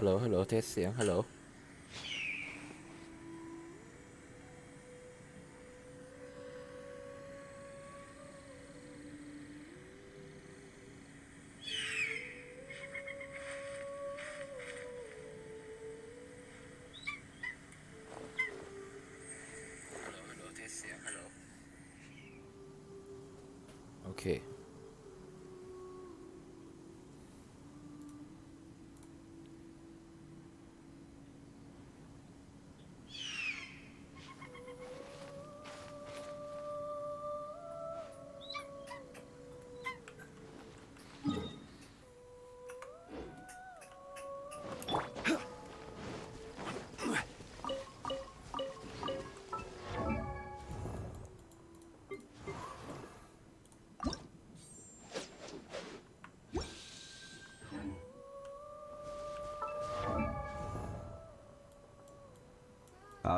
ฮัลโหลฮัลโหลเทสเสียงฮัลโหลเทสเสียงฮัลโหลโอเค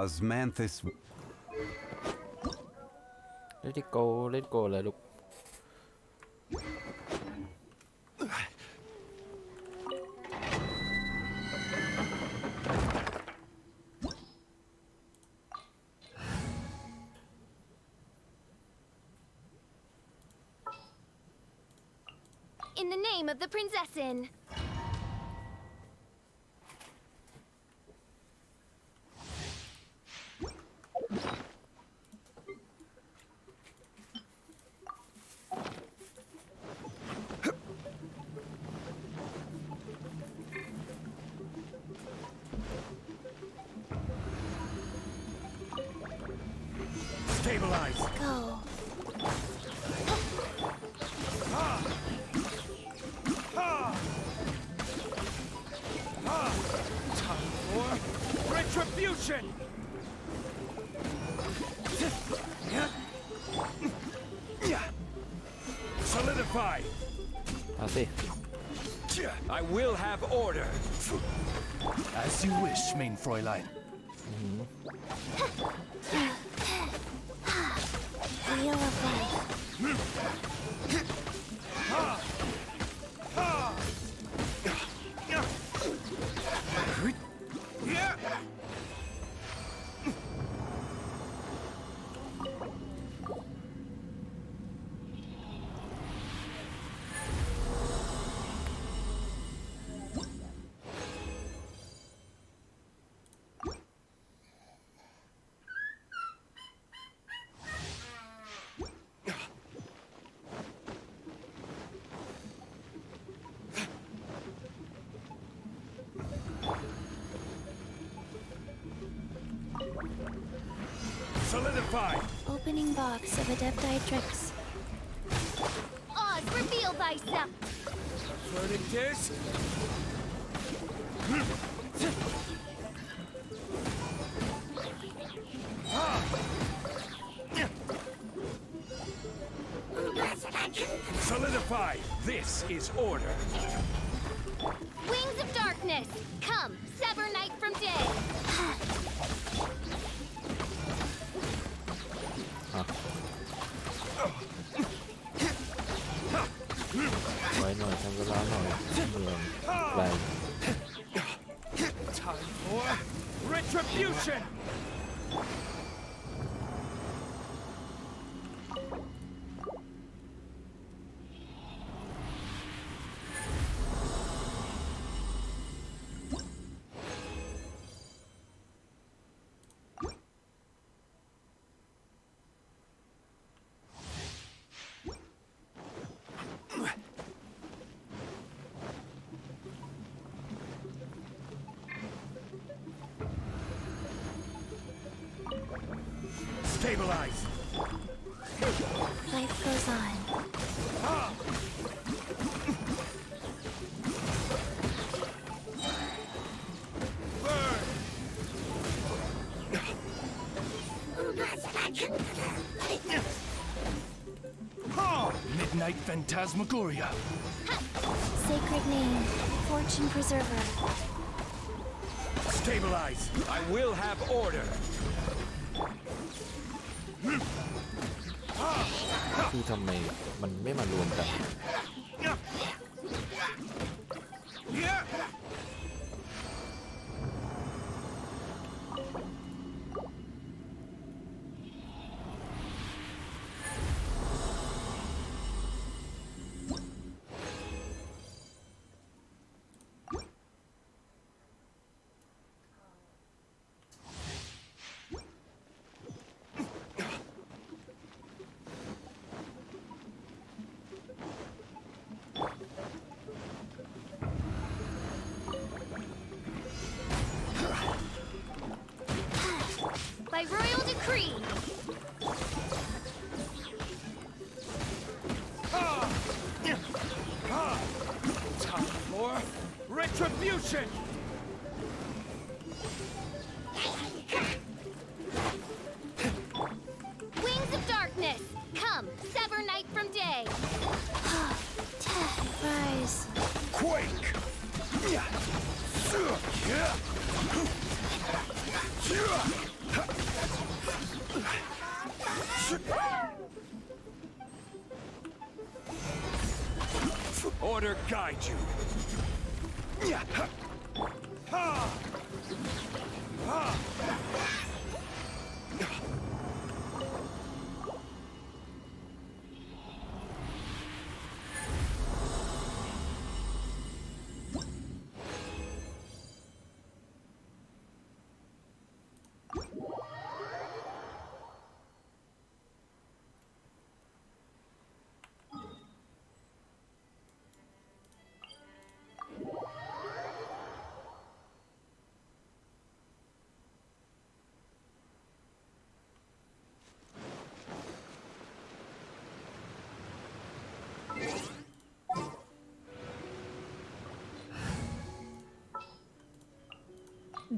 Osmanthus. Let it go let it go เลยลูกIn the name of the Prinzessin. Stabilize. Go. Time for retribution. Solidify. เอาสิ I will have order. As you wish, mein Fräulein. Wheel of life. Solidify. Opening box of Adepti tricks. Oz, reveal thyself. Verdict is solidify. This is order. Wings of darkness. Come, sever night from day. ไว้หน่อยทำเวลาหน่อยเมืองไกล Time for retribution. Stabilize. Life goes on. Burn. Midnight Phantasmagoria. Sacred name, Fortune Preserver. Stabilize. I will have order. คือทำไมมันไม่มารวมกัน decree. Time for retribution! Wings of darkness, come, sever night from day. Rise. Quake! Order guide you.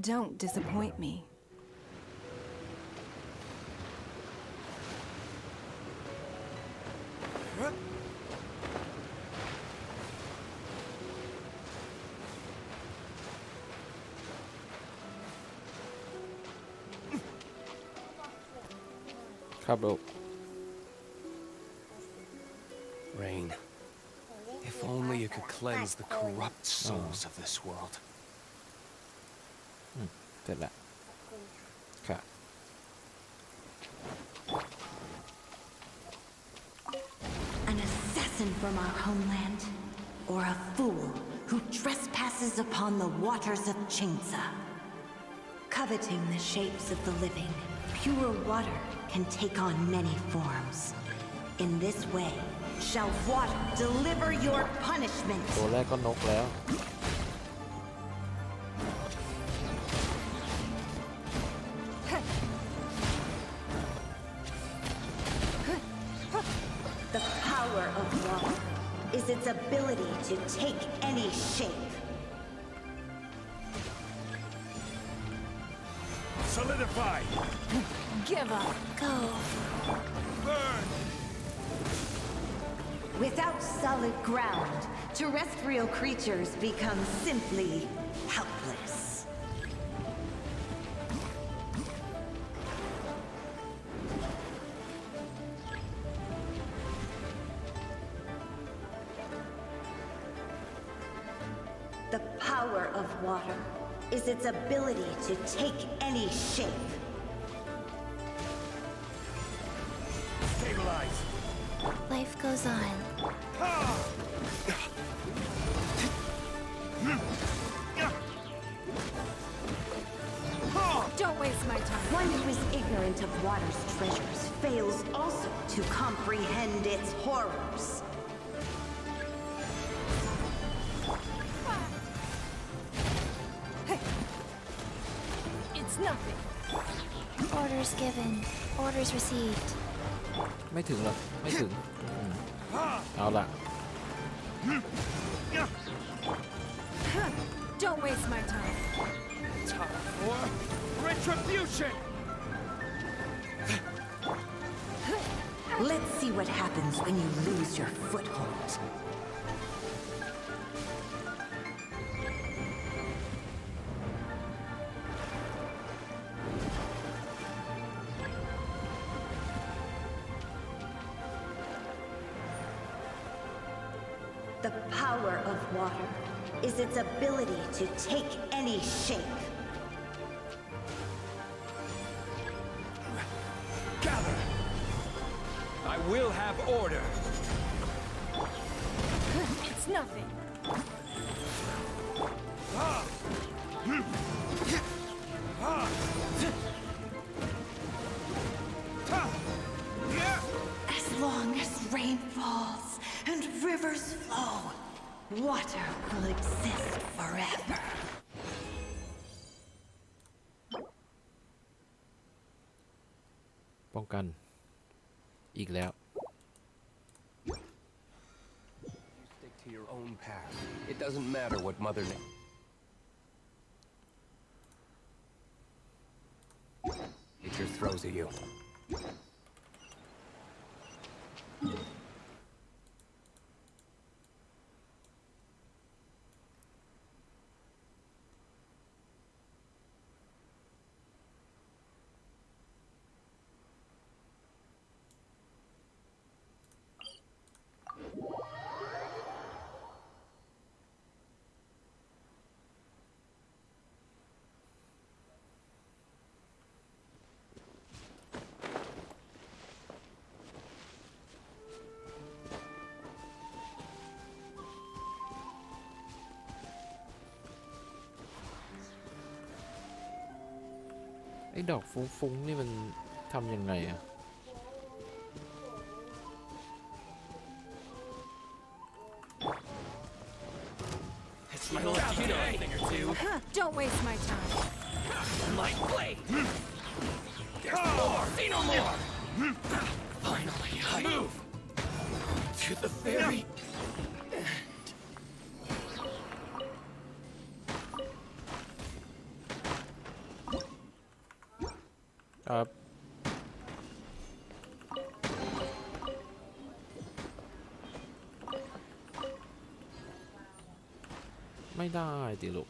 Don't disappoint me. Rain, if only you could cleanse the corrupt souls of this world. เสร็จแล้วค่ะ An assassin from our homeland, or a fool who trespasses upon the waters of Chingsa. Coveting the shapes of the living, pure water can take on many forms. In this way, shall water deliver your punishment. ตัวแรกก็นกแล้ว The power of water is its ability to take any shape. Solidify! Give up. Go. Burn! Without solid ground, terrestrial creatures become simply helpless. The power of water is its ability to take any shape. Stabilize! Life goes on. Don't waste my time. One who is ignorant of water's treasures fails also to comprehend its horrors. It's nothing. Orders given. Orders received. ไม่ถึงหรอกไม่ถึงเอาล่ะ Don't waste my time. Time for retribution! Let's see what happens when you lose your foothold. The power of water is its ability to take any shape. Gather! I will have order! It's nothing. As long as rain falls and rivers flow, water will exist forever. กันอีกแล้ว Stick to your own path. It doesn't matter what Mother Nature throws at you. ไอ้ดอกฟุ้งๆนี่มันทำยังไงอะ You'll let you know a thing or two. Don't waste my time. Light blade. There's more. See no more. Finally, I move to the very end. ครับไม่ได้ดิลูก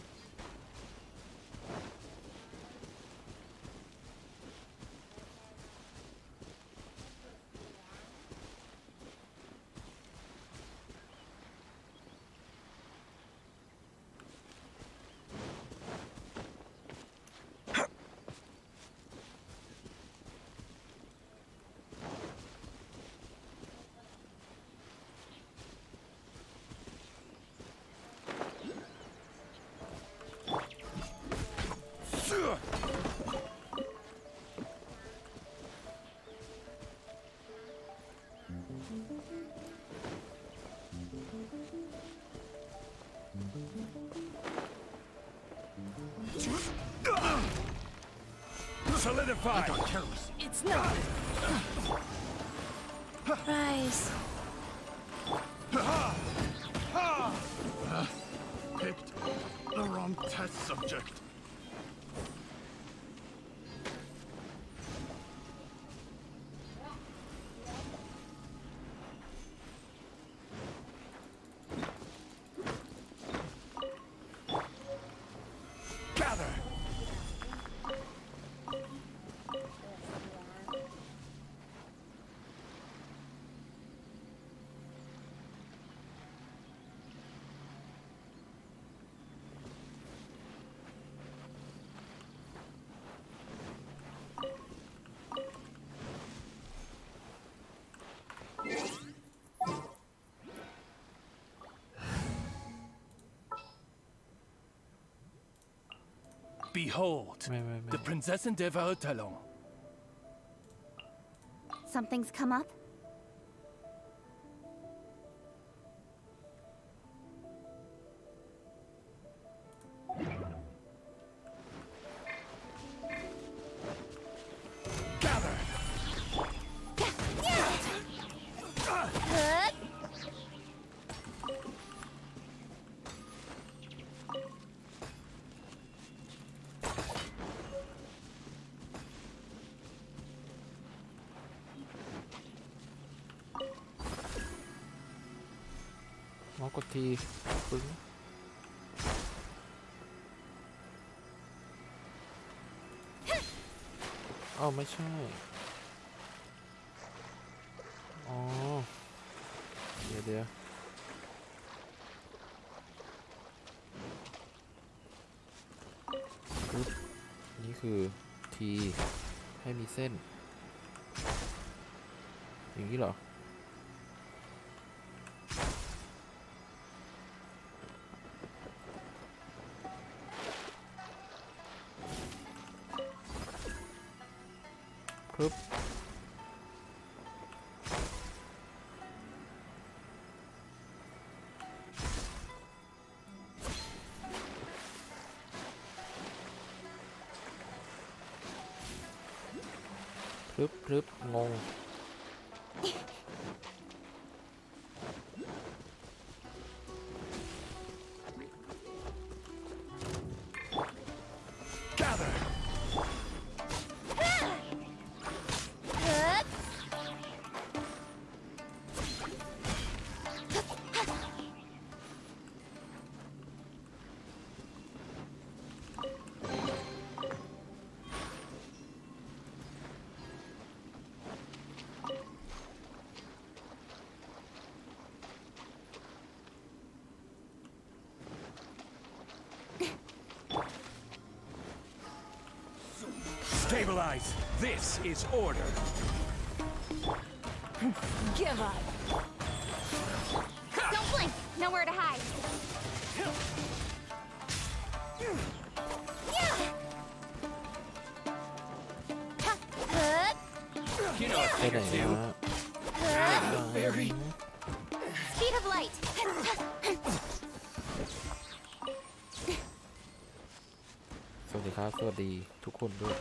Solidify. It's nothing. Rise. Picked the wrong test subject. Gather. 'Behold, the Prinzessin der Verurteilung. Something's come up? Gather. Good. กดทีปึ้งอ้าวไม่ใช่อ๋อเดี๋ยวปึ๊บนี่คือทีให้มีเส้นอย่างนี้เหรอปึ๊บป พรึบงง Gather. Good. Stabilize. This is order. Give up. Don't blink. Nowhere to hide. Good. You know ไป a ไหน thing or วะ two. The fairy. Speed of light. สวัสดีครับสวัสดีทุกคนด้วย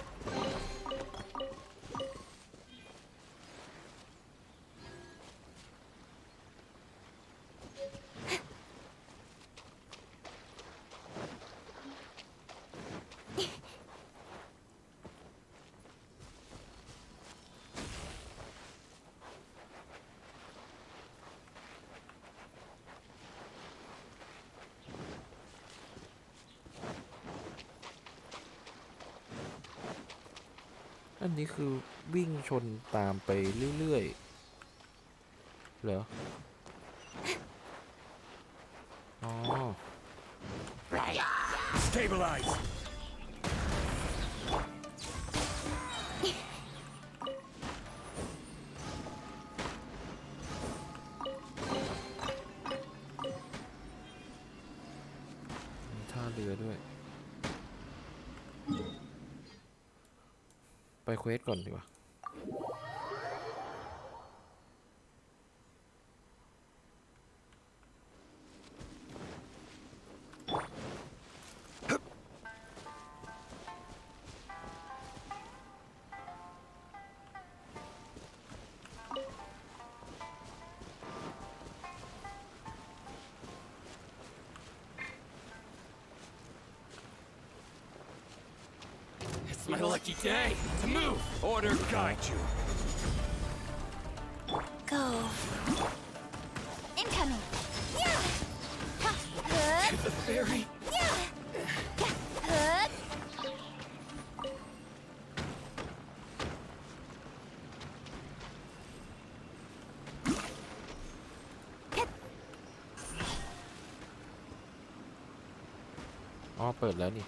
อันนี้คือวิ่งชนตามไปเรื่อยๆเหรออ๋อ Stabilize. มีท่าเรือด้วยไปเควสก่อนดีกว่าIt's my lucky day to move. Order guide you. Go. Incoming. Yeah. Good. To the fairy. Yeah. Good. Hit. อ๋อเปิดแล้วนี่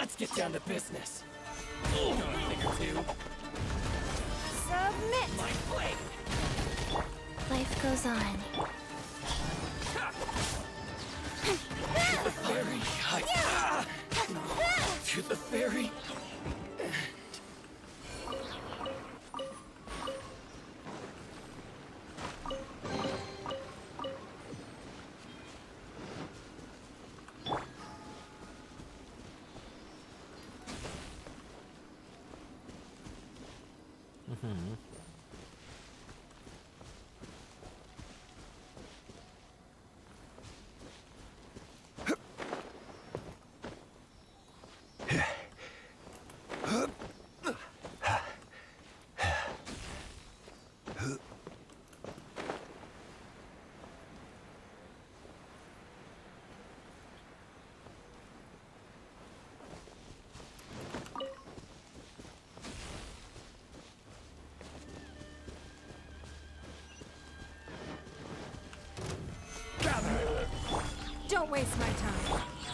Let's get down to business. You know a thing or two. Submit. My blade. Life goes on. To the fairy. To the fairy. Don't waste my time.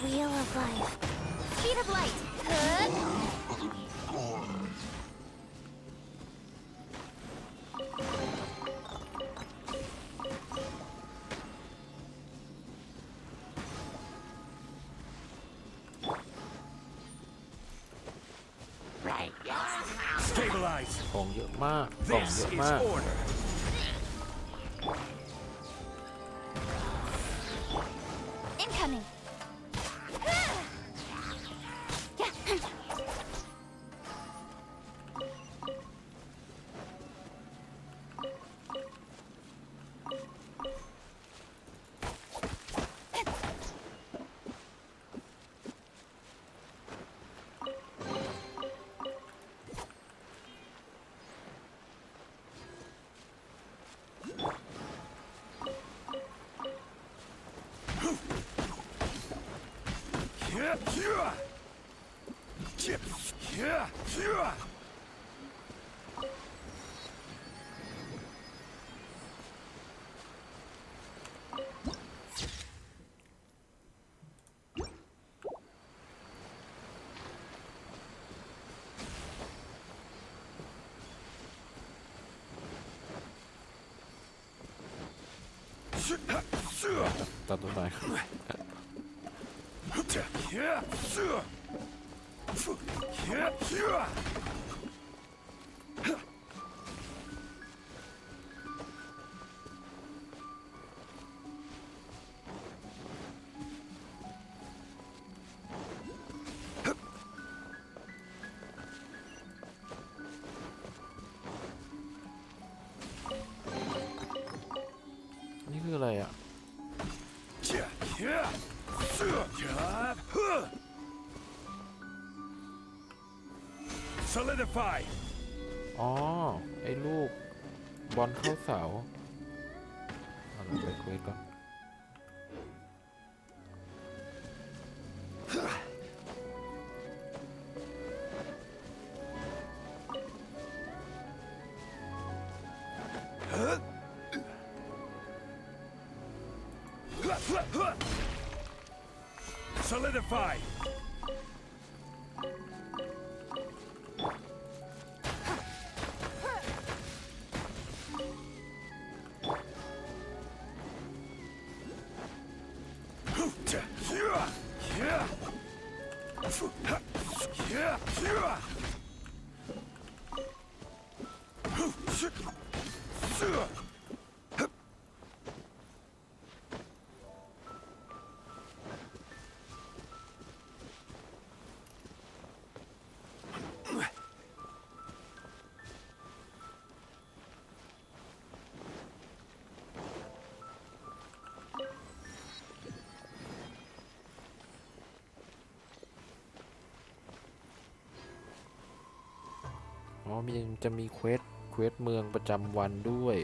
Wheel of life. Speed of light. Good. ของเยอะมากกล่อง This เยอะ is มาก order. Incoming. Yeah, yeah. ตัดต้นไม้ นี่คืออะไรอ่ะ Solidify. อ๋อ ไอ้ลูกบอลเข้าเสาเอาเราไปคุยก่อน Solidify. Yeah. อ๋อจะมีเควสเมืองประจำวันด้วย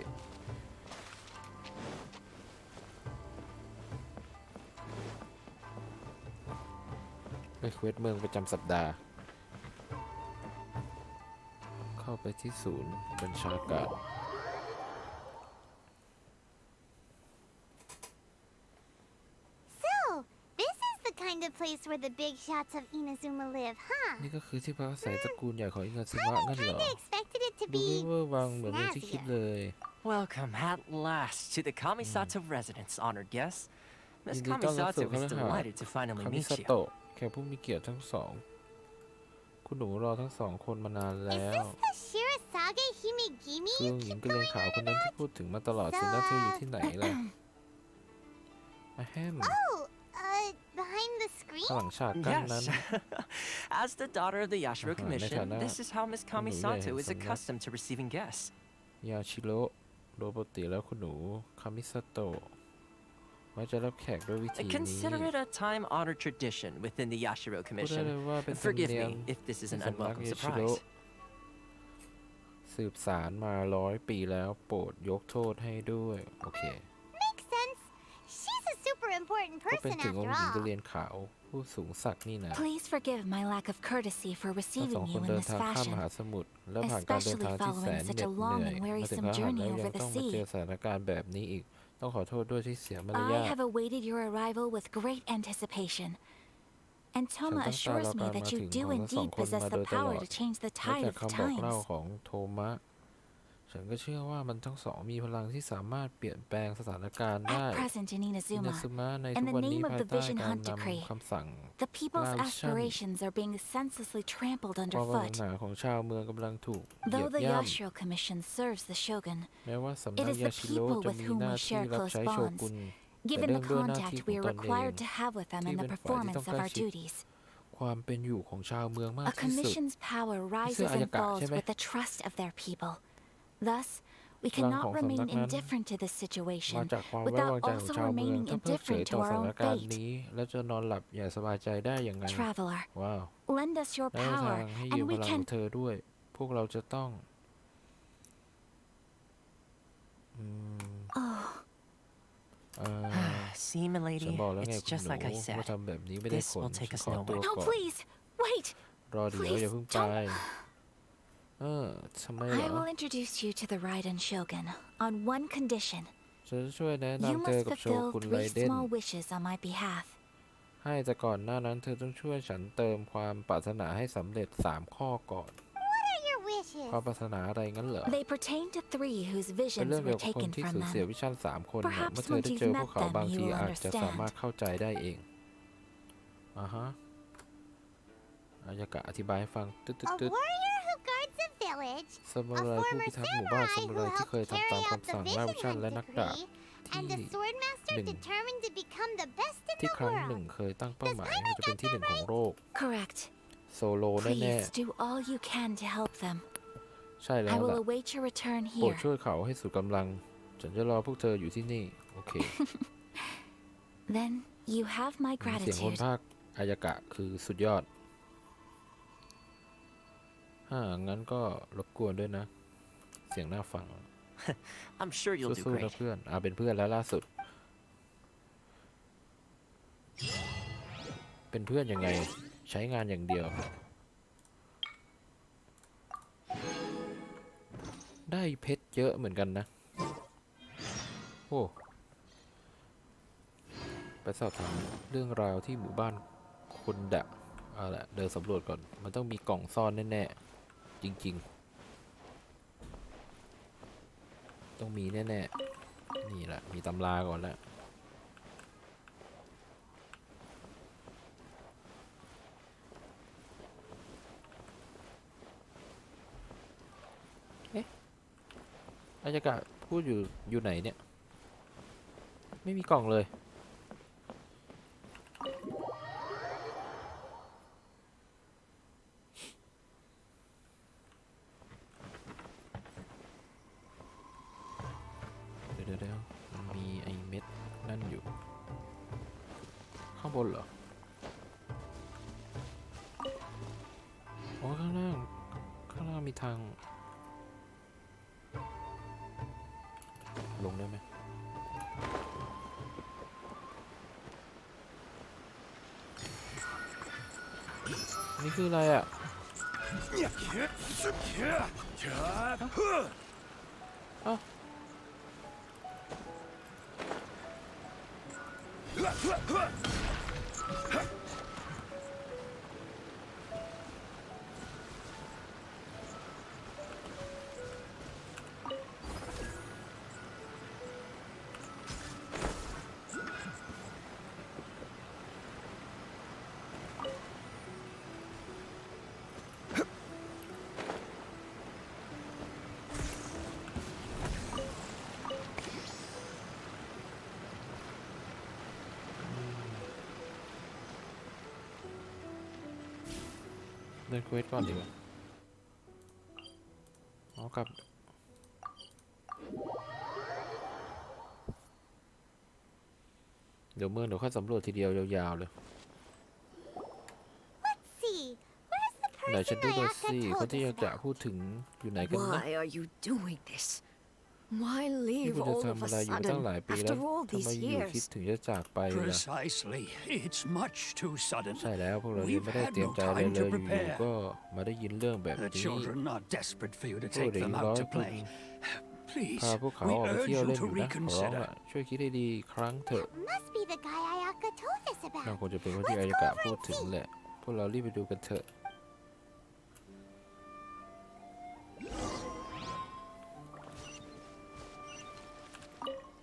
เควสเมืองประจำสัปดาห์เข้าไปที่ศูนย์บัญชาการ So, this is the kind of place where the big shots of Inazuma live, huh? นี่ก็คือที่พักอาศัยตระกูลใหญ่ของอิงาซึมะงั้นเหรอ Kinda expected it to ดู be เวอร์วังเหมือนที่คิดเลย Welcome at last to the Kamisato residence, honored guests. ยิ Miss นดีต้อนรับสู่ Kamisato คฤ is หาสน์ delighted to finally คามิ meet ซา you. โตะแขกผู้มีเกียรติทั้งสอง คุณหนูรอทั้งสองคนมานาน Is แล้ว this the Shirasage Himegimi คือ you หญิง keep กระเลน going ขาว on คนนั้น about? ที่พูดถึงมาตลอดสินะเธออยู่ที่ไหนล่ะอะแฮม Oh, behind the screen? ข้างหลังฉากกั้นนั้น Yes. As the daughter of the Yashiro Commission, Neta, this is how Miss Kamisato is Neta. accustomed to receiving guests. ยาชิโร่โดยปกติแล้วคุณหนูคามิซาโตะว่าจะรับแขกด้วยวิธีนี้ Consider it a time-honored tradition within the Yashiro พูดได้ Commission. เลยว่าเป็นธรรม Forgive เนียม me if this is ที่ an สำนัก unwelcome ยาชิโร่ surprise. สืบสารมา100 ปีแล้วโปรดยกโทษให้ด้วย โอเค Makes sense. She's a super important ก็เป็น person ถึงอง after ค์หญิงกระ all. เรียนขาวผู้สูงศักดิ์นี่นะ Please forgive my lack of courtesy for ทั้งสอง receiving ค you น in เดิน this ทางข้ามม fashion, หาสมุทรและผ่านการเดิน especially ทางที่แสน following เห such น็ a ดเห long นื่อย and มาถึง wearisome พระหัตถ์ journey แล้วยั over ง the ต้องมาเจอ sea. สถานการณ์แบบนี้อีก ต้องขอโทษด้วยที่เสียมาร I ยาท have awaited your arrival with great anticipation, and Toma ฉันตั้งตารอ assures กา me รมา that ถึ you ง do ของทั้งสอง indeed คน possess มา the โดยตล power อด to change the และ tide จาก of คำบอกเล่า times. ของโทมะ ฉันก็เชื่อว่ามันทั้งสองมีพลังที่สามารถเปลี่ยนแปลงสถานการณ์ได้ At present in อินา Inazuma, ซึมะใน in ทุก the วันนี้ name of ภาย the ใต้ Vision การ Hunt น Decree, ำคำสั่ง the people's ล่าวิชั่น aspirations are being senselessly trampled ความปรารถ underfoot. นาของชาวเมืองกำลังถูกเหยีย Though บ the ย่ Yashiro Commission serves the shogun, ำแม้ว่าสำ it นัก is ยา the ชิโร่ people จะ with มี whom หน้า we ที่ share รับ close ใช้โช bonds, กุน แต่ given เนื่อ the งด้วยหน้าที่ contact ข we อง are ตนเอง required to have with them in the ที่เป็นฝ่ายที่ต้อง performance of ใกล้ our ชิด duties. ความเป็นอยู่ของชาวเมืองมาก A ที่สุด commission's power rises and falls with the trust of their people. Thus, we พลัง cannot ของสำ remain นักนั้น indifferent to this มา situation จากความไว้ without วางใจของ also ชาวเมือง remaining ถ้าเพิกเฉย indifferent ต่ to อส our ถาน own การณ์ fate. นี้ แล้วจะนอนหลับอย่างสบายใจได้ยังไง Traveler, ว้าว lend us your แล้วทา power, งให้ยื and มพ we ลังข can. องเธอด้วย พวกเราจะต้องSee, ฉัน milady, บอกแล้วไง it's คุณ just หนู like I ว่า said. ทำแบบนี้ไม่ได้ This ผล will take ฉัน us ขอตัว nowhere. No, ก่อน please, wait. รอเดี๋ยว Please, อย่าเพิ่งไป ทำไมเหร I อ will introduce you to the Raiden Shogun on one condition. ฉันจะช่วยแนะ You นำเธอ must กับโช fulfill กุนไร three เดน small wishes on my behalf. ให้แต่ก่อนหน้านั้นเธอต้องช่วยฉันเติมความปรารถนาให้สำเร็จ3ข้อก่อน What are your wishes? ความปรารถนาอะไรงั้นเหรอ They pertain to three whose เป็น visions เรื่องเกี่ยว were กับคน taken ที่ from สูญเสีย them. วิชั่น3 คนนะ Perhaps เมื่อเธอ once ได้ you've เจอพว met กเขา them, บาง you ที will อาจจะสามารถ understand. เข้าใจได้เองฮะอายากะอธิบายให้ฟังตึ๊ด A warrior who guards a village, ซามูไรผู้พิทักษ์หมู่บ้านซามูไรที่เคยทำตามคำสั่งล่าวิชั่นและนักดาบ and the swordmaster determined to become the best in ที่ the ครั้งหนึ่ง world. เคยตั้งเป้าหมายว่าจะเป็นที่หนึ่งของโลก Correct. โซโลแน่ Please do all you can to help them. ๆใช่แล้ I ว will ล่ะ await your return โปรด here. ช่วยเขาให้สุดกำลัง ฉันจะรอพวกเธออยู่ที่นี่ โอเค Then you have my เสียงคน gratitude. ภาคอายากะคือสุดยอดงั้นก็รบกวนด้วยนะ เสียงน่าฟัง I'm sure you'll do สู้ๆนะ great. เพื่อนเป็นเพื่อนแล้วล่าสุด เป็นเพื่อนยังไง ใช้งานอย่างเดียว ได้เพชรเยอะเหมือนกันนะ โอ้ไปสอบถามเรื่องราวที่หมู่บ้านคนดะเอาละเดินสำรวจก่อน มันต้องมีกล่องซ่อนแน่ๆ จริงๆ ต้องมีแน่ๆ นี่แหละ มีตำราก่อนแล้ว อายากะพูดอยู่ไหนเนี่ย ไม่มีกล่องเลย เดี๋ยวมันมีไอ้เม็ดนั่นอยู่ ข้างบนเหรอ อ๋อ ข้างล่างมีทาง ลงได้ไหม นี่คืออะไรอ่ะ เอ้าเดินเควสก่อนดีกว่าอ๋อกลับ เดี๋ยวค่อยสำรวจทีเดียวยาวๆเลย Let's see. Where's the ไหนฉัน person ดูหน่อย Ayaka สิคน told ที่ us อยากจะ about? พูดถึงอยู่ไหนกันนะ Why are you doing this? Why ที่ leave คุณจะ all of ทำ a อะไรอยู่ตั้ง sudden หลายปีแล้ว after all ทำไม these อยู่คิด years? ถึงจะจากไปล่ะ Precisely. It's much too sudden. ใช่แล้วพวกเรายัง We've ไม่ได้ had เตรียม no ใจอะไร time เล to ยอยู่ prepare. ๆก็มาได้ยินเรื่องแบบ The นี้ children are desperate for you to พวก take เด็ก them ร้อ out ย to คุณ play. Please, พาพวกเขา we ออกไป urge เที่ยว you เล่นอ to ยู่นะขอร้อง reconsider. ล่ะช่วยคิดให้ดีอีกครั้งเถอะ Must be the guy Ayaka told us น่า about. คงจะเป็นคนที่อายากะพูดถึงแหละ พวกเรารีบไปดูกันเถอะ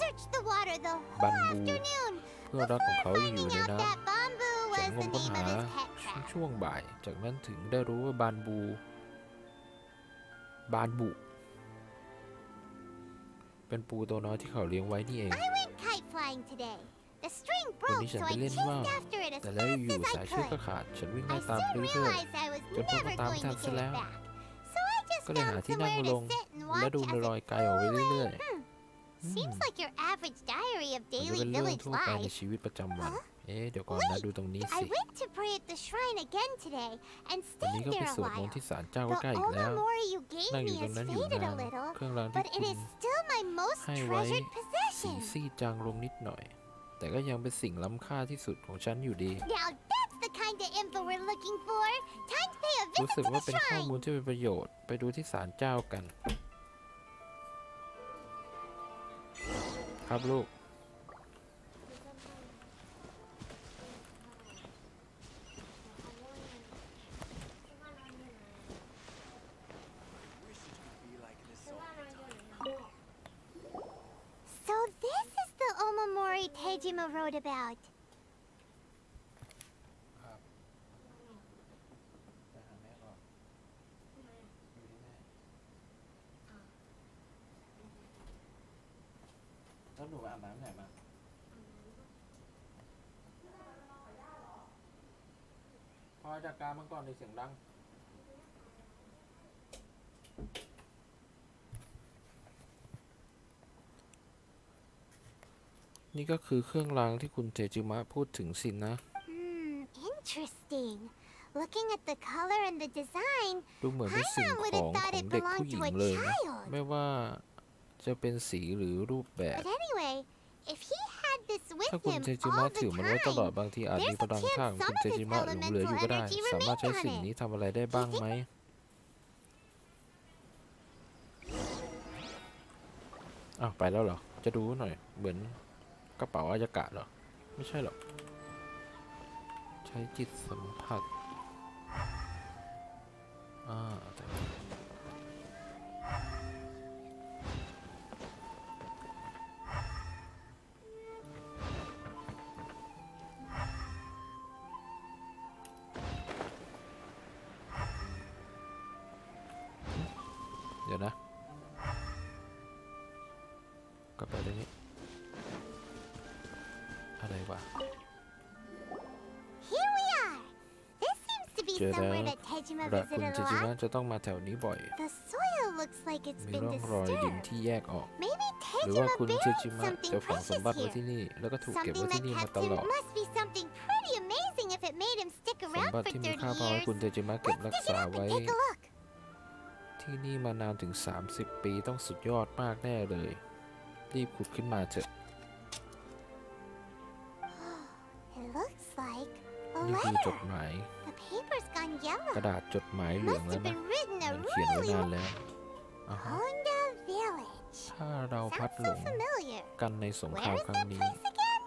searched the water the whole Bamboo. afternoon เพื่อนรักของเขายังอยู่ finding ใน out น้ that bamboo ำฉัน was ง the มค้น name หา of his pet crab. ช่วงบ่าย จากนั้นถึงได้รู้ว่าบานบุ เป็นปูตัวน้อยที่เขาเลี้ยงไว้นี่เอง I went kite flying today. The string วัน broke, นี้ฉัน so ไป I เล่น chased ว่าว after it as แต่แล้ว fast อยู่ as สาย I เชือกก็ could. ขาด ฉันวิ่ง I ไล่ตาม soon เรื่อย realized I was Jump never over going to time get to it left. back. So I ๆ just ก็เลยหา found ที่นั่ง somewhere ล to ง sit and และ watch ดู as มันลอย it ไกลออกไป flew เรื่อย away. ๆ Seems like your average diary of มันก็ daily เป็นเรื่อง village ทั่วไปใน life. ชีวิตประจำวัน เอ๊ะเดี๋ยวก่อนนะดูตรงนี้ I สิ went to pray at the shrine again today and วันนี้ stayed ก็ไป there a สวดมน while. ต์ที่ศาลเจ้า The ใกล้ๆอีกแล้ว omamori you gave นั่งอยู่ me ตรง has นั้นอยู่ faded นา a น little, เครื่องรางที่ but คุ it ณ is still my most ให้ไว้ treasured สี possession. ซีดจางลงนิดหน่อย แต่ก็ยังเป็นสิ่งล้ำค่าที่สุดของฉันอยู่ดี Now that's the kind of info we're looking for. Time to pay a รู้ visit สึก to ว่า the เป็นข้อ shrine. มูลที่เป็นประโยชน์ ไปดูที่ศาลเจ้ากัน ครับลูก So this is the omamori Tejima wrote about. แล้วหนูอาบน้ำไหนมาพอจัดการมันก่อนในเสียงดัง นี่ก็คือเครื่องรางที่คุณเทจิมะพูดถึงสินะ Interesting. Looking at the color and the design, ดูเหมือนเป็นสิ่งของของเด็กผู้หญิงเลยนะ ไม่ว่าจะเป็นสีหรือรูปแบบ but anyway, if he had this with ถ้าคุณ him เทจิมะ all ถือ the มันไว้ตลอด time, บางทีอาจมี there's พ a ลัง chance ข้างของ some คุณ of เท his จิมะหลงเหลืออยู่ elemental ก็ได้ energy สามารถ remained ใช้ on สิ่ง it. นี้ทำอะไรได้บ้างไหมอ้าวไปแล้วเหรอ จะดูหน่อย เหมือนกระเป๋าอายากะเหรอ ไม่ใช่หรอก ใช้จิตสัมผัสแต่เดี๋ยวนะกลับไปตรงนี้ อะไรวะ Here we are. This seems to be เจอแล้ว somewhere that Tejima และคุณ visited เท a จิมะ lot. จะต้องมาแถวนี้บ่อย The soil looks like it's มี been ร่องรอยดิน disturbed. ที่แยกออก Maybe หรือว่า Tejima คุณเท buried จิมะ something จะฝังสม precious บัติไว้ here. ที่นี่ แล้วก็ถูกเก็บไว้ Something ที่ that นี่มา kept ต him ลอด must be something pretty amazing if it made him stick สม around บัติ for ที่มี 30 ค่าพอให้ years. คุณเทจิมะเก็บ Let's รัก dig it ษา up ไว้ and take a look. ที่นี่มานานถึง 30 ปีต้องสุดยอดมากแน่เลย รีบขุดขึ้นมาเถอะ It looks like a นี่คือจด letter. หมาย The paper's gone ก yellow. ระดาษจดหมายเหลือง Must แล้ว have นะ been written มั a นเขียนไว้ really นาน long แล้วอ่าฮะ Honda Village. ถ้าเราพัด Sounds หล so ง familiar. กันในสงค Where ราม is ครั้ง that นี้ place again?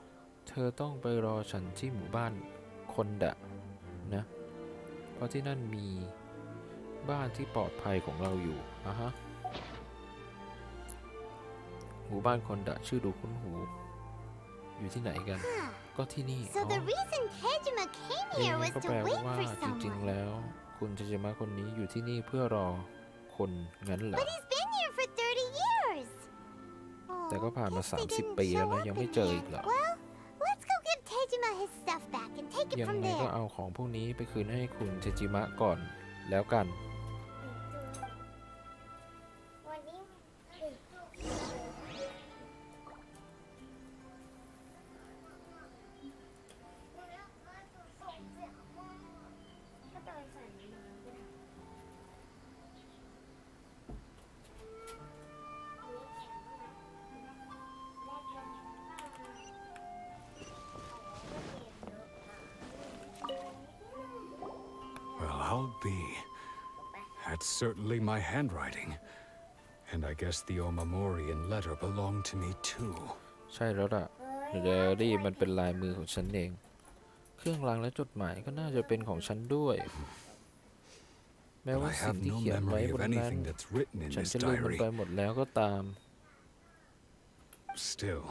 เธอต้องไปรอฉันที่หมู่บ้านคนดะนะ เพราะที่นั่นมีบ้านที่ปลอดภัยของเราอยู่อ่ะฮะ หมู่บ้านคนดะชื่อดูคุ้นหู อยู่ที่ไหนกัน Huh. ก็ที่นี่ So the reason Tejima came เอง here นั่ was นก็ to แปล wait ว่า for จริง someone. ๆ แล้ว คุณเทจิมะคนนี้อยู่ที่นี่เพื่อรอคนงั้นเหรอ But he's been here for 30 years. แต่ก็ผ่านมา guess they 30 didn't ปีแล้ว show นะ up ยังไม่ in เจอ the อีก end. เหรอ Well, let's go give Tejima his stuff back and take it ยัง from ไงก็ there. เอาของพวกนี้ไปคืนให้คุณเทจิมะก่อนแล้วกัน Well, I'll be. That's certainly my handwriting. And I guess the Omamorian letter belonged to me too. ใช่แล้วล่ะเดอรี่มันเป็นลายมือของฉันเอง เครื่องรางและจดหมายก็น่าจะเป็นของฉันด้วย แม้ But ว่า I สิ่ง have ที่ no เขียนไว้ memory บ of นนั้น anything that's written in ฉัน this จะลืมมัน diary. ไปหมดแล้วก็ตาม Still,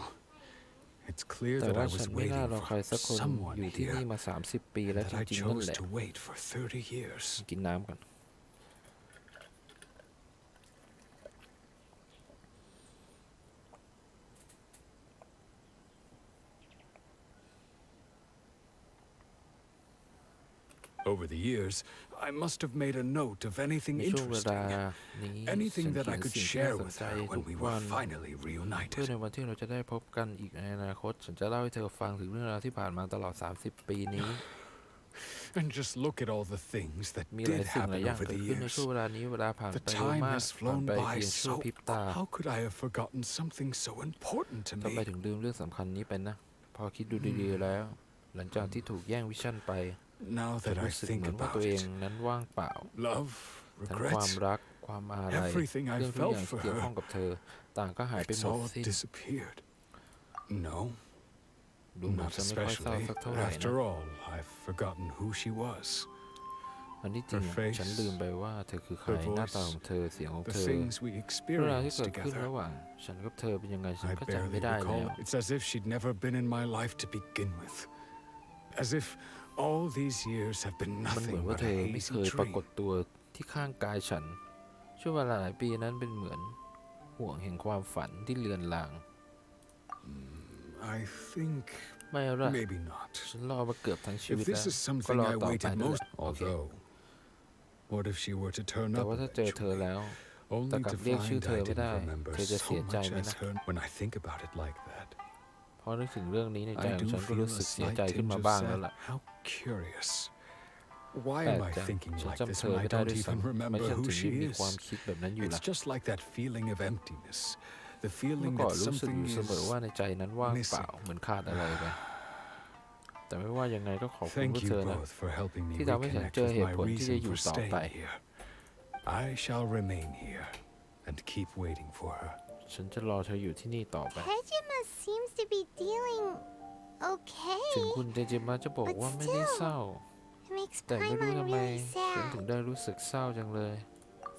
it's clear แต่ that ว่า I ฉั was นไม่น่า waiting รอใคร for สักคน someone อยู่ที่นี่ here, มา 30 ปีแล้ว and จ that I ริงๆนั่น chose แหละ to wait for 30 years. กินน้ำก่อน Over the years, I must have made a note of anything ในช่วงเวลา interesting, นี้ anything ฉัน that เขี I ยน could สิ่งที่ share น่าสน with ใจ her ทุ when ก we วั were น finally เพื่อ reunited. ในวันที่เราจะได้พบกันอีกในอนาคตฉันจะเล่าให้เธอฟังถึงเรื่องราวที่ผ่านมาตลอด30 ปีนี้ And just look at all the things that มีหลาย did สิ่งหลาย happen อย่าง over เกิด the ขึ้นใน years. ช่วงเวลานี้เวลาผ่าน The ไปเร็ว time มาก has ผ่าน flown ไป by เพียงชั่ว so. พริบตา How could I have forgotten something so important to ทำไม me? ถึงลืมเรื่องสำคัญนี้ไปนะ พอคิดดูดีๆแล้ว หลังจากที่ถูกแย่งวิชั่นไป Now ฉัน that I รู้สึก think เหมือนว่า about ตัวเอง it, นั้นว่างเปล่า love, ทั้งความ regret, รักความอาลัย everything I เรื่องทุก felt อย่างที่ for เกี่ยว her, ข้องกับเธอ ต่างก็หายไป it's หมด all สิ้น disappeared. No, ดูเหมือน not จะไม่ค่อยเศร้า especially. สักเท่าไหร่นะ After all, I've forgotten who she was. อันที่จริง Her face, ฉันลืมไปว่าเธอคือใคร her หน้า voice, ตาของเธอเสียงของ The เธอ things we เรื่องราวที่ experienced เกิดขึ้น together. ระหว่างฉันกับเธอเป็นยังไงฉัน I ก็จำไม่ barely ได้แล้ว recall. It's as if she'd never been in my life to begin with. As if all these years have been มันเหมือน nothing ว่า but เธ a อไม่เค hazy ยปรากฏ dream. ตัวที่ข้างกายฉันช่วงเวลาหลายปีนั้นเป็นเหมือนห่วงแห่งความฝันที่เลือนลาง I think ไม่ละ maybe not. ฉันรอมาเกือบทั้งชีวิ If ตแล้ว this is ก็ something รอ I ต่อไป waited นั่นแห most, ละโอเค although, what if she were to turn แต่ up ว่าถ้าเจอเธอ eventually? แล้ว Only แต่กลั to บเรียกชื่อ find เธอ I ไม่ได้ didn't remember เธอจะ so เสียใจ much ไหม as นะ her. When I think about it like that, เพราะนึกถึงเรื่องนี้ในใจ I ของ do ฉันก็ feel รู้ a สึกเสีย slight ใจขึ้น tinge มา of บ้างแล้ว sad. ล่ะ How curious. Why แปล am ก I จัง thinking ฉัน like จำ this เธอ when I ไม่ได้ don't ด้วย even ซ้ำไม่ remember ฉัน who ถึง she มีความ is? คิดแบบนั้นอยู่ It's ล่ะ just like that feeling of emptiness. The เมื่ feeling อก่อน that รู้สึกอ something ยู่เสมอ is ว่าในใจนั้นว่างเปล่า missing เหมือนขาดอะไรไปแต่ไม่ว่ายังไงก็ขอบคุณ Thank พวก you เธอนะ both for helping me ที่ทำให้ฉัน reconnect เจอ with เหตุ my ผลที่จะ reason อยู่ for ต่อไป staying here. I shall remain here and keep waiting for her. ฉันจะรอเธออยู่ที่นี่ต่อไป Tejima seems to be dealing okay. ถึงคุณเจเจมาจะบอกว่าไม่ได้เศร้า It makes แต่ไม่รู้ Paimon ทำไม really ฉันถึง sad. ได้รู้สึกเศร้าจังเลย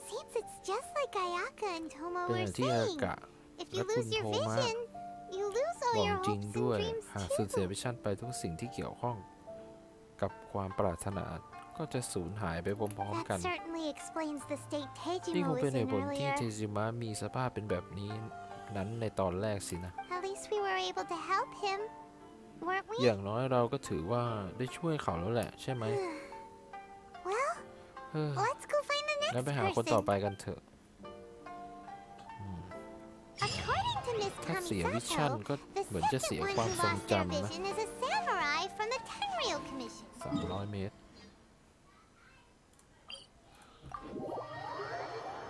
Seems it's just like Ayaka and Tomo เป็นอ were ย่างที่อา saying. กะ If และ you คุณ lose your โทมะ vision, you lose บ all อก your จริง hopes ด้วย and dreams หากสูญเสีย too. วิชั่นไปทุกสิ่งที่เกี่ยวข้องกับความปรารถนาก็จะสูญหายไปพร้อมๆกัน That certainly explains the state นี่ค Tejima งเป็น was เห in ตุผลที่ earlier. เทจิมะมีสภาพเป็นแบบนี้นั้นในตอนแรกสินะ At least we were able to help him, weren't we? อย่างน้อยเราก็ถือว่าได้ช่วยเขาแล้วแหละใช่ไหม Well, เฮ้อ let's go find the งั้น next ไปหาคนต่อ person. ไปกันเถอะ According to Miss ถ้าเสียวิชั่น Kamisato, ก็ the เหมือนจะ second เสีย one ความ who ทรง lost their จำนะ vision is a samurai from the Tenryou Commission. 300 เมตร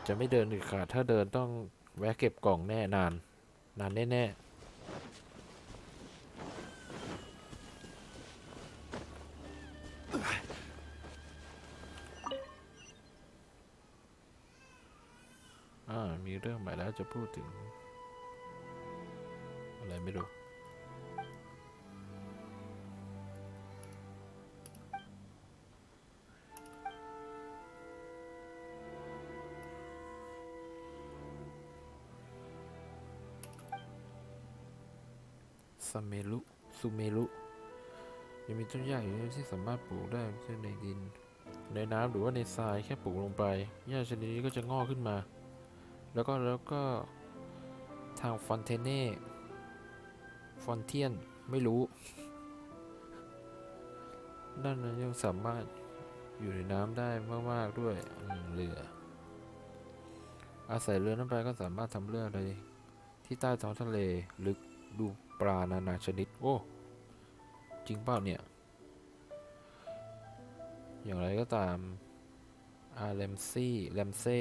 จะไม่เดินอีกค่ะถ้าเดินต้องแวะเก็บกล่องแน่นานแน่มีเรื่องใหม่แล้วจะพูดถึง อะไรไม่รู้ ซูเมรุยังมีต้นหญ้าอยู่ที่สามารถปลูกได้เช่นในดินในน้ำหรือว่าในทรายแค่ปลูกลงไปหญ้าชนิดนี้ก็จะงอกขึ้นมาแล้วก็ทางฟอนเทียนไม่รู้ด้านนั้นยังสามารถอยู่ในน้ำได้มากๆด้วยเรืออาศัยเรือนั้นไปก็สามารถทำเรืออะไรที่ใต้ท้องทะเลลึกดูปลานานาชนิดโอ้จริงเปล่าเนี่ยอย่างไรก็ตามแรมเซ่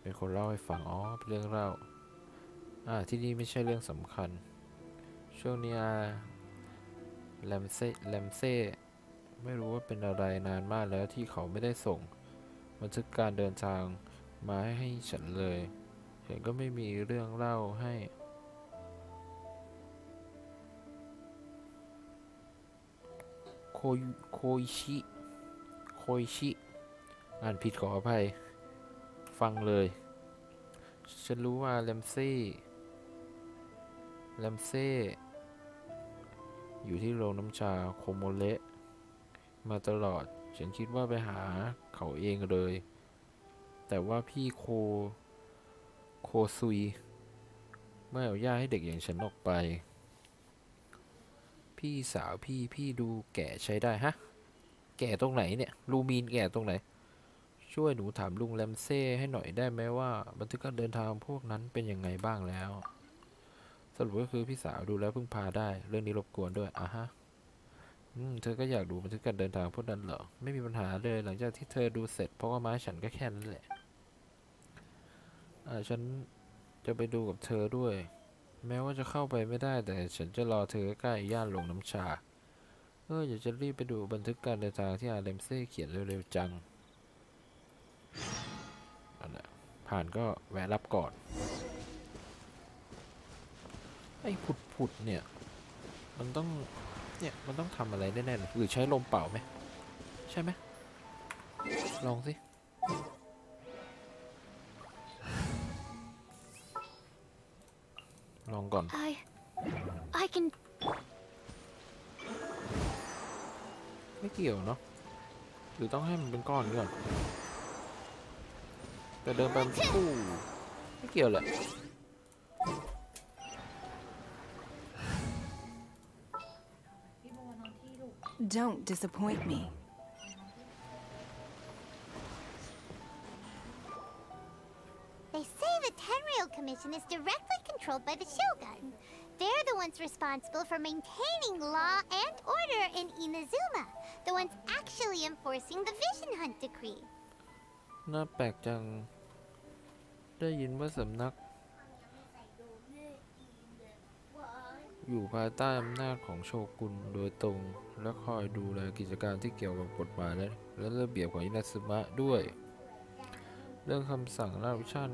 เป็นคนเล่าให้ฟังเป็นเรื่องเล่าที่นี่ไม่ใช่เรื่องสำคัญช่วงนี้แรมเซ่ไม่รู้ว่าเป็นอะไรนานมากแล้วที่เขาไม่ได้ส่งบันทึกการเดินทางมาให้ฉันเลยฉันก็ไม่มีเรื่องเล่าให้โคอิชิอ่านผิดขออภัยฟังเลยฉันรู้ว่าแรมเซ่อยู่ที่โรงน้ำชาโคโมเระมาตลอดฉันคิดว่าไปหาเขาเองเลยแต่ว่าพี่โคซุยไม่อนุญาตให้เด็กอย่างฉันออกไปพี่ พี่สาวพี่ดูแก่ใช้ได้ฮะแก่ตรงไหนเนี่ยลูมีนแก่ตรงไหนช่วยหนูถามลุงแรมเซ่ให้หน่อยได้ไหมว่าบันทึกการเดินทางพวกนั้นเป็นยังไงบ้างแล้วสรุปก็คือพี่สาวดูแล้วเพิ่งพาได้เรื่องนี้รบกวนด้วยฮะเธอก็อยากดูบันทึกการเดินทางพวกนั้นเหรอไม่มีปัญหาเลยหลังจากที่เธอดูเสร็จเพราะว่าม้าฉันก็แค่นั้นแหละฉันจะไปดูกับเธอด้วยแม้ว่าจะเข้าไปไม่ได้แต่ฉันจะรอเธอใกล้ย่านลงน้ำชาอยากจะรีบไปดูบันทึกการเดินทางที่อาเลมเซ่เขียนเร็วๆจังนั่นแหละผ่านก็แวะรับก่อนไอ้ผุดเนี่ยมันต้องทำอะไรแน่ๆหรือใช้ลมเป่าไหมใช่ไหมลองสิลองก่อน I can ไม่เกี่ยวเนาะหรือต้องให้มันเป็นก้อนก่อนแต่เดินไปปู้ไม่เกี่ยวแหละ Don't disappoint me. They say the Tenryou Commission is directly controlled by the Shogun. They're the ones responsible for maintaining law and order in Inazuma, the ones actually enforcing the Vision Hunt Decree. น่าแปลกจังได้ยินว่าสำนักอยู่ภายใต้อำนาจของโชกุนโดยตรงและคอยดูแลกิจการที่เกี่ยวกับกฎหมายและระเบียบของอินาซึมะด้วยเรื่องคำสั่งราชวิชั่น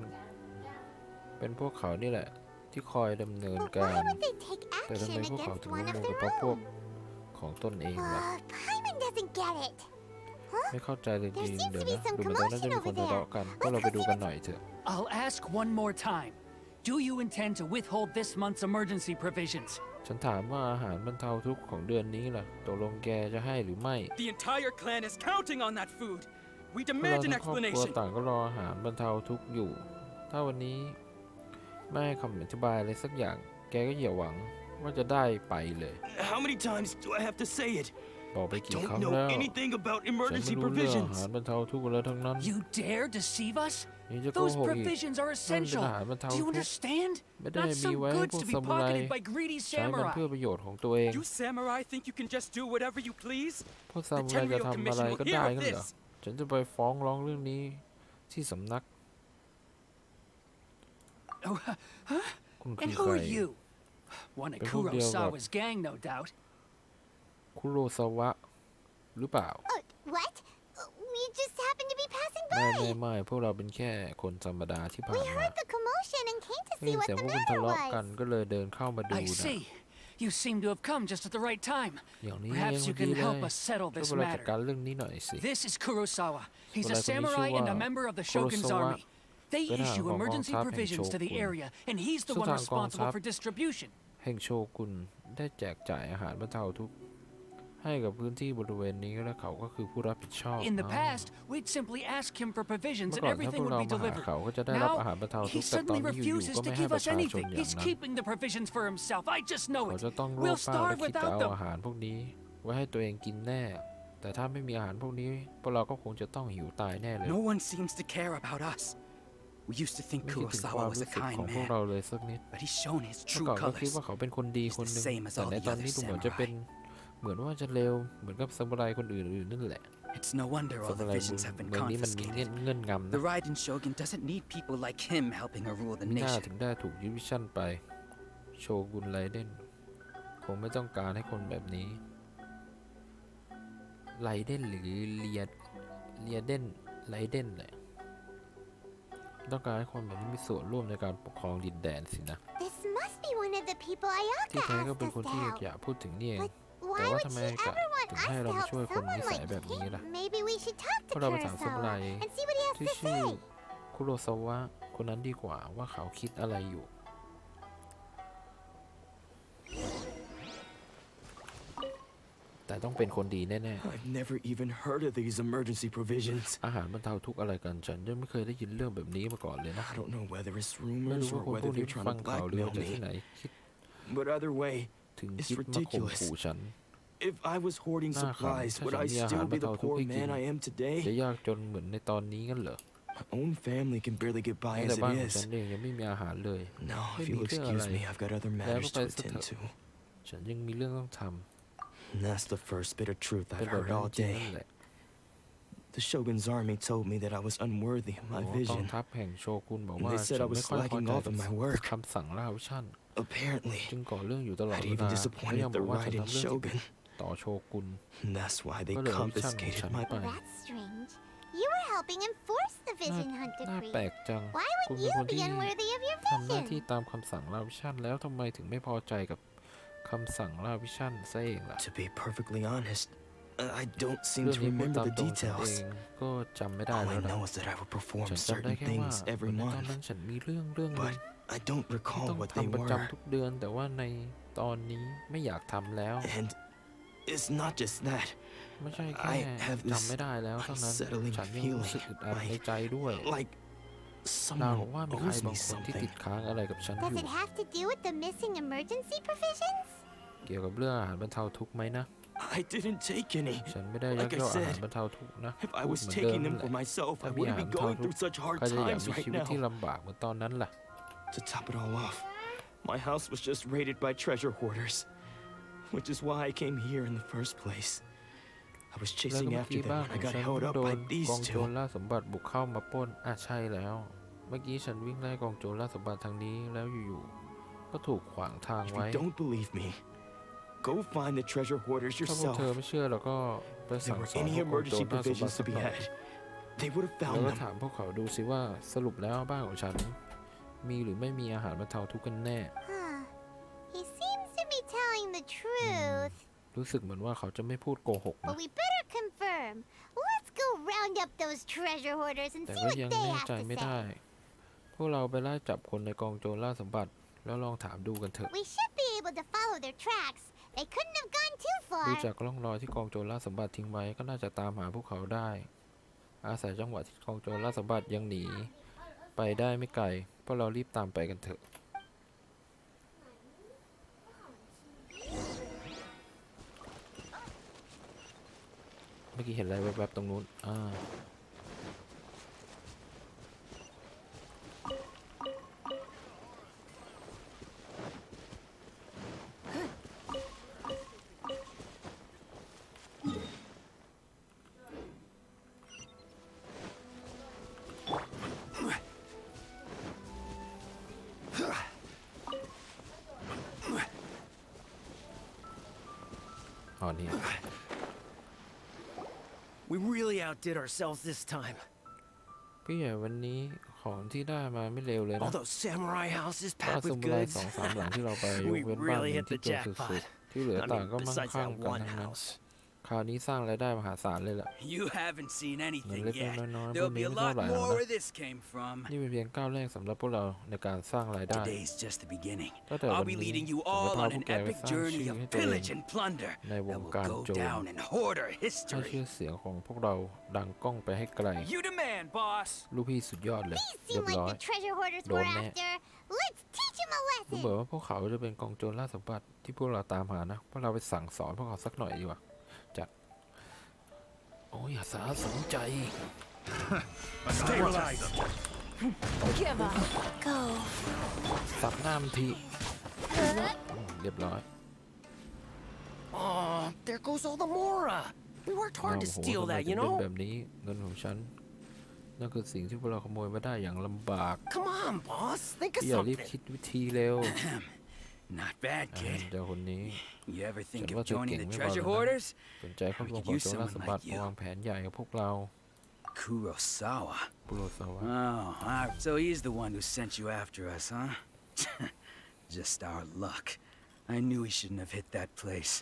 เป็นพวกเขานี่แหละที่คอยดำเนินการแต่ทำไมพวกเขาถึงไม่มองกับพวกของตนเองล่ะ Paimon doesn't get it. ไม่เข้าใจเลยจริงเดี๋ยวนะดูเหมือนน่าจะมีคนทะเลาะกันก็เราไปดูกันหน่อยเถอะ I'll ask one more time. Do you intend to withhold this month's emergency provisions? ฉันถามว่าอาหารบรรเทาทุกข์ของเดือนนี้ล่ะตกลงแกจะให้หรือไม่ The entire clan is counting on that food. We พวกเรา demand ทั้ an งครอบครัว explanation. ต่างก็รออาหารบรรเทาทุกข์อยู่ ถ้าวันนี้ไม่ให้คำอธิบายอะไรสักอย่างแกก็อย่าหวังว่าจะได้ไปเลย How many times do I have to say it? บอกไปกี่ครั้ง Don't แล้ know ว anything about ฉันไม่ emergency รู้เรื่องอา provisions. หารบรรเทาทุกข์แล้วทั้งนั้น You dare deceive us? นี่จะโก Those หกอีก provisions are นั่นเป็น essential. อาหารบรรเทา Do ทุ you กข์ understand? ไม่ได้ Not มี some ไว้ให้ goods พวก to be ซามูไร pocketed by greedy ใช้มัน samurai. เพื่อประโยชน์ของตัวเอง You samurai think you can just do whatever you please? พวกซามูไรจะทำอะไรก็ได้กันเหรอฉันจะไปฟ้องร้องเรื่องนี้ที่สำนัก Oh, huh? คุณคื And อ who ใคร are you? One of Kurosawa's gang, no doubt. คุโรซาวะหรือเปล่า What? We just happened to be passing ไม่ by. พวกเราเป็นแค่คนธรรมดาที่ผ่าน We มา heard the commotion and came to ได้ see ยิน what เสียง the พวกคุณ matter ทะเลาะกัน was. ก็เลยเดินเข้ามาดู I นะ see. You seem to have come just at the right time. อย่างนี้เอง Perhaps พ you อดี can เลย help us settle ช่วย this พวกเราจัดการ matter. เรื่องนี้หน่อยสิ This is Kurosawa. He's a คนคนนี้ชื่อ samurai and ว่า a member of the Shogun's Kurosawa army. They เป็นทหาร issue ของกอง emergency ทัพแห่ง provisions โช to the กุน area, and he's the ซึ่ง one ทางกองทั responsible พ for distribution. แห่งโชกุนได้แจกจ่ายอาหารบรรเทาทุกข์ให้กับพื้นที่บริเวณนี้และเขาก็คือผู้รับผิดชอบ In the past, we'd simply ask him for provisions เมื่อ and ก่อนถ้าพ everything วก would เรา be มาหา delivered. เขาก็จะได้รับอาหารบรรเทา Now, ทุ he กข์แต่ตอน suddenly นี้อยู่ refuses ๆก็ to ไม่ให้ give ประ us ชาชน anything. อย่าง He's นั้น keeping the provisions for himself. I just know เขา it. จะต้องโล We'll ภมากและ starve คิดจะ without เอา them. อาหารพวกนี้ไว้ให้ตัวเองกินแน่ แต่ถ้าไม่มีอาหารพวกนี้พวกเราก็คงจะต้องหิวตายแน่เลย No one seems to care about us. We used to think ไม่คิดถึงค Kurosawa วาม was รู้ a สึกของ kind พวก man, เราเลยสักนิด but he's shown his เมื่อ true ก่อนก็คิด colors. ว่าเขาเป็นคนดีคนหนึ่ง He's the same as แต่ all ใน the ตอนนี้ other ดูเหมือนจะเป็น samurai. เหมือนว่าจะเลวเหมือนกับซามูไรคนอื่นๆนั่นแหละ It's no wonder ซา all มู the ไร visions have been เมืองนี้มันมี confiscated. เงื่อนงำ The นะ Raiden Shogun doesn't need people like him helping her rule the หน้า nation. ถึงได้ถูกยึดวิชั่นไปโชกุนไรเดนคงไม่ต้องการให้คนแบบนี้ไรเดนหรือเลียเดนไรเดนแหละต้องการให้คนแบบนี้มีส่วนร่วมในการปกครองดินแดนสินะ This must be one of the people ที่ Ayaka แท้ก็ asked เป็น us คน to ที่ help. อยากพูดถึงนี่เอง But แต่ why ว่า would ทำไม she กะ ever want ถึง us ให้ to เรามา help ช่วยคน someone นิสัย like แบบนี้ him? ล่ะ Maybe we should talk พว to กเราไปถามซามูไร Kurosawa and see what he has ที่ to ชื่อ say. คุโรซาวะคนนั้นดีกว่าว่าเขาคิดอะไรอยู่ แต่ต้องเป็นคนดีแน่ I've never even heard of these emergency provisions. ๆอาหารบรรเทาทุกข์อะไรกันฉันยังไม่เคยได้ยินเรื่องแบบนี้มาก่อนเลยนะ I don't know whether it's ไม่ rumors รู้ or ว่าคนพว whether กนี้ they're trying ฟัง to ข่าวเรือ blackmail จากที่ me. ไหนคิด But either way, ถึง It's คิดมาข่ม ridiculous. ขู่ฉัน If I was hoarding Nah, supplies, Khan, would I Sasha, still be the Mia, poor Hana, man I am จะ today? ยากจนเหมือนในตอนนี้งั้นเหรอ My own family can barely get by แม้ as แต่ it บ้านของฉั is. นเองยังไม่มีอาหารเลย No, ไม่ if มี you'll เรื่องอะไร excuse me, I've got other แล้วก็ matters ไป to ซะเถ attend อะ to. ฉันยังมีเรื่องต้องท And that's the first bit of truth ำเป็น I've แบบ heard นั้น all จริงนั่น day. แหละ The Shogun's army told me that I was unworthy of โอ้ my กอง vision. ทัพแห่งโชกุนบอก And ว่า they ฉั said น I ไม่ was ค่อยพอ slacking ใจ off กับ in my work. คำสั่งล่าวิชั่น Apparently, จึงก่อเรื่องอยู่ตลอด I'd เว even ลาและ disappointed ยัง the บอกว่าฉัน riding ทำเรื่องที่ผิด shogun. ต่อโชกุน And that's why they ก็เลยเอาวิชั่นของ confiscated ฉัน my ไป That's strange. You were helping enforce the น่า vision hunt น่า decree. แปลกจัง Why คุณ would เป็น you คน be ที่ unworthy of your ทำหน้าที่ vision? ตามคำสั่งล่าวิชั่นแล้วทำไมถึงไม่พอใจกับคำสั่งล่าวิชั่นซะเองล่ะ To be perfectly honest, I don't เรื่ seem อง to นี้พูด remember ตาม the ตรงฉันเอ details. งก็จำไม่ได้ All แล้ I วนะ know is that I would perform ฉันจำได้ certain แค่ว่า things ใน every ตอน month, นั้นฉันมีเรื่องหนึง but I don't ที่ recall ต้อง what they ทำประ were. จำทุกเดือน แต่ว่าในตอนนี้ไม่อยากทำแล้ว And it's not just that. ไม่ใช่แค่ I have this จำไม่ได้แล้วเท่านั้น unsettling ฉันยังรู้สึกอึดอัด feeling ในใจด้วย like นางบ someone อกว่ามีใคร owes บา me งคนที่ติ something. ดค้างอะไรกับฉันอ Does ยู่ it have to do with the missing emergency provisions? เกี่ยวกับเรื่องอาหารบรรเทาทุกข์ไหมนะ I didn't take any. ฉันไม่ได้ยัก Like I ยอกอาหาร said, บรรเทาทุกข์นะ If I พูด was เหมือนเดิม taking นั่ them นแห for ละ myself, ถ้า I มีอา wouldn't หาร be บรรเทา going ทุก through ข์ such hard ใครจะอยาก times มี right ชีวิต now. ที่ลำบากเหมือนตอนนั้นล่ะ To top it all off, my house was just raided by treasure hoarders, which is why I came here in the first place. I was แล้วก็ chasing เมื่อ after กี้ them บ้าน when ข I อง got ฉัน held ก็ up โด by น these กองโจ two. รล่าสมบัติบุกเข้ามาปล้นใช่แล้ว เมื่อกี้ฉันวิ่งไล่กองโจรล่าสมบัติทางนี้แล้วอยู่ๆก็ถูกขวางทาง If ไว้ you don't believe me, go find the treasure hoarders ถ้าพวก yourself. เธอไม่เชื่อเราก็ไป If สั่ there ง were สอน any พวกกองโจร emergency ล่าสมบัติ provisions สั to ก be หน่อย had, they would have แล้ว found ก็ them. ถามพวกเขาดูสิว่าสรุปแล้วบ้านของฉันมีหรือไม่มีอาหารบรรเทาทุกข์กันแน่ Huh. He seems to be telling the truth. รู้สึกเหมือนว่าเขาจะไม่พูดโกหก But นะ we better confirm. Let's go round up those treasure hoarders and แต่ see ก็ what ยัง they แน่ have ใจ to ไม่ได้ say. พวกเราไปไล่จับคนในกองโจรล่าสมบัติแล้วลองถามดูกันเถอะ We should be able to follow their tracks. They couldn't have gone too ดู far. จากร่องรอยที่กองโจรล่าสมบัติทิ้งไว้ก็น่าจะตามหาพวกเขาได้ อาศัยจังหวะที่กองโจรล่าสมบัติยังหนีไปได้ไม่ไกลพวกเรารีบตามไปกันเถอะ เมื่อกี้เห็นอะไรแวบๆตรงนู้นอ๋อนี่ We really outdid ourselves this time. พี่ใหญ่วันนี้ของที่ได้มาไม่เร็วเลย All นะ those samurai houses บ้าน packed ซา with มูไร goods. 2-3 หลังที่เราไปย We กเว้นบ้านห really นึ่ง hit ที่ the จนสุด jackpot. ๆที่เหลือ I ต่าง mean, ก็มั่ง besides คั่ง that กัน one ทั้งนั้น house. คราวนี้สร้างรายได้มหาศาลเลยล่ะ You haven't seen เงิน anything เล็ก yet. ๆน้อยๆพว There'll ก be นี้ a ไม่เท่า lot ไหร่หรอก more นะ where this came from. นี่เป็นเพียงก้าวแรกสำหรับพวกเราในการสร้างรายได้ Today's just the beginning. ตั้งแต่วั I'll น be นี้ leading you ผมจะ all พา on พวก an แกไป epic สร้าง journey ชื่อ of ให้ตัวเอง pillage and plunder ในว that ง will การ go โจร down in hoarder ให้ history. ชื่อเสียงของพวกเราดังก้องไปให้ไกล You demand, boss. ลูกพี่สุดยอดเลย These เรีย seem บ like ร้อย the treasure hoarders Don't we're net. after. Let's teach them a ดู lesson. เหมือนว่าพวกเขาจะเป็นกองโจรล่าสมบัติที่พวกเราตามหานะพวกเราไปสั่งสอนพวกเขาสักหน่อยดีกว่าจัดโอ้ยอย่าสาสนใจ Stabilize them. Give up. Go. สับหน้ามันทีเรียบร้อย Oh, there goes all the mora. We worked อ้าว hard to โห steal ทำไม that, ถึ you งเป็น know? แบบนี้เงินของฉันนั่นคือสิ่งที่พวกเราขโมยมาได้อย่างลำบาก Come on, boss. Think of พี่อย่ารีบ something. คิดวิธีเร็ว Not bad, อ่า kid. เจ้าคนนี้ You ever ฉัน think ว่า of เธอ joining เก่ง the ไม่พอ treasure เลยนะ hoarders? สนใจเข้าร่วมกองโจรล่าสมบัติมาวางแผนใหญ่กับพวกเรา Kurosawa. ปุโรซาวะ Oh, so he's the one who sent you after us, huh? Just our luck. I knew he shouldn't have hit that place.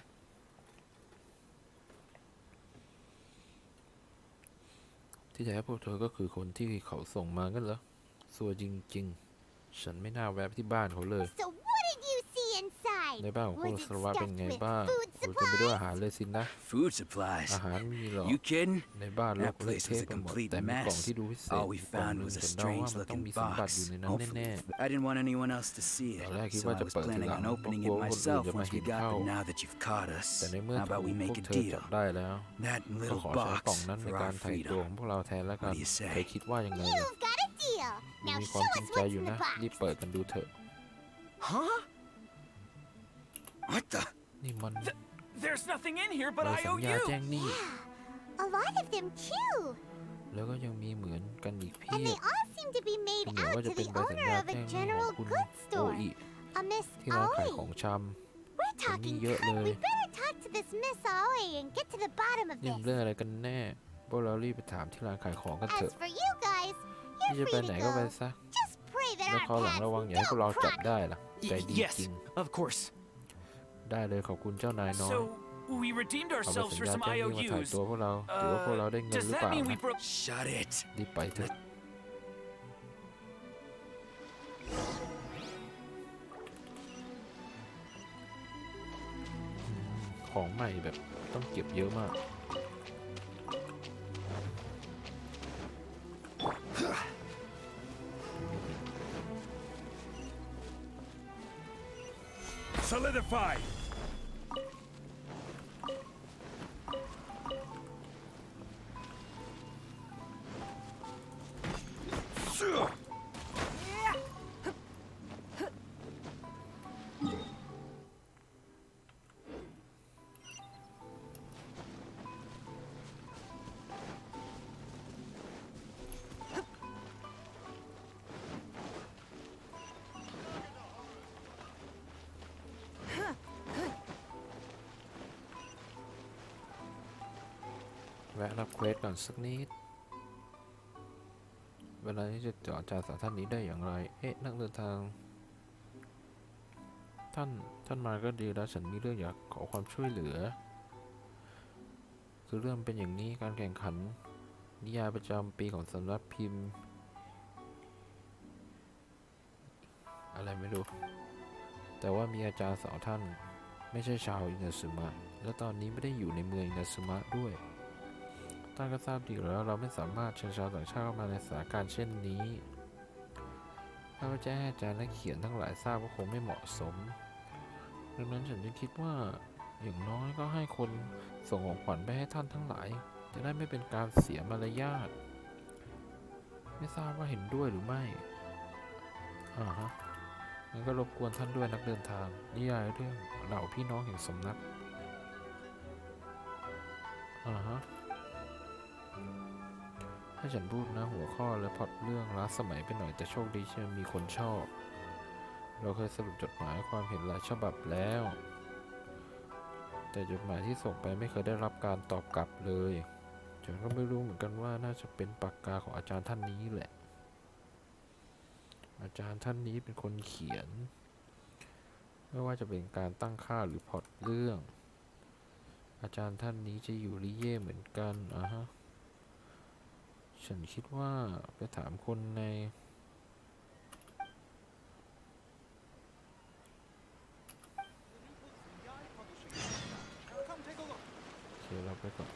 ที่แท้พวกเธอก็คือคนที่เขาส่งมากันเหรอสัวจริงๆ ฉันไม่น่าแวะไปที่บ้านเขาเลย So what did you see inside? ในบ้านของคุณ Was it สารวัตรเป็น stuffed ไง with บ้าง food โอ้เต็มไปด้วยอา supplies? หารเลยสินะ Food supplies? อาหารมีเหรอ You kidding? ในบ้านร That กเละ place เทะ was a ไปหมด complete แต่มีกล่อง mess. ที่ดูพิเศษ All we อีกกล่อง found หนึ่ง was a ฉันเดาว่า strange มันต้อง looking มีสมบัติอยู่ box. ในนั้น Hopefully, แน่ I didn't want anyone else to see ๆ it, ตอนแรกคิด so ว่า I จะ was เปิดที planning หลัง on เพราะ opening กลั it วว่าคนอื่น myself จะมา once เห็ we นเข้า got. But now that you've caught us, แต่ในเมื่อ how ถู about we กพว make ก a เธอจับ deal? ได้แล้ว That ก็ little ขอใช้กล่อง box นั้นใน for การ our ไถ่ตัวของ freedom. พวกเราแทนแล้วกัน What do you say? เธอคิดว่ายังไงล่ะ You've got a deal. ดู Now มีความ show จริ us งใจ what's อยู่ in the นะ box. รีบเปิดกันดูเถอะ Huh? What the? นี่มัน There's nothing in here ใบ but สัญญาแจ้งหนี้ Yeah, a lot of them too. แล้วก็ยังมีเหมือนกันอีกเพี And ย they บ all seem to be made ดูเหมือน out ว่า to จะเป็น the ใบสัญ owner ญา of แจ้ a งหนี้ข general องคุณ goods โอ store, อิ a Miss ที่ร้านขาย Aoi. ของช We're talking nhớ good. lời. We better talk to this Miss Aoi and get to the bottom of ำนี่มัน this. เรื่องอะไรกันแน่พวกเรารีบไปถามที่ร้านขายของกันเถ As อะ for you guys, ที่ you're จะไป free ไหน to ก็ไป go. ซะ Just pray that แล้ว our คราวหลัง paths ระวังอย่าให้พวก don't เราจับ cross. ได้ล่ะ ใจดี Yes, จริง of course. ได้เลยขอบคุณเจ้านายน้อย So, we redeemed เอาใบ ourselves สัญ for ญา some แจ้งหนี้มาถ่าย IOUs. ตัวพวกเราถือว่าพวกเราได้เงิน Does หรือเป that ล่า mean we นะ broke... Shut it. รีบไปเถอะของใหม่แบบต้องเก็บเยอะมาก Solidify!แวะรับเควสก่อนสักนิด เวลานี้จะเจาะจาสาวท่านนี้ได้อย่างไร เอ๊ะ นักเดินทาง ท่านมาก็ดีแล้ว ฉันมีเรื่องอยากขอความช่วยเหลือ คือเรื่องเป็นอย่างนี้ การแข่งขัน นิยายประจำปีของสำนักพิมพ์ อะไรไม่รู้ แต่ว่ามีอาจารย์สาวท่าน ไม่ใช่ชาวอินาซึมะ และตอนนี้ไม่ได้อยู่ในเมืองอินาซึมะด้วย ท่านก็ทราบดีอยู่แล้วเราไม่สามารถเชิญชาวต่างชาติเข้ามาในสถานการณ์เช่นนี้ ถ้าว่าจะให้อาจารย์และเขียนทั้งหลายทราบก็คงไม่เหมาะสม ดังนั้นฉันจึงคิดว่าอย่างน้อยก็ให้คนส่งของขวัญไปให้ท่านทั้งหลาย จะได้ไม่เป็นการเสียมารยาท ไม่ทราบว่าเห็นด้วยหรือไม่ฮะงั้นก็รบกวนท่านด้วยนักเดินทางนิยายเรื่องเหล่าพี่น้องแห่งสำนักฮะให้ฉันพูดนะหัวข้อและพล็อตเรื่องล้าสมัยไปหน่อยแต่โชคดีที่มีคนชอบ เราเคยสรุปจดหมายความเห็นหลายฉบับแล้ว แต่จดหมายที่ส่งไปไม่เคยได้รับการตอบกลับเลยฉันก็ไม่รู้เหมือนกันว่าน่าจะเป็นปากกาของอาจารย์ท่านนี้แหละ อาจารย์ท่านนี้เป็นคนเขียน ไม่ว่าจะเป็นการตั้งค่าหรือพล็อตเรื่อง อาจารย์ท่านนี้จะอยู่ริเย่เหมือนกันฮะฉันคิดว่าไปถามคนในโอเคเราไปก่อน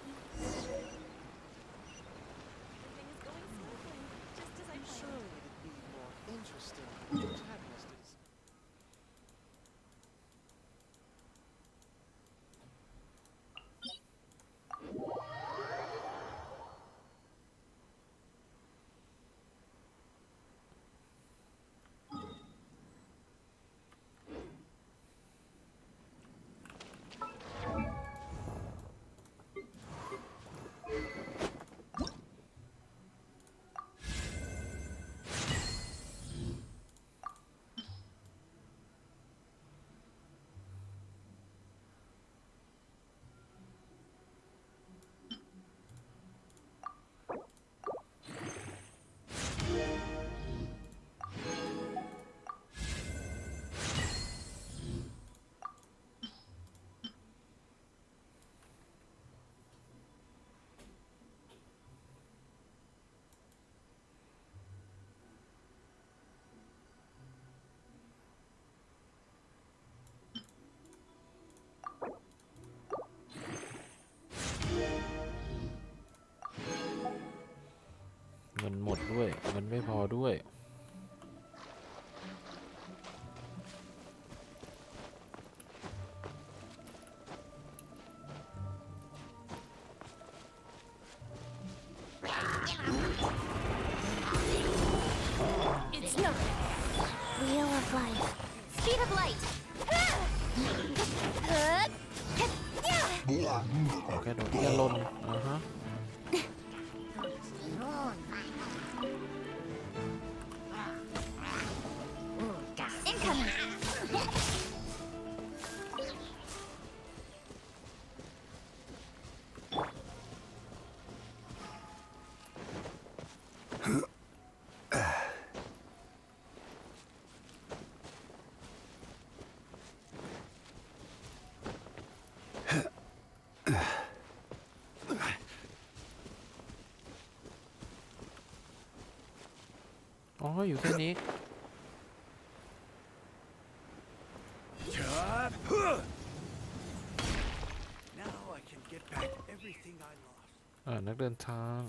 Well, เงินหมดด้วยเงินไม่พอด้วย It's nothing. Wheel of life. Speed of light. ขอแค่โดนอย่าลนฮะ Incoming.อ๋ออยู่แค่นี้ นักเดินทาง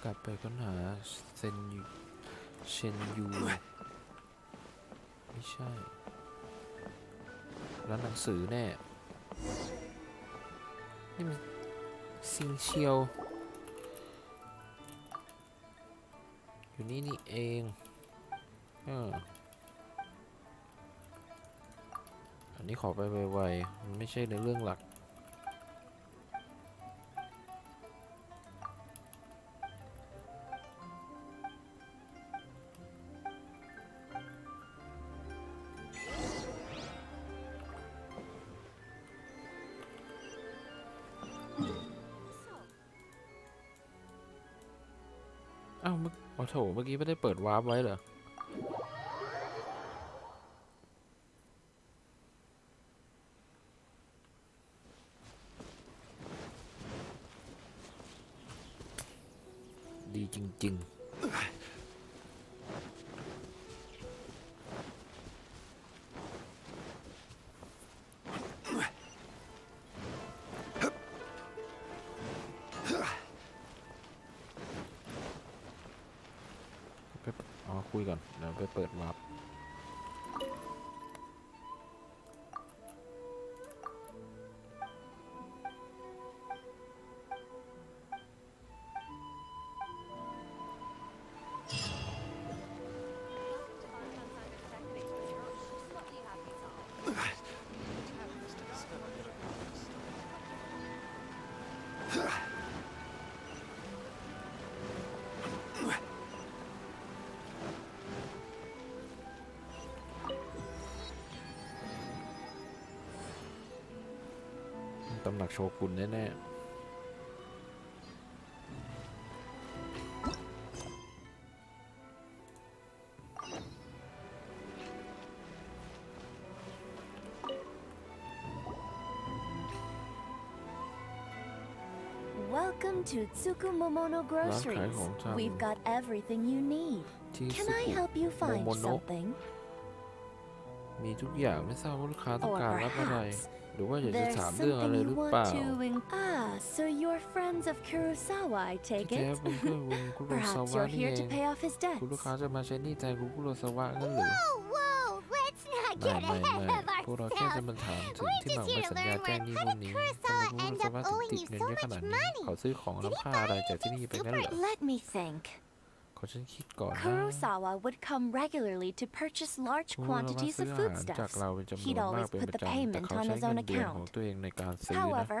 กลับไปค้นหาเชนยูไม่ใช่ร้านหนังสือแน่นี่มันซิงเชียวอยู่นี่นี่เองอันนี้ขอไปไวๆมันไม่ใช่ในเรื่องหลักอ้าวโถเมื่อกี้ไม่ได้เปิดวาร์ปไว้เหรอดีจริงๆคุยก่อนเดี๋ยวไปเปิดวาร์ปตำหนักโชกุนแน่ๆ Welcome to Tsukumomono Groceries. We've got everything you need. Can I help you find something? มีทุกอย่างไม่ทราบว่าลูกค้าต้อง Or การรับอะไร perhaps หรือว่าอยากจะ there's ถามเรื่องอะไร something ห you รือเปล่า want to so you're friends of Kurosawa, I ที่ take แท้ it? เป็นเพื่อนคุณคุโรซา Perhaps วะ you're นี่ here เอ to ง pay off his คุณลูก debts. ค้าจะมาใช้หนี้แทนคุณคุโรซาวะงั้นหรือ Whoa, let's not ไม่ get ไม่ ahead ไม่ of พวกเราแค่จะ ourselves. มาถามถึง We're ที่มา just ของ here สัญ to ญา learn แจ้ง where หนี้ how พวก did นี้ Kurosawa ทำไมคุ end โรซา up วะถึง owing ติด you เงิน so เยอะข much นาดนี้ money? เขาซื้อของล้ำค่าอะไรจากที่นี่ไปงั้นเหรอ Let me think. ขอฉันคิดก่อนนะ Kurosawa would come regularly to purchase large คุณคุโรซาวะ quantities ซื้อ of อาหารจาก foodstuffs. เราเป็นจำนวน He'd มาก always เป็น put ประ the จำแต่ payment เขา on ใช้ his เงิ own นเดือนของ account. ตัวเองในการซื้อนะ However,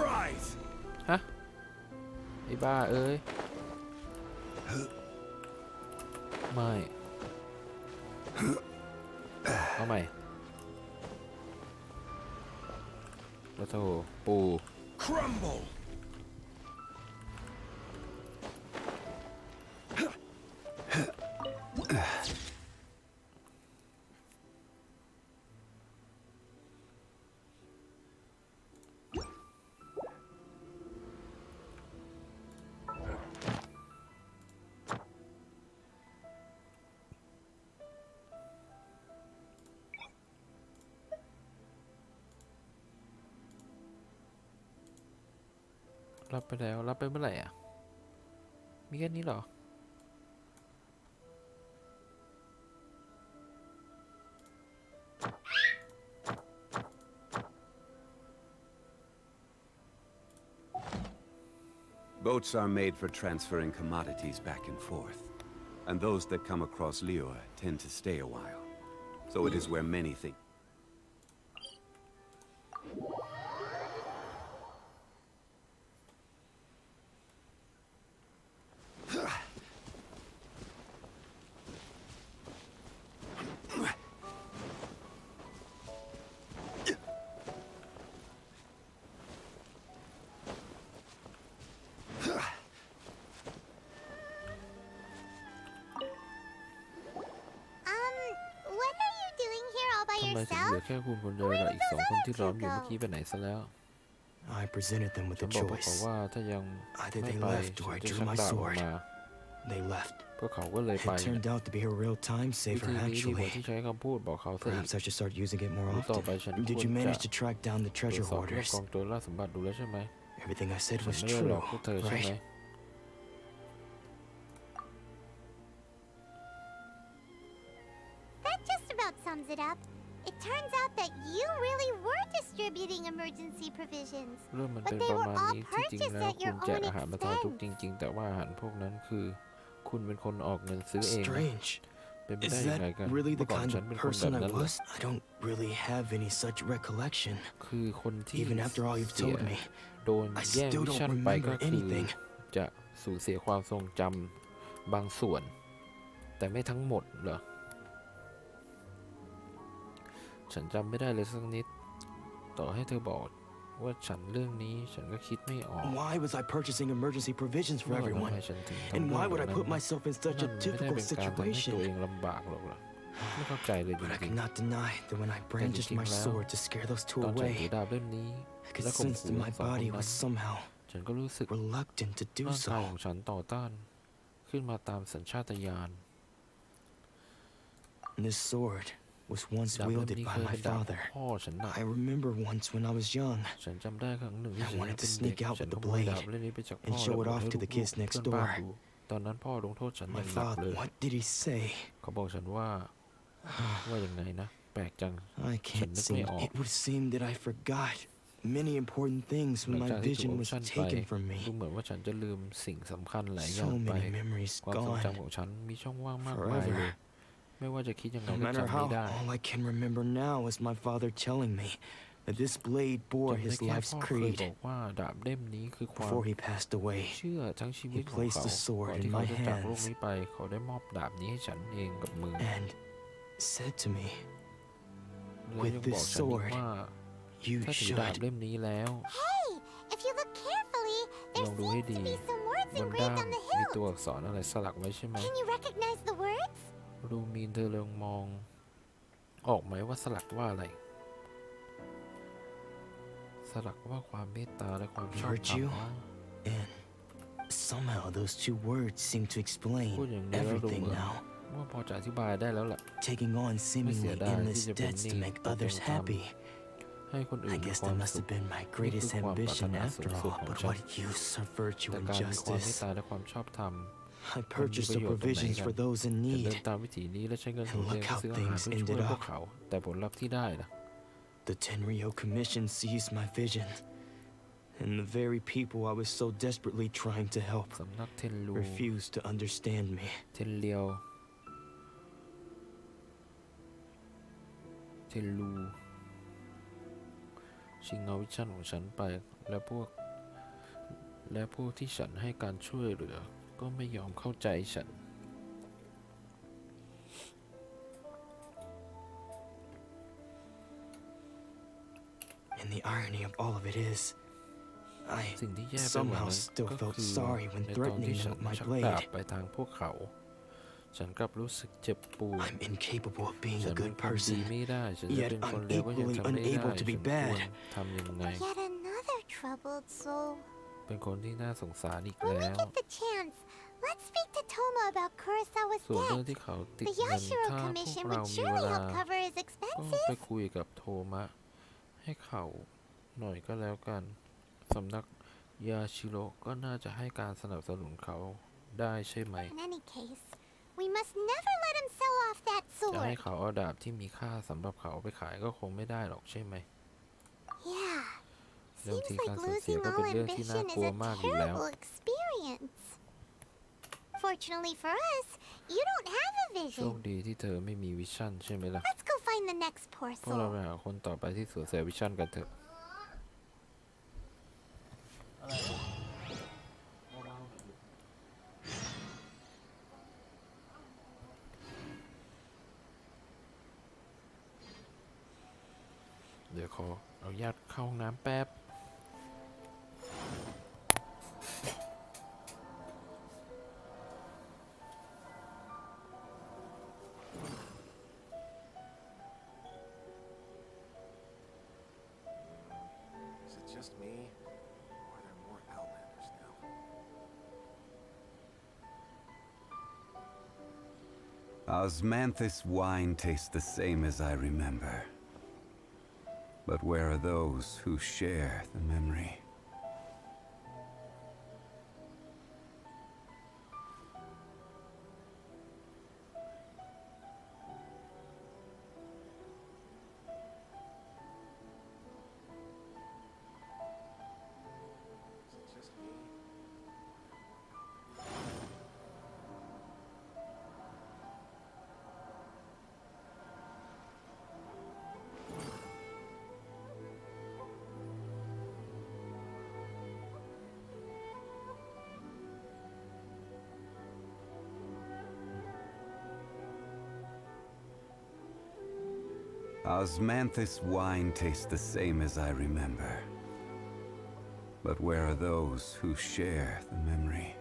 Rise! ฮะไอ้บ้าเอ้ยไม่เอาใหม่แล้วโถปู Crumble! รับไปแล้วรับไปเมื่อไหร่อ่ะมีแค่นี้เหรอ Boats are made for transferring commodities back and forth. And those that come across Lior tend to stay a while. So it is where many think. What are you doing here all by ทำไมถึงเหลือ yourself? แค่คุณคนเดียวล่ะอีก2 คนที่ล้อมอยู่เมื่อกี้ไปไหนซะแล้ว I presented them with ฉัน a บอกพวกเขา choice. ว่าถ้ายัง Either ไม่ they ไป left ฉั or น I จะ drew ชัก my ดาบออก sword. มา They left. พวกเขาก็เลยไป It turned out to be a real time วิ saver, ธีนี้ดีกว่า actually. ที่ใช้คำพูดบอกเขาซะอีก Perhaps I should start using it more รู้ต่อไปฉัน often. คว Did ร you จะ manage to track down the ตรวจ treasure สอบเรื่อง hoarders? กองโจรล่าสมบัติดูแล้วใช่ไหม Everything I said ฉัน was ไม่ได้หลอก true, พวกเธอใช่ไหม right? That just about sums it up. It turns out that you really were distributing emergency provisions. เรื่องมัน But เป็น they ประ were มาณ all นี้ที่จริง purchased แล้ว at คุ your ณแจก own อาหารมาทานทุก expense. จริง ๆ แต่ว่าอาหารพวกนั้นคือ คุณเป็นคนออกเงินซื้อเองนะ Strange. เป็นไปได้ Is ยังไง that กัน really เมื่ the อก่อน kind ฉัน of เป็นคนแบบ person I นั้นเหรอ was? I don't really have any such recollection. คือคนที่ Even after all you've เสีย told me, โดน I แย่ง still มิชชั่น don't ไปก็ remember คือ anything. จะสูญเสียความทรงจำบางส่วน แต่ไม่ทั้งหมดเหรอ ฉันจำไม่ได้เลยสักนิด ต่อให้เธอบอกว่าฉันเรื่องนี้ฉันก็คิดไม่ออก Why was I purchasing emergency provisions for ว่าทำไม everyone? ฉันถึงทำ And เรื่ why อง would แบ I บนั้น put myself in นั่ such น a ไม่ได้ difficult เป็นการทำให้ตัว situation? เองลำบากหรอกเหรอไม่เข้าใจเลยจ But I ริง cannot deny that when I brandished my sword to scare those ๆ two ตอนฉัน away, ถือดาบเล่มนี้ I could และข่ม sense ขู่ that ทั้ my งสองคน body นั้ was น somehow ฉันก็รู้สึก reluctant to do ร่างกาย so. ของฉันต่อต้านขึ้นมาตามสัญชาตญาณ This sword was once ดาบเล่ม wielded นี้ by เคย my เป็นดาบของ father. พ่อฉันนะ I remember once when I was young, ฉันจำได้ครั้งหนึ่งที่ I ฉัน wanted to เป็นเด็ก sneak out ฉัน with ข the โมยดาบ blade เล่มนี้ไปจากพ่ and อ show แล้ว it บอก off ให้ to the ลูก kids ๆ next เพื่อนบ้าน door. ดูตอนนั้นพ่อลงโทษฉันอ My ย่างหนักเล father, ย what did he say? เขาบอกฉันว่าว่ายังไงนะ แปลกจัง I can't seem. It would seem that I forgot many important things หลั when ง my จากที่ถูก vision โอ was ชั่นไป taken from ดู me. เหมือนว่าฉันจะลืมสิ่งสำคัญหลายอย่า So งไป many memories ความทรง gone. จำของฉันมีช่องว่างมากมายเลย Forever. ไม่ว่าจะคิดยังไง No ก็ matter จำไม่ how, ได้ all I can remember now is my father telling me that this blade bore จำได้ his แค่ life's พ่อเคยบ creed อกว่าดาบเล่มนี้คือความ before he passed away. เชื่อทั้งชีวิต He ของ placed เขา the sword ก่อน in ที่เขา my จะจากโลก hands นี้ไป เขาได้มอบดาบนี้ให้ฉันเองกับมือ and said to me, แล้วยังบอกฉันอีกว่า you ถ้าถือดาบ should. เล่มนี้แล้ว Hey, if you look carefully, ล there องดูให้ seems to ดี be some words บน engraved ด้าม on the มี hilt. ตัวอักษรอะไรสลักไว้ใช่ไหม Can you recognize the words? ดูมีนเธอลองมองออกไหมว่าสลักว่าอะไร สลักว่าความเมตตาและความชอบธรรม Virtue and somehow those two words seem to explain พูดอย่างนี้แล้วดู everything เหมือน now. ว่าพอจะอธิบายได้แล้วล่ะ Taking on seemingly Mr. Dai, endless this is debts to Bonnie, make Bonnie others Tam. happy. ให้คนอื่ I นมี guess ควา that ม must สุข have been my นี่ greatest คือความปรารถ ambition นาสู after งสุด all. ของ But ฉัน what use of virtue แต่ and การมีความเมต justice? ตาและความชอบธรรม I purchased the provisions for those in จะเดิ need. นตามวิถีนี้และใช้เงิน And ของตัวเอง look how ซื้ออาหาร things เพื่อช่วย ended พว up. กเขา แต่ผลลัพธ์ที่ได้นะ The Tenryo Commission seized my vision. And the very people I was so desperately trying to help สำนักเทนลู refused to understand me. เทนเลียวเทนลูชิงเอาวิชั่นของฉันไป และพวกที่ฉันให้การช่วยเหลือก็ไม่ยอมเข้าใจฉัน And the irony of all of it is, I สิ่งที่แย่ไปกว่า somehow นั้น still ก็ felt คือ sorry when ในตอน threatening ที่ them ฉัน with my ชักดาบ blade. ไปทางพวกเขา ฉันกลับรู้สึกเจ็บปวด I'm incapable of being ฉั a นเป็น good คนดี person, ไม่ได้ ฉันจะ yet เป็นคน I'm เลวก็ยัง equally ทำไม่ได้ unable to ฉั be นควร bad. ทำยังไง Yet another troubled soul. เป็นคนที่น่าสงสารอีก When we แล้ว get the chance, let's speak to Toma about Kurosawa's ส่วนเรื่อง debt. ที่เขาติด The เงิน Yashiro ถ้าพวก Commission เรา would มีเว surely ลา help cover his ก็ expenses. ไปคุยกับโทมะ ให้เขาหน่อยก็แล้วกัน สำนักยาชิโร่ก็น่าจะให้การสนับสนุนเขาได้ใช่ไหม In any case, we must never let him sell off that จะให้ sword. เขาเอาดาบที่มีค่าสำหรับเขาไปขายก็คงไม่ได้หรอกใช่ไหม Yeah. เรื่อง Seems ที่ like การสูญเสีย losing ก็ all เป็นเรื่องที่น่า ambition กลัว is a มากอยู่แล้ว terrible experience. Fortunately for us, you don't have a โชค vision. ดีที่เธอไม่มีวิชั่นใช่ไหมล่ะ Let's go find the next poor พวกเรา soul. ไปหาคนต่อไปที่สวนเสียวิชั่นกันเถอะ เดี๋ยวขอเอาญาตเข้าห้องน้ำแป๊บ Is it just me? Or are there more Outlanders now? Osmanthus wine tastes the same as I remember. But where are those who share the memory? Is it just me? Osmanthus wine tastes the same as I remember. But where are those who share the memory?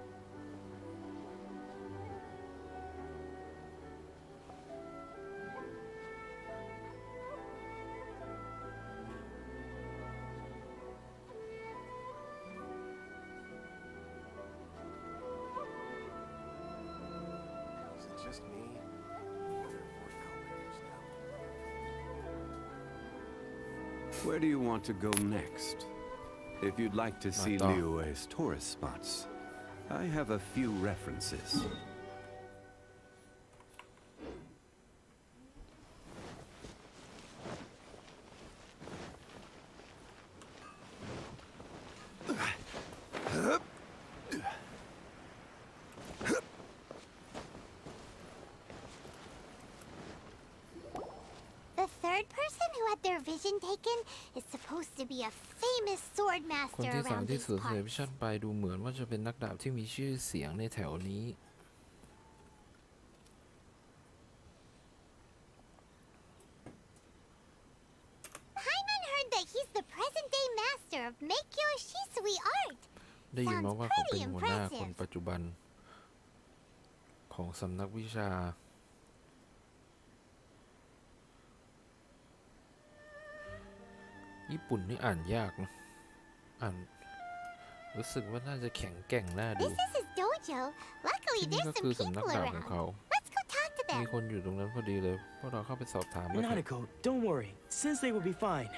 Is it just me? Or are there more Outlanders now? Where do you want to go next? If you'd like to see Attends. Liyue's tourist spots, I have a few references. The third person who had their vision taken is supposed to be a famous sword คน master ที่สาม around ที่ these สูญเสียวิ parts. ชั่นไปดูเหมือนว่าจะเป็นนักดาบที่มีชื่อเสียงในแถวนี้ Paimon heard that he's the present-day master of Meikyo Shisui art. ได้ยินมา Sounds ว่าเขา pretty เป็นหัวหน้าคน impressive. ปัจจุบัน ของสำนักวิชา ญี่ปุ่นนี่อ่านยากนะอ่านรู้สึกว่าน่าจะแข็งแกร่งน่าดู This is his dojo. Luckily, ที่นี่ there's ก็ some คือสำนัก people ดาบของ around. เขา Let's go talk to มี them. คนอยู่ตรงนั้นพอดีเลยพวกเราเข้าไปสอบถามกันเถอะ Nanako, don't worry. Sensei will be fine.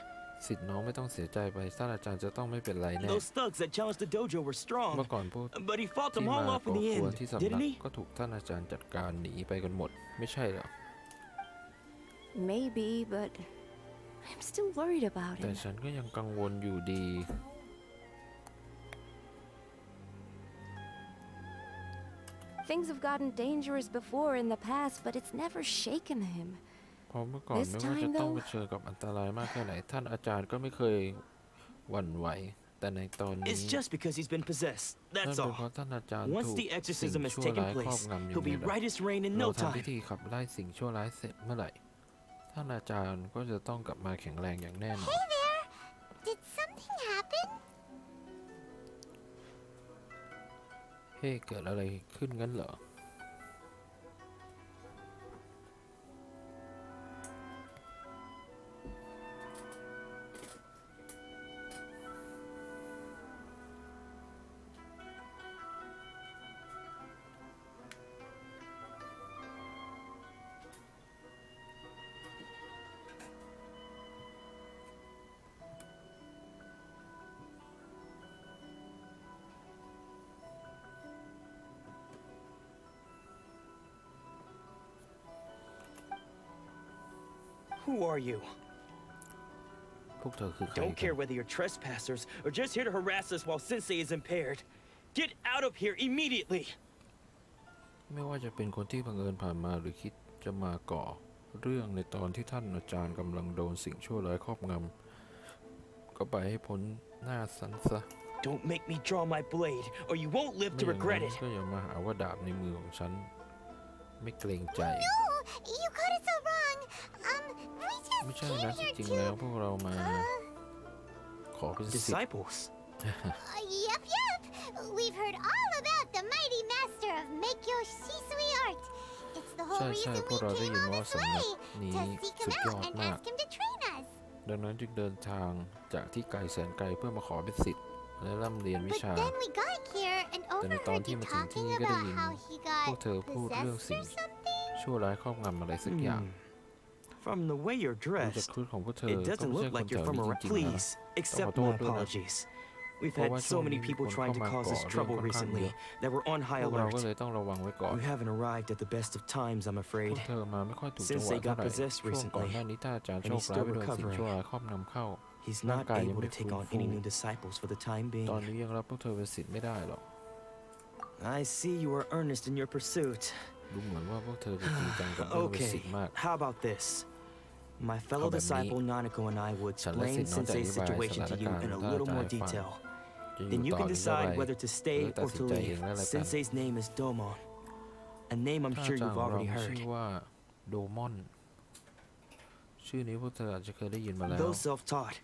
สิทธิ์น้องไม่ต้องเสียใจไปท่านอาจารย์จะต้องไม่เป็นไรแน่ Those thugs that challenged the dojo were เมื่ strong, อก่อนพวก but he fought ที่ them มา all off ก่ in อ the กวน end, ที่สำนัก didn't he? ก็ถูกท่านอาจารย์จัดการหนีไปกันหมด ไม่ใช่เหรอ Maybe, but I'm still worried about แต่ him. ฉันก็ยังกังวลอยู่ดี Things have gotten dangerous before in the past, but it's never shaken him. เพราะเมื่อก่อน This ไม่ว่าจะ time, ต้อง though- เผชิญกับอันตรายมากแค่ไหน ท่านอาจารย์ก็ไม่เคยหวั่นไหว แ แต่ในตอนนี้ It's just because he's been possessed. นั่น That's เป็นเพ all. ราะท่านอาจารย์ Once ถูก the สิ่ง exorcism has ชั่ว taken ร้ายครอบ place, งำอยู่ he'll นี่ be แหละ right as rain in เรา no ทำพิ time. ธีขับไล่สิ่งชั่วร้ายเสร็จเมื่อไหร่ท่านอาจารย์ก็จะต้องกลับมาแข็งแรงอย่างแน่นอน Hey there! Did something happen? เฮ้เกิดอะไรขึ้นงั้นเหรอ Who are you? พวกเธอคือใคร Don't กั care น whether you're trespassers or just here to harass us while Sensei is impaired. Get out of here immediately! ไม่ว่าจะเป็นคนที่บังเอิญผ่านมาหรือคิดจะมาก่อเรื่องในตอนที่ท่านอาจารย์กำลังโดนสิ่งชั่วร้ายครอบงำก็ไปให้พ้นหน้าสันซะ Don't make me draw my blade, or you won't live ไม่ to อย่างนั้น regret it. ก็อย่ามาหาว่าดาบในมือของฉันไม่เกรงใจ No! You got it so wrong! We just ไม่ใช่ came นะ here จริง to... แล้วพวกเรามาขอเป็นศิษย์ Disciples? Yep. We've heard all about the mighty master of Meikyo Shisui art. It's the whole ใช่ reason พว we กเราได้ came ยิน all ว่า this สำนั way, กนี้ to seek สุ him ดยอ out ด and มาก ask him to train us. ดังนั้นจึงเดินทางจากที่ไกลแสนไกลเพื่อมาขอเป็นศิษย์และร่ำเรียนวิ But ชา then we got here and แต่ในตอน overheard ที่ you มาถึงที่ talking นี่ก็ได้ about ยิน how he พวก got เธอพูดเรื่อง possessed สิ่ง or something. ชั่วร้ายครอบงำอะไรสักอย่าง From the way you're ดูจาก dressed, ชุดของพวกเธอ it ก็ doesn't ไม่ใช่ look คน like แถ you're ว from นี้ around. จริงๆนะ Please, accept my apologies. We've had so many people trying to cause us trouble recently that we're on พ high วกเราก็ alert. เลยต้องระวังไว้ก่อน You haven't arrived at the best of times, I'm พ afraid. วกเธอมาไม่ค่อยถูกจังหวะ Sensei เท่า got ไหร่ possessed ช่วงก่อน recently, หน้านี้ถ้าอาจารย์ and โชค he's ร้าย still ไปโดนสิ่ง recovering. ชั่วร้ายครอบงำเข้า He's ร่าง not กายยัง able ไม่ to ฟื้ take น on ฟู any new disciples for the time ตอน being. นี้ยังรับพวกเธอเป็นศิษย์ไม่ได้หรอก I see you are earnest in your pursuit. ดูเหมือนว่าพวกเธอจะจริงจังกับเรื่องเป็นศิ Okay, ษย์มาก how about this? My fellow disciple Nanako and I will explain Sensei's situation to you in a little more detail. จะอยู่ Then you ต่อ can หรือจะไป decide whether to stay เธอตัด or สิ to นใจเอง leave. แล้วละกัน Sensei's name is Domon, a name I'm ท่าน sure อาจารย์ you've ของเรา already มี heard. ชื่อว่าโดมอนชื่อนี้พวกเธออาจจะเคยได้ยินมาแล้ว Though self-taught,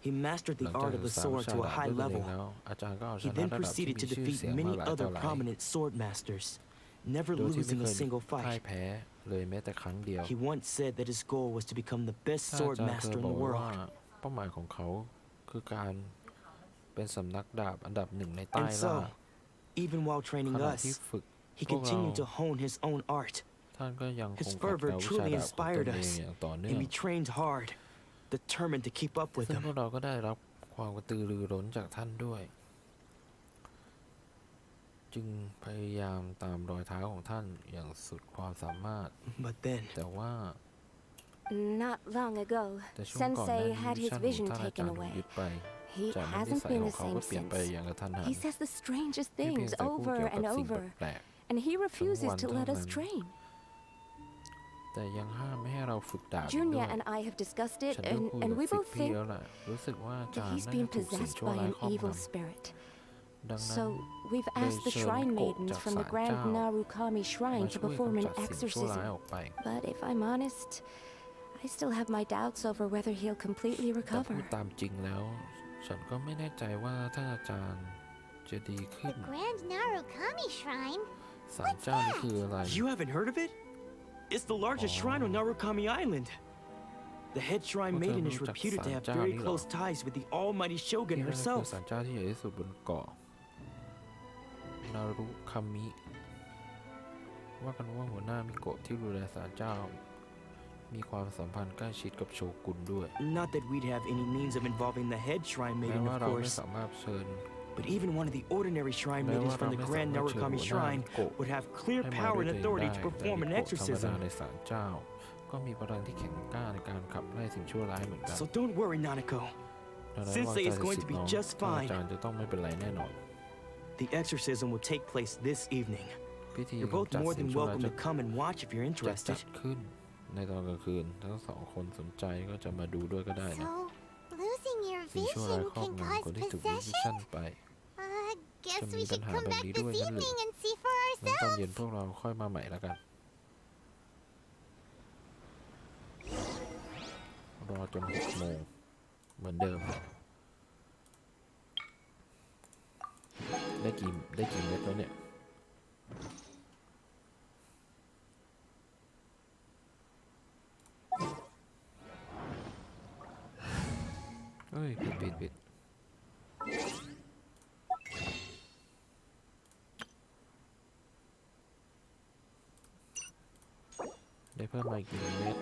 he mastered หลั the งจาก art of ศึ the กษา sword วิชา to a ดาบ high ด้วยตัวเอง level. แล้วอาจารย์ก็เอาช He นะ then ระดับที่ proceeded มี to ชื่อ defeat เสียงมา many หลาย other ต่อหลาย prominent sword masters, never โดยที่ไม่ losing เค a ย single พ่าย fight. แพ้เลยแม้แต่ครั้งเดียว He once said that his goal was to become the best ท่าน sword อาจารย์เคย master in บอ the กว่า world. เป้าหมายของเขาคือการเป็นสำนักดาบอันดับหนึ่งในใต้ And ล่า so, even while ข training ณะที่ us, ฝึก he พวกเรา continued to hone his own art. ท่านก็ยังค His งขัด fervor เกลาวิชา truly ดาบของต inspired นเอง us, อย่างต่อเนื่อง and we trained hard, determined to keep up with ซึ่ง him. พวกเราก็ได้รับความกระตือรือร้นจากท่านด้วย จึงพยายามตามรอยเท้าของท่านอย่างสุดความสามารถ But then, แต่ว่า Not long ago, แต่ช่วงก่อนหน้า Sensei นี้ had วิ his ชั่นของ vision ท่านอา taken จารย์ถูก away. ยึดไป He จากนั้นนิ hasn't สัย been ของ the เขา same ก็เปลี่ยนไป since. อย่างกระทันหัน He says the strangest ไม่เพียง things แต่พูด over เกี่ยวกับ and สิ่ง over, แปลก and he refuses to let usทั้งวัน train. ๆแต่ยังห้ามไม่ให้เราฝึกดาบอีกด้ว Junya ย and I have discussed it, ฉันได้ and, คุย and กับ we สิท both ธิ์พี่ think แล้วแหละรู้สึกว่าอา that จารย์ he's น่า been จะถูกสิ่ง possessed ชั่ว by ร้าย an ครอบ evil ง spirit. ำดังนั้น So we've asked the shrine maidens from the Grand Narukami มา Shrine to ช่วย perform an กำจัดสิ่งชั่วร้าย exorcism. ออกไป But if I'm honest, I still have my doubts over whether he'll completely แต่พู recover. ดตามจริงแล้ว ฉันก็ไม่แน่ใจว่าท่านอาจารย์จะดีขึ้ The น Grand Narukami Shrine? ศาลเจ้านี่คืออะไร you haven't heard of it? It's the largest shrine on Narukami Island. The head shrine maiden is reputed to have very close ties with the almighty ที่ shogun นั่นคือ herself. ศาลเจ้าที่ใหญ่ที่สุดบนเกาะนารุคามิว่ากันว่าหัวหน้ามิโกะที่ดูแลศาลเจ้า มีความสัมพันธ์ใกล้ชิดกับโชกุนด้วย Not that we'd have any means of involving the head shrine แม้ maiden, ว่า of เราไม่ course. สามารถเชิญ But even one of the ordinary shrine แม้ว่า maidens เรา from the ไม่สา Grand มารถเชิญ Narukami หัวหน้า Shrine มิโกะ would have clear ให้มา power ด้วย and ตัวเอง authority ได้ to แต่ perform มิ an โกะธรรมดา exorcism. ในศาลเจ้า ก็มีพลังที่แข็งกล้าในการขับไล่สิ่งชั่วร้ายเหมือนกัน So don't worry, Nanako. ดังนั้น Sensei วาง is ใจ going สิ to ท be ธิ์น้อง just ท่านอา fine. จารย์จะต้องไม่เป็นไรแน่นอน The exorcism will take place this evening. พิธี You're กำ both จัด more สิ่ง than ชั่วร้าย welcome จะ to come and watch if you're จัด interested. ขึ้นในตอนกลางคืนทั้งสองคนสนใจก็จะมาดูด้วยก็ได้นะ So, losing your สิ่งชั่วร้าย vision ครอบ can งำ cause คนที่ถูกวิชั่ possession? นไป Guess Can we we should ban come hạ back bệnh lý this đuôi nhân lực? evening and see for งั้นตอน ourselves. เย็นพวกเราค่อยมาใหม่แล้วกัน รอจน6 โมงเหมือนเดิม ได้กี่เม็ดแล้วเนี่ย เฮ้ยปิดได้เพิ่มมาอีกกี่เม็ด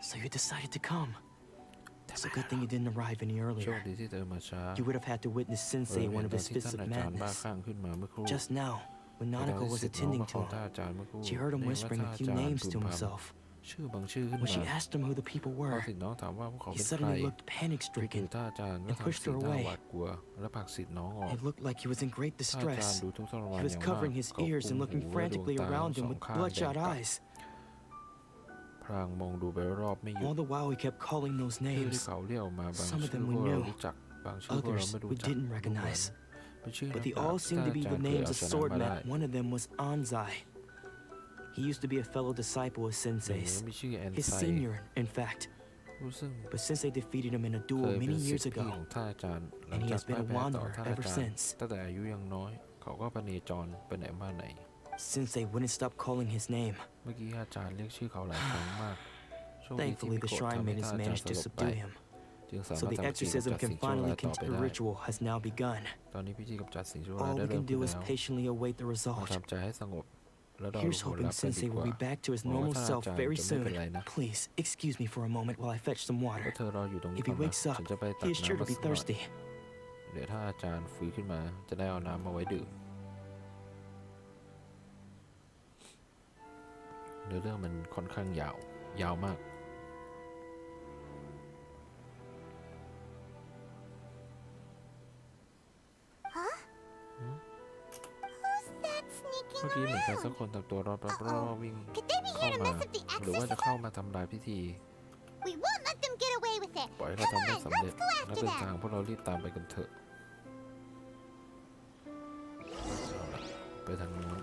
So you decided to come. It's a good thing you didn't arrive any โชค earlier. ดีที่เธอมาช้า You would have had to witness เห็ Sensei น one of ตอน his ที่ fits ท่าน of อาจารย์บ้า madness. คลั่งขึ้นมาเมื่อครู่ Just now, when ตอน Nanako ที่ was สิทธิ์น้อง attending มาขอ to ท่าน him, อาจารย์เมื่อครู่ she heard him ได้ยินว่า whispering ท่าน a อา few จารย์ names พึม to พ himself. ำชื่อบางชื่อขึ้น When มา she asked him who the people พอ were, สิทธิ์น้องถามว่าพวกเขา he เป็นใคร suddenly looked คือ panic-stricken ท่านอาจารย์ก็ and ทำ pushed สี her หน้า away. หวาดกลัวและผลักสิทธิ์น้องออก It looked like he was in great ท่านอาจารย์ distress. ดูทุกข์ทรมาน He อ was ย่างมาก covering his เขา ears คุ and ม looking หูและดวง frantically ตา around ส him อง with ข้างแดง bloodshot กลับ eyes. พรางมองดูไปรอบๆไม่หยุ All ด the while he kept calling those ชื่อที่ names. เขาเรียกออกมาบาง Some of ชื่อ them พ we วกเรา knew, รู้จักบางชื่อพวกเรา others ไม่รู้ we จัก didn't ดูเหมือน recognize. เป็นชื่อ But they ต่าง all ๆที่ seemed ท่าน to อา be จาร the ย์เคย names เอา a ชนะ sword มาได้ meant. One of them was Anzai. He used to be a fellow disciple of หนึ่ง Sensei's. มีชื่อแอน His ไซ senior, in fact. รู้ซึ่ง But Sensei defeated him in a เค duel ยเป็น many ศิษ years ย์พี่ ago. ของท่านอาจารย์หลั And ง he จาก has been พ่าย a แพ้ต่อ wanderer ท่านอา ever จารย์ since. ตั้งแต่อายุยังน้อย เขาก็พเนจรไปไหนมาไหน Sensei wouldn't stop calling his name. เมื่อกี้อาจารย์เรียกชื่อเขาหลายครั้งมากโชคดีที่ Thankfully, มี the กฎ shrine ทำให้ made ท่าน us อาจารย์ manage ส to ลบไป subdue him. จึงสา So มารถ the ทำพิธีกำ exorcism จัดสิ่ can งชั่วร้าย finally ต่อไป the ได้ ritual has now begun. ตอนนี้พิธีกำจัดสิ่งชั่วร้าย All ได้ we เริ่ม can ขึ้น do is แล้ว patiently await the มา result. ทำใจให้สงบแล้วรอ Here's ผล hoping ลัพธ์กันดี Sensei ก will ว่า be back to his หวังว่า normal ท่านอา self จารย์ very จะไม่เป็น soon. ไรนะ Please, excuse me for a moment while I fetch some ก็ water. เธอรออยู่ตรงนี้ If ก่อ he นนะ wakes ฉั up, นจะไปตั he ก is sure น้ำ to มา be สักหน่อย thirsty. เดี๋ยวถ้าอาจารย์ฟื้นขึ้นมาจะได้เอาน้ำมาไว้ดื่มเนื้อเรื่องมันค่อนข้างยาวมาก Who's that sneaking เมื่อกี้เหมือนใคร around? สักคนแต่งตัวรอบวิ่ง Could they be เข้า here to มา mess up the หรือว่าจะ exorcism? เข้ามาทำลายพิธี We won't let them get away with it. ปล่อยให้เรา Come ทำได้ on, สำเร็จ let's go และ after เป็นทาง them. พวกเรารีบตามไปกันเถอะเอาล่ะไปทางนู้น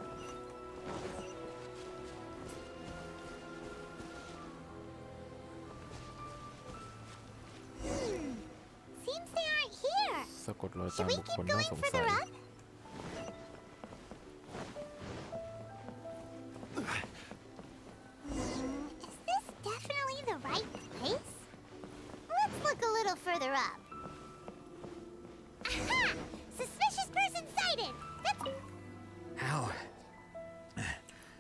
Seems they aren't here. สะกดรอยตาม Should we บุคค keep ลน่า going สงสั further ย up? Is this definitely the right place? Let's look a little further up. Aha! Suspicious person sighted! That's How?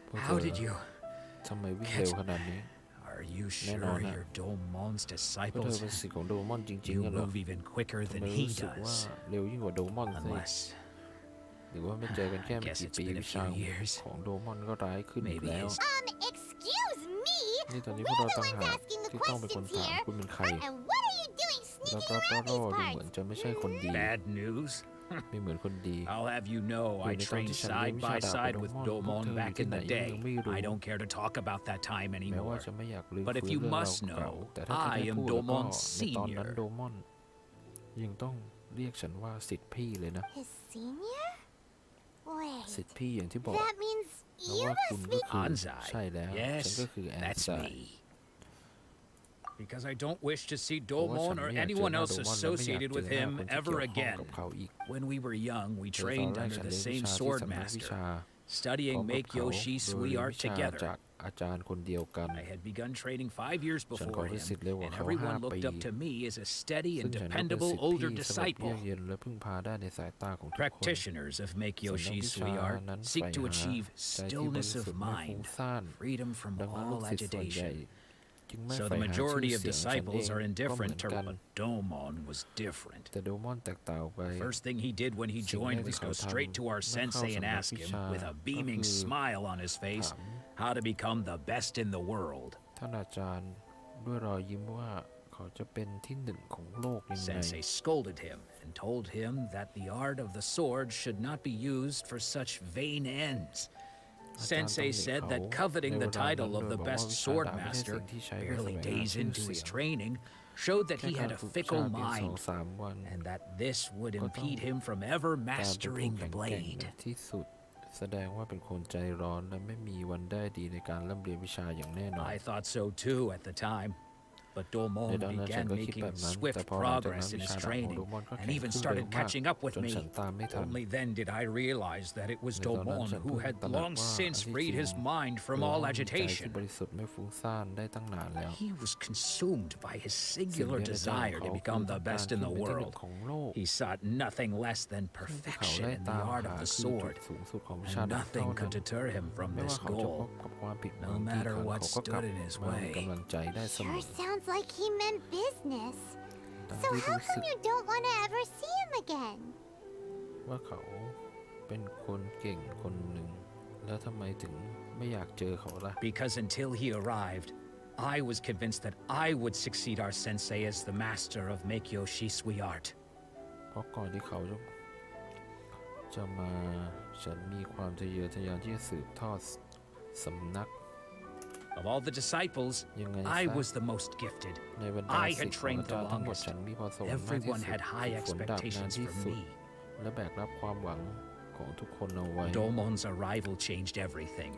พวกเธ How อ did you? ทำไมวิ่งเร็วขนาดนี้ Are you No, no, sure no. you're Domon's พวกเธอ disciples? เป็นศิษย์ของโดมอนจริง You ๆกันเหรอ move even quicker ทำ than ไม he รู้สึกว่า does. เร็วยิ่งกว่าโดมอนสิ Unless หรือว่าไม่เจอกันแค่ไม่ Guess กี่ it's ปี been a วิชา few years. ของโดมอนก็ร้ายขึ้นอีก Maybe แล้ว his excuse me. นี่ตอนนี้ We're พวกเรา the ต่าง ones หาก asking the ที่ต้องเป็นคน questions ถาม here. คุณเป็นใคร And what are you doing แล้ว sneaking ก็ around ดู these เหมือน parts? จะไม่ใช่คนดี bad news. ไม่เหมือนคนดี I'll have you know I อยู่ในตอน trained ที่ฉันเรียน side วิชา by ดาบ side กับ with โดมอนพวก Domon เธอ back ที่ in ไหน the ยัง day. ไม่รู้ I don't care to talk about that time แม้ว่า anymore. จะไม่อยากลืม But if ฟื้น you เรื่องราว must เก่า know, แต่ถ้าจะ I ให้ am พูดแล้วก็ Domon's ในตอนนั้น senior. โดมอนยังต้องเรียกฉันว่าสิทธิพี่เลยนะ His senior? สิท Wait, ธิพี่อย่างที่บอก that means เพราะ you ว่าคุณ must ก็ be คือ Anzai. ใช่แล้ว ฉันก็ Yes, คือแอน that's ไซ me. Because I don't wish to see เพราะว่าฉัน Domon or ไม่อยากเจอ anyone หน้า else โดมอนและไม่อยาก associated เจอ with หน้า him คนที่ ever เกี่ยวข้อง again. กับเขาอีก When we were young, we โดยตอน trained แรก under ฉัน the เรียนวิ same ชาที่ sword สำนักวิชา master. พร้อ Studying มกับ Make เขา Yoshi โดยเรียน Suiart วิชา together. จากอาจารย์คนเดียวกัน I had begun training 5 years ฉันขอ before เป็น him, ศิษย์เร็วกว่า and เขา everyone 5 ปี looked up to me as a steady ซึ่ and งฉันก็เป็น dependable ศิษย์ older ที่สำหรับเยือก disciple. เย็นและพึ่งพาได้ในสายตาของทุกคน Practitioners of Make สำนัก Yoshi วิชา Suiart นั้น seek ใฝ่ to หา achieve ใจที่บริ stillness สุท of ธิ์ไม่ฟุ้ง mind, ซ่าน freedom from ดังนั้นลู all กศิษย์ส่วนใหญ่ agitation, จึงไม่ So ใฝ่ the หาชื่อ majority of เสียงฉันเอง disciples are ก็เหมือน indifferent to กัน but Domon was different. แต่โดมอนแตกต่างไป First thing he did when he สิ่งแร joined กที่ was เขา go ทำ straight to our เมื่อเข้า sensei and สำนัก ask วิ him ชา with a ก็ beaming คือ smile on his face ถาม how to become the best in the world. ท่านอาจารย์ด้วยรอยยิ้มว่าเขาจะเป็นที่หนึ่งของโลกยังไง Sensei scolded him and told him that the art of the sword should not be used for such vain ends. Sensei said that coveting the title of the best sword master barely days into his training showed that he had a fickle mind and that this would impede him from ever การเป็น mastering ผู้ the แข็งแกร่ง blade. ที่สุดแสดงว่าเป็นคนใจร้อนและไม่มีวันได้ดีในการร่ำเรียนวิชาอย่างแน่นอน I thought so too at the time. But ใน Domon ตอนนั้นฉัน began ก็คิดแบ making บนั้น swift แต่พอหลังจากนั้น progress in วิ his ชาดาบของ training โดมอนก็ and แข็ง even ขึ้นเร็ว started มาก catching up with จน me. ฉันตามไม่ทัน Only then did I realize that it was ในตอนนั้น Domon ฉัน who เพิ่ง had ตระหนัก long ว่า since อันที่ freed จริ his ง mind โด from มอ all นมีใจที่ agitation. บริสุทธิ์ไม่ฟุ้งซ่านได้ตั้งนานแล้ว He was consumed by his สิ่ง singular เดียวในใจของ desire เขา to คือ become ต้อ the งการ best ขึ้ in น the เป็นที่หนึ่ world. งของโลก He sought nothing less than ที่เขา perfection ได้ in the ตาม art หา of the คือจุด sword, สูงสุดของวิชา and ดาบเท่า nothing นั้น could deter him from ไม่ this ว่าเขาจะพ goal. บกับความผิดหวั No งกี่ matter ครั้ง what เขาก็กลับ stood in his มามี way. กำลังใจได้เสม Sure อ sounds like he meant business. ดัง So ที่ how รู้สึ come ก you don't want to ever see him again? ว่าเขาเป็นคนเก่งคนหนึ่ง แล้วทำไมถึงไม่อยากเจอเขาล่ะ Because until he arrived, I was convinced that I would succeed our sensei as the master of Meikyoshi Sui art. เพราะก่อนที่เขาจะมาฉันมีความทะเยอทะยานที่จะสืบทอดสำนัก Of all the disciples, ยังไง I ซะ was the most gifted. ในบรรดา I ศิษ had ย์ของ trained อา the จารย์ทั้งหมด longest. ฉันมีพรสวรรค์มากที่ Everyone สุด had high ฝึกฝนดาบนาน expectations ที่ from สุด me. และแบกรับความหวังของทุกคนเอาไว้ Domon's arrival changed everything.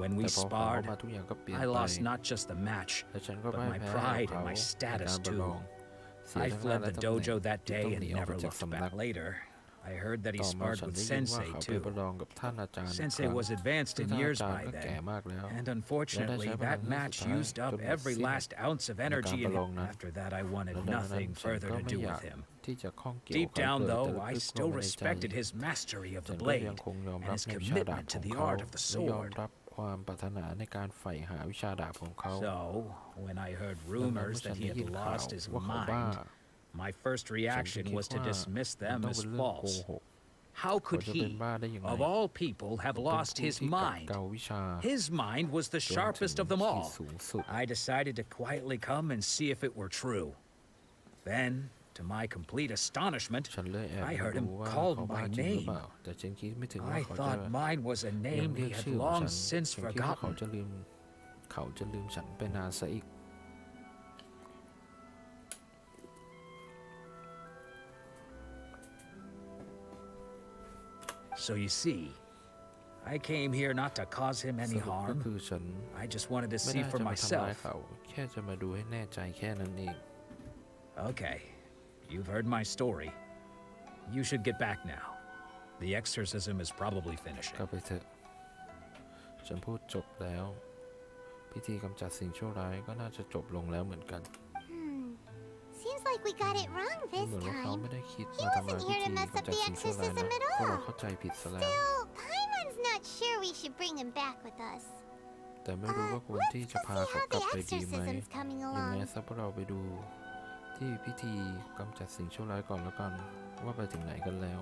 When แต่ we พอเขา sparred, มาทุกอย่างก็เปลี่ยน I ไป lost not just the match, และฉันก็ but พ่าย my แพ้ pride เขา and my ใน status การประลอง too. เสีย I ทั้งหน้า fled และ the ตำแหน่ง dojo that ที่ day ต้องห and นีออกไป never จาก looked สำนัก back later. I heard that he ต่อมา sparred ฉัน with ได้ยินว่า Sensei เขาไป too. ประลองกับท่านอาจารย์อีกค Sensei รั้ง was advanced ซึ่ง in ท่าน years อาจารย์ by ก็แก่ then, มากแล้ว and และได้ unfortunately ใช้พลัง that ครั้ง match สุดท้าย used จ up นหมด every สิ้น last ounce of ในการ energy ป in ระลอง him. นั้น After that, I และ wanted ดังนั้น nothing ฉัน further ก็ to ไม่ do อยาก with him. ที่จะข้องเกี่ยว Deep กับเขา down, เลยแต่ though, ลึ I กๆล still งไปในใจ respected his mastery of ฉั the นก็ยัง blade คงยอม and รับ his ในวิชาดาบ commitment ข to อง the เขา art of the และยอม sword. รับความปรารถนาในการใฝ่หาวิชาดาบของเขา So, when I heard ดังนั้น rumors เมื่อฉัน that ได้ he had ยินข่าว lost his ว่าเขาบ้า mind, my first ฉันจึง reaction คิด was to ว่า dismiss มัน them ต้อง as เป็นเรื่องโก false. หก How เขา could จะเป็น he, บ้าได้ยังไง of all people, have เขาเป็น lost ผู้ his ที่กัด mind? เกาวิชา His mind was the จนถึง sharpest of them ขีด all. สูงสุด I decided to quietly come and see if it were true. Then, to my complete astonishment, ฉันเลยแอบ I มา heard ดู him ว่า called เขาบ้า by จริงหรือ name. เปล่าแต่ฉันคิดไม่ถึงว่า I เขาจะ thought mine was a ยัง name เรี he ยก had ชื่อของ long ฉัน since ฉันคิดว่าเขา forgotten. จะลืมฉันไปนานซะอีก So you see, I came here not to cause him ส any รุปก็ harm. คือฉัน I just wanted to ไม่ see ได้ for จะมาทำร้าย myself. เขาแค่จะมาดูให้แน่ใจแค่นั้นเอง Okay, you've heard my story. You should get back now. The exorcism is probably กลั finishing. บไปเถอะฉันพูดจบแล้ว พิธีกำจัดสิ่งชั่วร้ายก็น่าจะจบลงแล้วเหมือนกัน Seems like we got it wrong ดู this เหมือนว่าเขา time. ไม่ได้คิด He มาทำลาย wasn't พิ here ธี to mess กำ up จัด the สิ่งชั่วร้ายนะ exorcism at พวกเรา all. เข้าใจผิดซะแล้ว Still, Paimon's not sure we should bring him back with us. แต่ไม่รู้ว่าควร Let's ที่ go จะพา see เขา how กลับ the ไปดีไหม exorcism's coming อย่างไง along. ซะพวกเราไปดูที่พิธีกำจัดสิ่งชั่วร้ายก่อนแล้วกัน ว่าไปถึงไหนกันแล้ว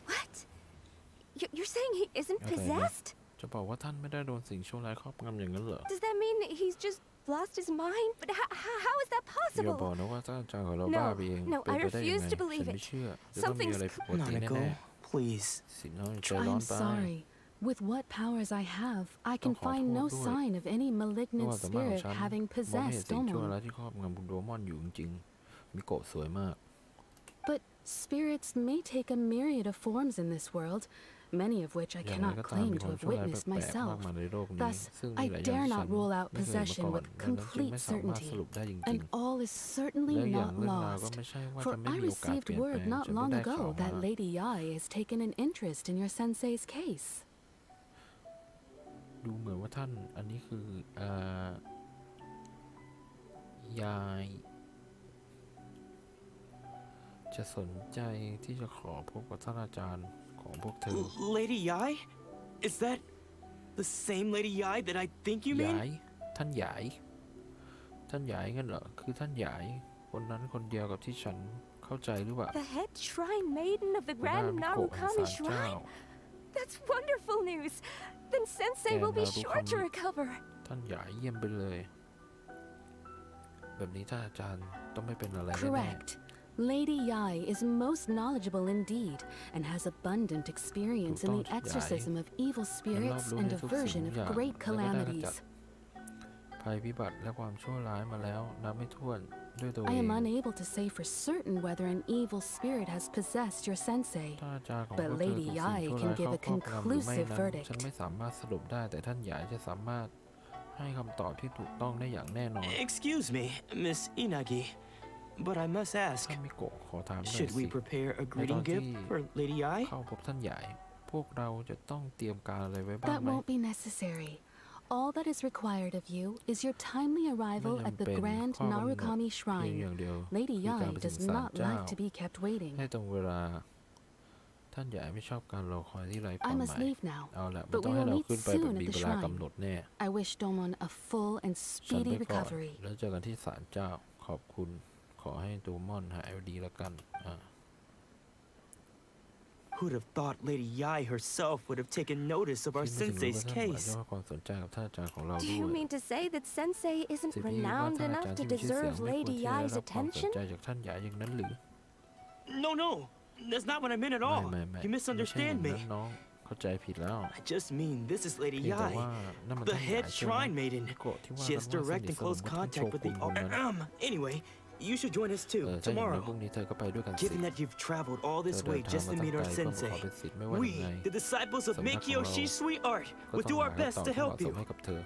What? You're saying he isn't อะไรนะ possessed? จะบอกว่าท่านไม่ได้โดนสิ่งชั่วร้ายครอบงำอย่างนั้นเหรอ Does that mean he's just lost his mind? But how is that อย่าบอก possible? นะว่าท่านอาจารย์ของเราบ้าไปเอง No, เป็น I ไปได้ยัง refuse ไง to ฉัน believe ไม่ it. เชื่อจะต้องมีอะไรผิดปกติแน่ Nanako, please. ๆสิน้อยใจ I'm ร้อนไป sorry. With what powers I have, I can Don't find no hold sign of any เพราะ malignant ว่าสำนักของ spirit ฉัน having มองไม่เห็น possessed สิ่งชั่ว Domon. ร้ายที่ครอบงำบุญโดมอนอยู่จริงๆมิโกะสวยมาก But spirits may take a myriad of forms in this world. many of which I อย่างไร cannot ก็ตาม claim มี to ความ have ชั่วร้าย witnessed แปลกๆมาก myself. มายในโลกนี้ Thus, ซึ่งมี I หลายอย่าง dare ที่ฉั not น rule out ไม่เคยเห็นมา possession ก่อน with ดังนั้นจึง complete ไม่สามารถ certainty. สรุปได้จริง And all is certainly แล้วอย่าง not เรื่องราวก็ lost. ไม่ใช่ว่า For จะไม่ I มีโอกาส received เปลี่ยนแปล word ง not ฉัน long ได้ข่าว ago มา that Lady Yai has taken an interest in your sensei's case. ดูเหมือนว่าท่านอันนี้คือยายจะสนใจที่จะขอพบกับท่านอาจารย์ของพวกเธอ Lady Yai? Is that the same Lady Yai that I think you ยาย mean? ท่านยายงั้นเหรอคือท่านยายคนนั้นคนเดียวกับที่ฉันเข้าใจหรือเปล่า The head shrine maiden of the หัวหน้า Grand มิโกะแห่ง Narukami ศาลเจ้า Shrine. That's wonderful news. Then Sensei will be sure to recover. ท่านยายเยี่ยมไปเลย แบบนี้ท่านอาจารย์ต้องไม่เป็นอะไรแน่ Correct. Lady Yai is most knowledgeable indeed and has abundant experience in the exorcism of evil spirits and aversion of great calamities. ภัยพิบัติและความชั่วร้ายมาแล้วนับไม่ถ้วนด้วยตัวเอ I ง am unable to say for certain whether an evil spirit has possessed your sensei, ท่านอาจารย์ของพ but วกเธอ Lady ถูกสิ่ง Yai ชั่ว can ร้าย give เข้า a ครอบงำหรือไม่ conclusive นั้น verdict. ฉันไม่สามารถสรุปได้แต่ท่านยายจะสามารถให้คำตอบที่ถูกต้องได้อย่างแน่นอน Excuse me, Miss Inagi, but I must ask, ท่านมิโกะขอถามหน่อย should สิ we prepare a ในตอน greeting ที่ gift for Lady Yai? เข้าพบท่านยายพวกเราจะต้องเตรียมการอะไรไว้บ้าง That ไหม won't be necessary. All that is required of you is your timely arrival at the Grand Narukami เพียง Shrine. อย่างเดียว Lady คือการ Yai ไปถึ does งศาล not เจ้า like to be kept waiting. ให้ตรงเวลาท่านยายไม่ชอบการรอคอยที่ไร้ความ I ห must มาย leave now, เอาละไม่ but ต้อ we งให้ will เรา meet ขึ้นไปแบบ soon at มี the เวลากำ shrine. หนดแน่ I wish Domon a full and ฉัน speedy ไปก่อน recovery. แล้วเจอกันที่ศาลเจ้าขอบคุณขอให้ตูมอนหายดีแล้วกันWho'd have thought Lady Yai herself would have taken notice of our ที่ไม่ถึงรู้ sensei's ว่าท่านอาจ case? จะให้ความสนใจกับท่านอาจารย์ของเรา Do ด้ you วย mean to say that Sensei isn't สิพี่ว่า renowned ท่านอา enough จารย์ to ที่มีชื่อเสียง deserve ไม่ควร Lady ที่จะได้ Yai's รับความสน attention? ใจจากท่านยายอย่างนั้นหรือ No, that's not what I meant at ไม่ all. ไม่ You ไม่ใช่อย่าง misunderstand นั้น me. น้องเข้าใจผิดแล้ว I just mean this is Lady เพียงแต่ว่า Yai, นั่นมัน the ท่านยาย head ใช่ไหม shrine maiden. มิโกะที่ว่า She กัน has ว่าส direct นิท and สนม close กับท่านโช contact with กุ the. นคนนั้น Anyway, you should join us เอ too อถ้าอย่างนั้น tomorrow. พรุ่งนี้เธอก็ไปด้วยกันสิ Given that you've traveled all เธ this อเดิ way นทาง just มา to ตั้ง meet ไกล our เพื่อมาขอ sensei, เป็นศิษย์ไม่ว่ายังไง we, the disciples of สำนักของเรา Mikiyoshi's sweetheart, ก็ will ต้อง do หา our คำ best ตอบ to ที่เหมาะ help สม you. ให้กับเธอ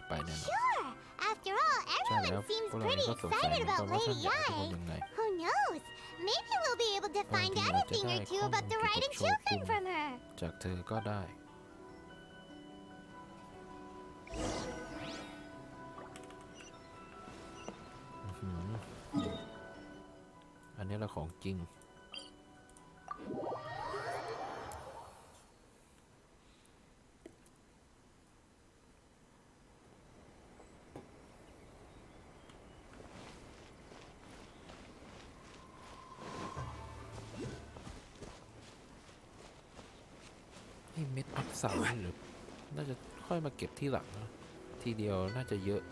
ไปแน่นอน Sure. After all, ใช่แล้ว everyone seems พวกเรา pretty ก็สงสัย excited เหมือนกัน about ว่าท่าน Lady ยายเป็นคน Yai. ยังไง Who knows? Maybe we'll be able to find out a thing or two about the riding children from her. จากเธอก็ได้อันนี้เราของจริงนี่เม็ดอักษรหรือน่าจะค่อยมาเก็บที่หลังนะทีเดียวน่าจะเยอะ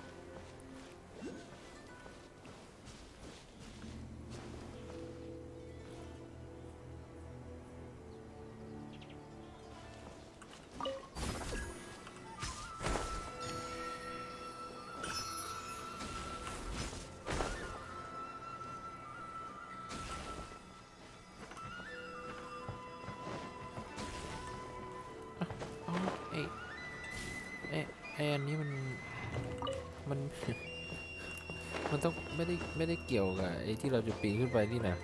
อันนี้มัน มันต้องไม่ได้เกี่ยวกับไอ้ที่เราจะปีนขึ้นไปนี่นะ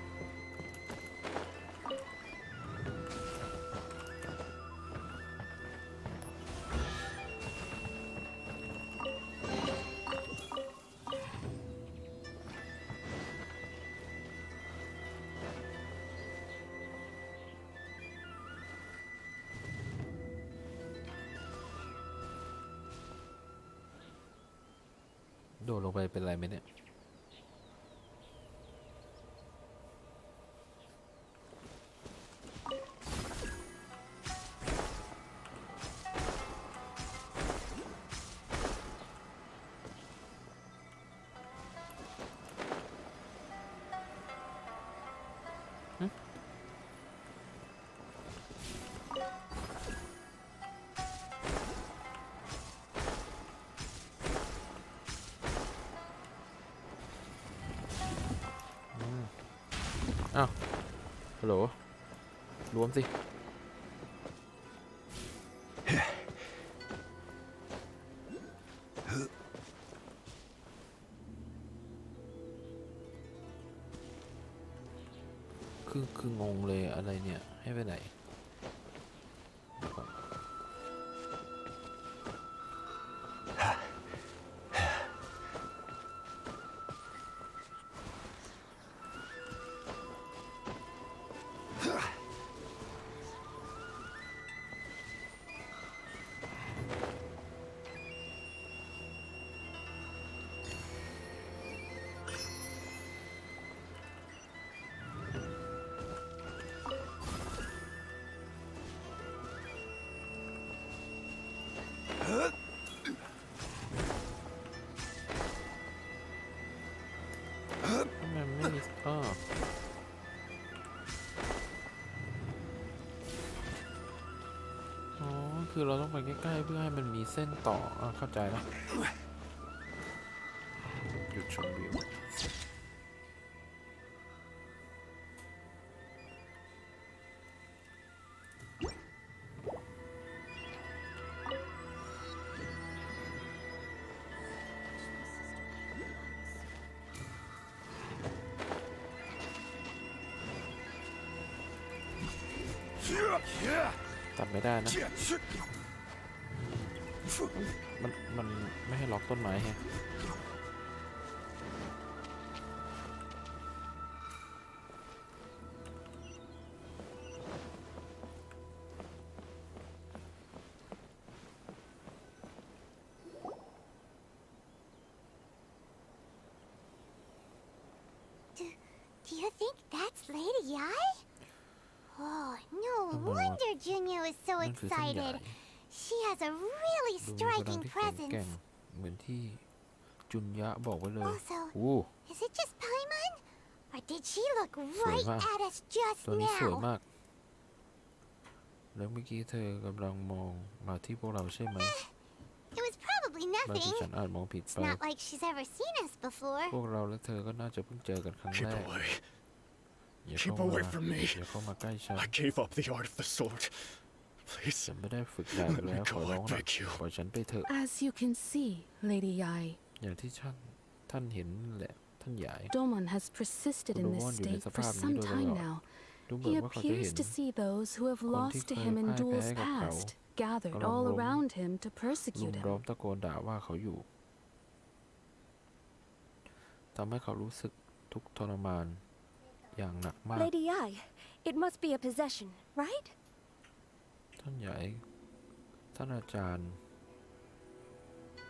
โดดลงไปเป็นไรไหมเนี่ยอ้าวฮัลโหลรวมสิ คืองงเลยอะไรเนี่ยให้ไปไหนมันไม่มีคือเราต้องไปใกล้ๆเพื่อให้มันมีเส้นต่อเข้าใจแล้วหยุดชมวิวตัดไม่ได้นะมันไม่ให้ล็อกต้นไม้ไงDo you think that's Lady Yai? Oh, no wonder Junyo is so excited. She has a really striking presence. เหมือนที่จุนยะบอกไว้เลย Also, is it just Paimon? Or did she look right at us just ตัวนี้สวย now? มากแล้วเมื่อกี้เธอกำลังมองมาที่พวกเราใช่ไหม It was probably บางที nothing. ฉันอาจมองผิด It's ไป not like she's ever seen us before. พวกเราและเธอก็น่าจะเพิ่งเจอกันครั้งแร Keep ก away. อย่า Keep เข้ามา away from me. อย่าเข้ามาใกล้ฉัน I gave up the art of the sword. Please. ฉันไม่ได้ฝึกดาบแล้วขอร้องนะปล่อยฉันไปเถอะ As you can see, Lady Yai, อย่างที่ท่านเห็นแหละท่านใหญ่ Domon has persisted in this state for some time now. ดูเหมือ He นว่าเขาจะเห็ appears น to see those who have lost to him in duels past gathered all around him to ลุ persecute ม him. ล้อมตะโกนด่าว่าเขาอยู่ทำให้เขารู้สึกทุกข์ทรมานอย่างหนักมาก Lady Yai, it must be a possession, right? ท่านใหญ่ท่านอาจารย์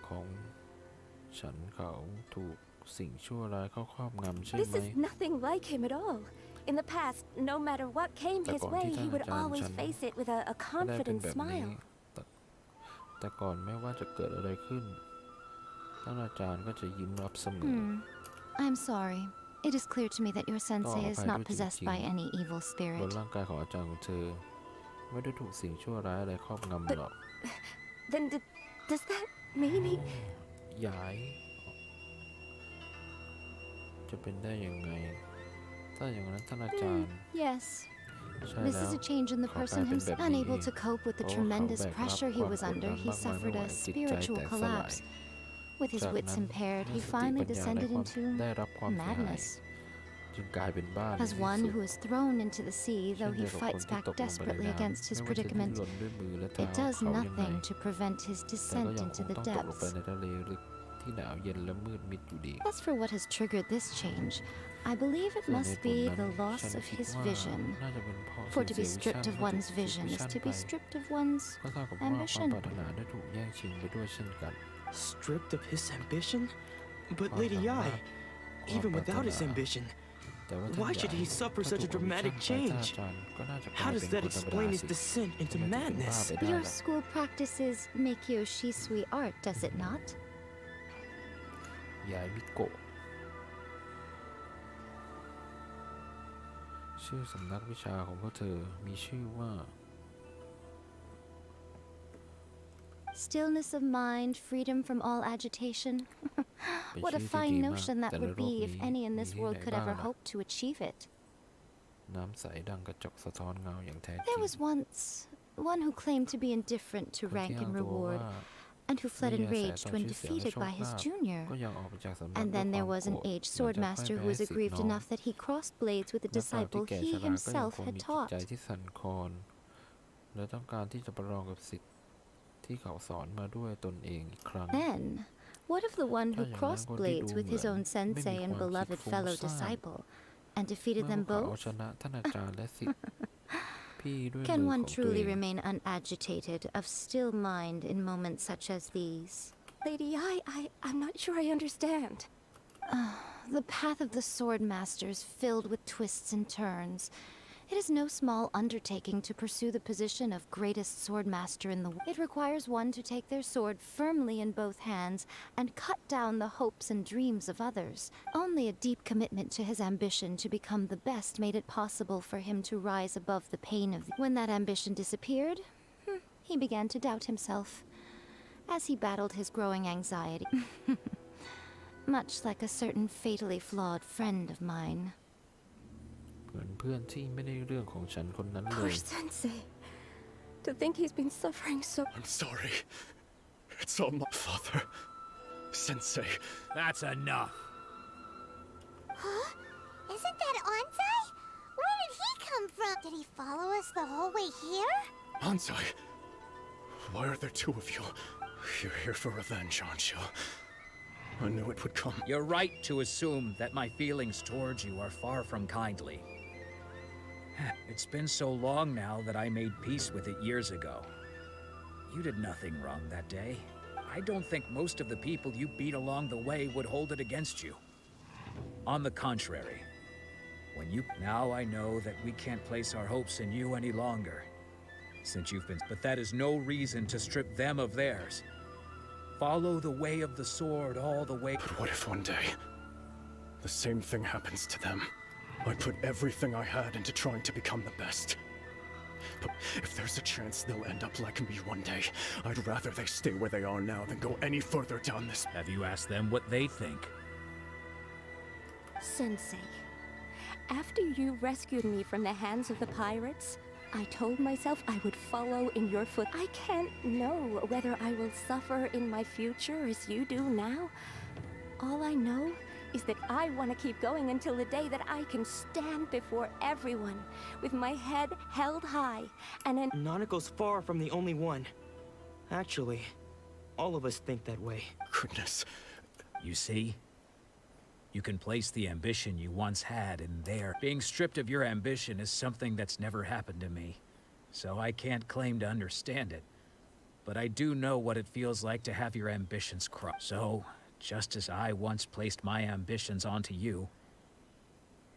ของฉันเขาถูกสิ่งชั่วร้ายเข้าครอบงำใช่ This ไหม is nothing like him at all. In the past, no matter what came his way, he would always face it with a ไม่ได้เป็น confident แบบนี้ smile. แต่ก่อนไม่ว่าจะเกิดอะไรขึ้นท่านอาจารย์ก็จะยิ้มรับเสมอ I'm sorry. It is clear to me that your sensei is not possessed by any evil บ spirit. นร่างกายของอาจารย์ของเธอไม่ได้ถูกสิ่งชั่วร้ายอะไรครอบงำหรอก Then does that mean he... ย้ายจะเป็นได้ยังไงถ้าอย่างนั้นท่านอาจารย์ Yes. ใช่ This แล้ว is a change in the เขากลาย person เป็น who's แบบนี้ unable เอง to cope with the เพราะว่าเขา tremendous แบกรับ pressure ค he วาม was กด under. ดัน He มากมายไม่ suffered ไหว a จิตใจแต spiritual กสลาย collapse. With his จาก wits นั้น impaired, เมื่ he อสติ finally ปัญญา descended ได้ into รับความเสียหาย madness. จึงกลายเป็นบ้าใน As ที่ one สุด who is thrown into the sea, เช่ though นเดี he ยวกับคน fights ที่ back ตกลงไปใน desperately น้ำ against ไม่ his ว่าจะดิ้น predicament, รนด้วยมือและเท้า it does เขายังไง nothing to prevent his แต่ก็ descent ยังค into ง the ต้องตกลงไป depths. ในทะเลลึกที่หนาวเย็นและมืดมิดอยู่ดี As for what has triggered this change, I believe it ส่วนใน must ผล be นั้น the ฉั loss น of คิด his ว่า vision. น่าจะเป็นเพราะ For สู to ญ be เสียวิชั่น stripped of ให้ถูก one's ถูก vision วิ is ชั่น to ไป be stripped of one's ก็เท่ากับว่าความ ambition. ปรารถนาได้ถูกแย่งชิงไปด้วยเช่นกัน Stripped of his ambition? But ความ Lady สามาร Yai, ถ even ความปรารถ without his นา ambition, แต่ว่าท่าน why ใหญ่ should he suffer ถ้า such ถู a กวิชั่น dramatic ไปท่าน change? อาจารย์ก็น่าจะกลา How ย does เป็น that คนธรรมดา explain his สิ descent ทำ into ไมถึงเป็นบ้า madness? ไปได้ Your ล่ะ school practices Meikyo Shisui art, does it not? ยายมิโกะชื่อสำนักวิชาของพวกเธอมีชื่อว่า Stillness of mind, freedom from all agitation. เป็น What a ชื่อที่ fine ดีมาก notion that แต่ใน would โลก be นี้ if any in มี this ที่ world ไหน could บ้าง ever ล่ะ hope to achieve it. น้ำใสดังกระจกสะท้อนเงาอย่างแท้จริ There ง was once one who claimed to be indifferent to คนที่ rank อ้าง and ตัวว่า reward, and who fled มีกระแส enraged ต่อ when ชื่อเสียงและ defeated โชค by his ลาภ junior. ก็ยังออกไปจากสำนัก And ด้วย then ควา there ม was โกร an ธ aged หลังจากพ่าย swordmaster who แพ้ was สิทธิ์ aggrieved น้อง enough that he crossed blades with a นักปราชญ์ที่ disciple แก่ he ชราก็ยัง himself คง had มีจิต taught. ใจที่สั่นคลอนและต้องการที่จะประลองกับสิทธิ์ที่เขาสอนมาด้วยตนเองอีกครั้ง Then, what of the one who ถ้าอย่างนั้น crossed คนที่ blades ดู with เหมื his อน own ไม่มี sensei ค and วามคิด beloved ฟุ้ง fellow ซ่าน disciple, and เมื่ defeated อพว them กเขาเอา both? ชนะท่านอาจารย์และสิทธิ์พี่ด้วยมือ Can ของ one ตัวเอ truly ง remain unagitated, of still mind in moments such as these? Lady Yai, I'm not sure I understand. The path of the sword master is filled with twists and turns. It is no small undertaking to pursue the position of greatest sword master in the world. It requires one to take their sword firmly in both hands and cut down the hopes and dreams of others. Only a deep commitment to his ambition to become the best made it possible for him to rise above the pain of When that ambition disappeared, he began to doubt himself as he battled his growing anxiety. Much like a certain fatally flawed friend of mine. เหมือนเพื่อนที่ไม่ได้เรื่องของฉันคนนั้นเล Poor ย Sensei. To think he's been suffering so. I'm sorry. It's all my father. Sensei. That's enough. Huh? Isn't that Onsai? Where did he come from? Did he follow us the whole way here? Onsai. Why are there two of you? You're here for revenge, aren't you? I knew it would come. You're right to assume that my feelings towards you are far from kindly. It's been so long now that I made peace with it years ago. You did nothing wrong that day. I don't think most of the people you beat along the way would hold it against you. On the contrary, now I know that we can't place our hopes in you any longer, since you've been. But that is no reason to strip them of theirs. Follow the way of the sword all the way. But what if one day the same thing happens to them? I put everything I had into trying to become the best. But if there's a chance they'll end up like me one day, I'd rather they stay where they are now than go any further down this. Have you asked them what they think? Sensei, after you rescued me from the hands of the pirates, I told myself I would follow in your foot. I can't know whether I will suffer in my future as you do now. All I know is that I want to keep going until the day that I can stand before everyone with my head held high and an Nanako's far from the only one. Actually, all of us think that way. Goodness. You see? You can place the ambition you once had in there. Being stripped of your ambition is something that's never happened to me, so I can't claim to understand it. But I do know what it feels like to have your ambitions crushed. So, just as I once placed my ambitions onto you,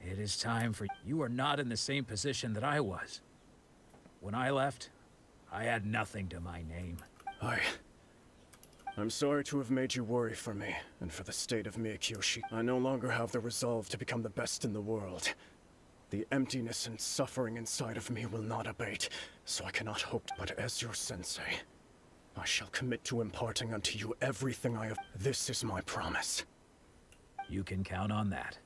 it is time for you are not in the same position that I was. When I left, I had nothing to my name. I'm sorry to have made you worry for me, and for the state of Miyakiyoshi. I no longer have the resolve to become the best in the world. The emptiness and suffering inside of me will not abate, so I cannot hope. But as your sensei, I shall commit to imparting unto you everything I have. This is my promise. You can count on that.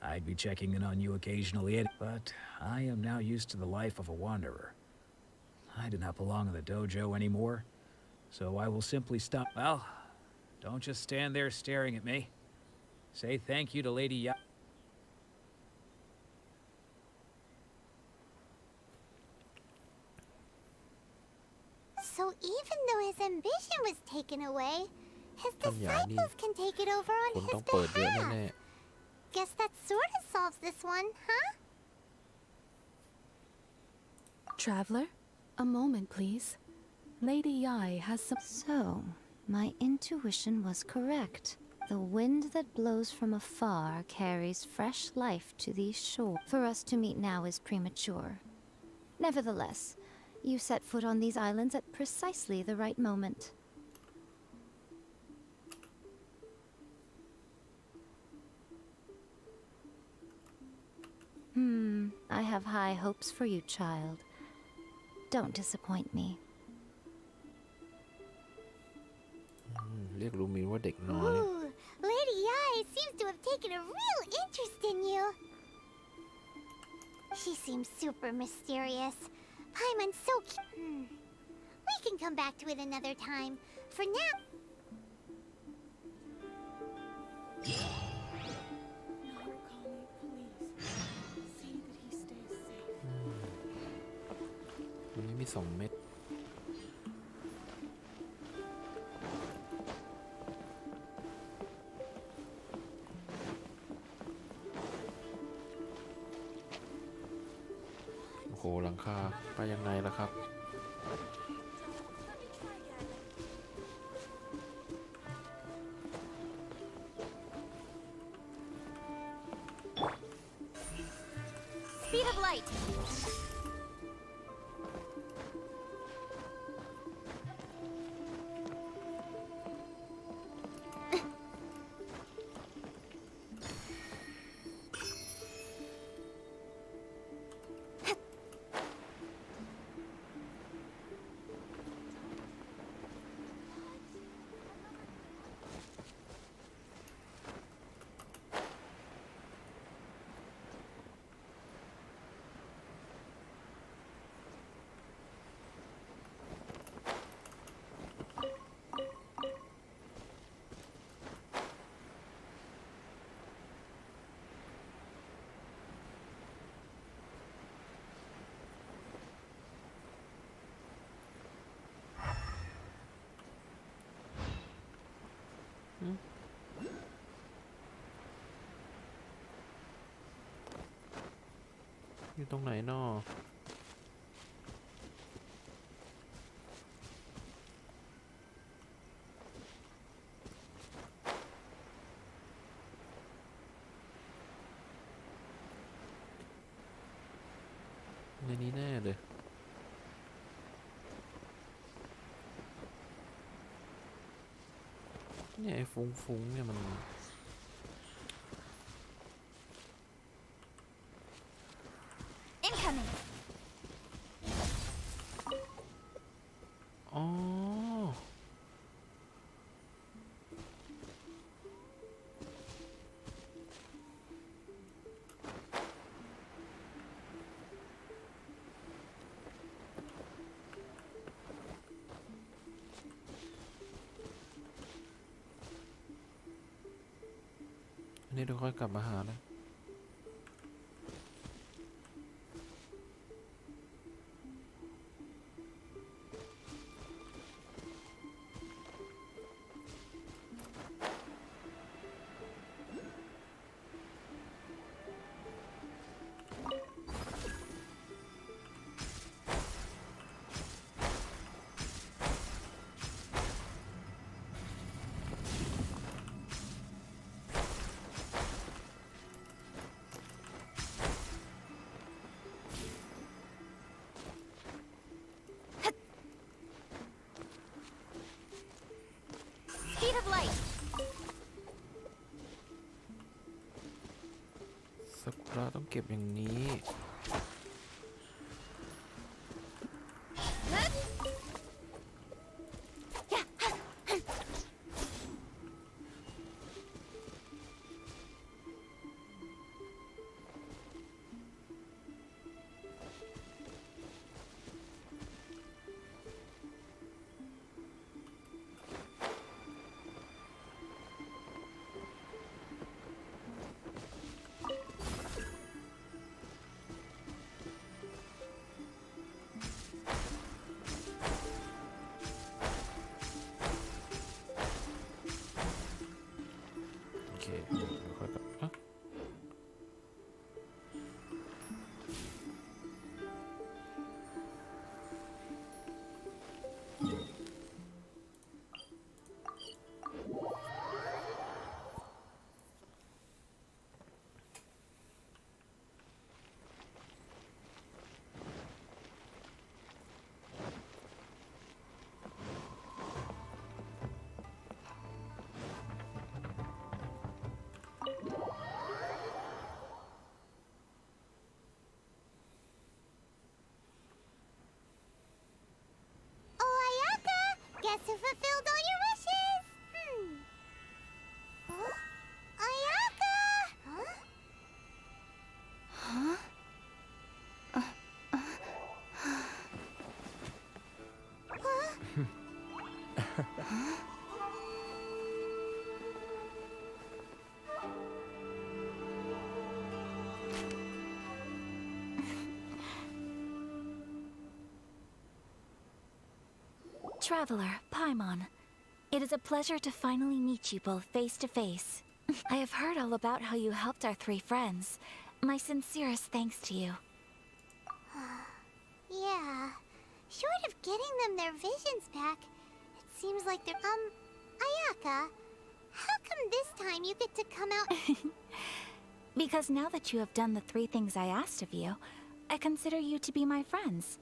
I'd be checking in on you occasionally, but I am now used to the life of a wanderer. I do not belong in the dojo anymore. So I will simply stop. Well, don't just stand there staring at me. Say thank you to Lady Yai. So even though his ambition was taken away, his disciples can take it over on คน his ต้องเปิดเยอะ behalf. แน่ Guess that sort of solves this one, huh? Traveler, a moment, please. Lady Yai has some. So, my intuition was correct. The wind that blows from afar carries fresh life to these shores. For us to meet now is premature. Nevertheless, you set foot on these islands at precisely the right moment. I have high hopes for you, child. Don't disappoint me. เรียกลูมินว่าเด็กน้อย Ooh, Lady Yai seems to have taken a real interest in you. She seems super mysterious. Paimon's so cute. We could can come back to it another time. For now. Narukami, please. See that he stays safe. วันนี้มี2 เม็ดโอ้โหหลังคาไปยังไงล่ะครับ Speed of light.อยู่ตรงไหนนอในนี้แน่เลยเนี่ยไอ้ฟุ้งๆเนี่ยมันอ๋ออันนี้เดี๋ยวค่อยกลับมาหานะSpeed of light. ซากุระต้องเก็บอย่างนี้ โอเคเดี๋ยวค่อยกลับอ่ะGuess who fulfilled all your wishes? Huh? Ayaka! Huh? Huh? Traveler, Paimon. It is a pleasure to finally meet you both face to face. I have heard all about how you helped our three friends. My sincerest thanks to you. Yeah. Short of getting them their visions back, it seems like they're, Ayaka, how come this time you get to come out? Because now that you have done the three things I asked of you, I consider you to be my friends.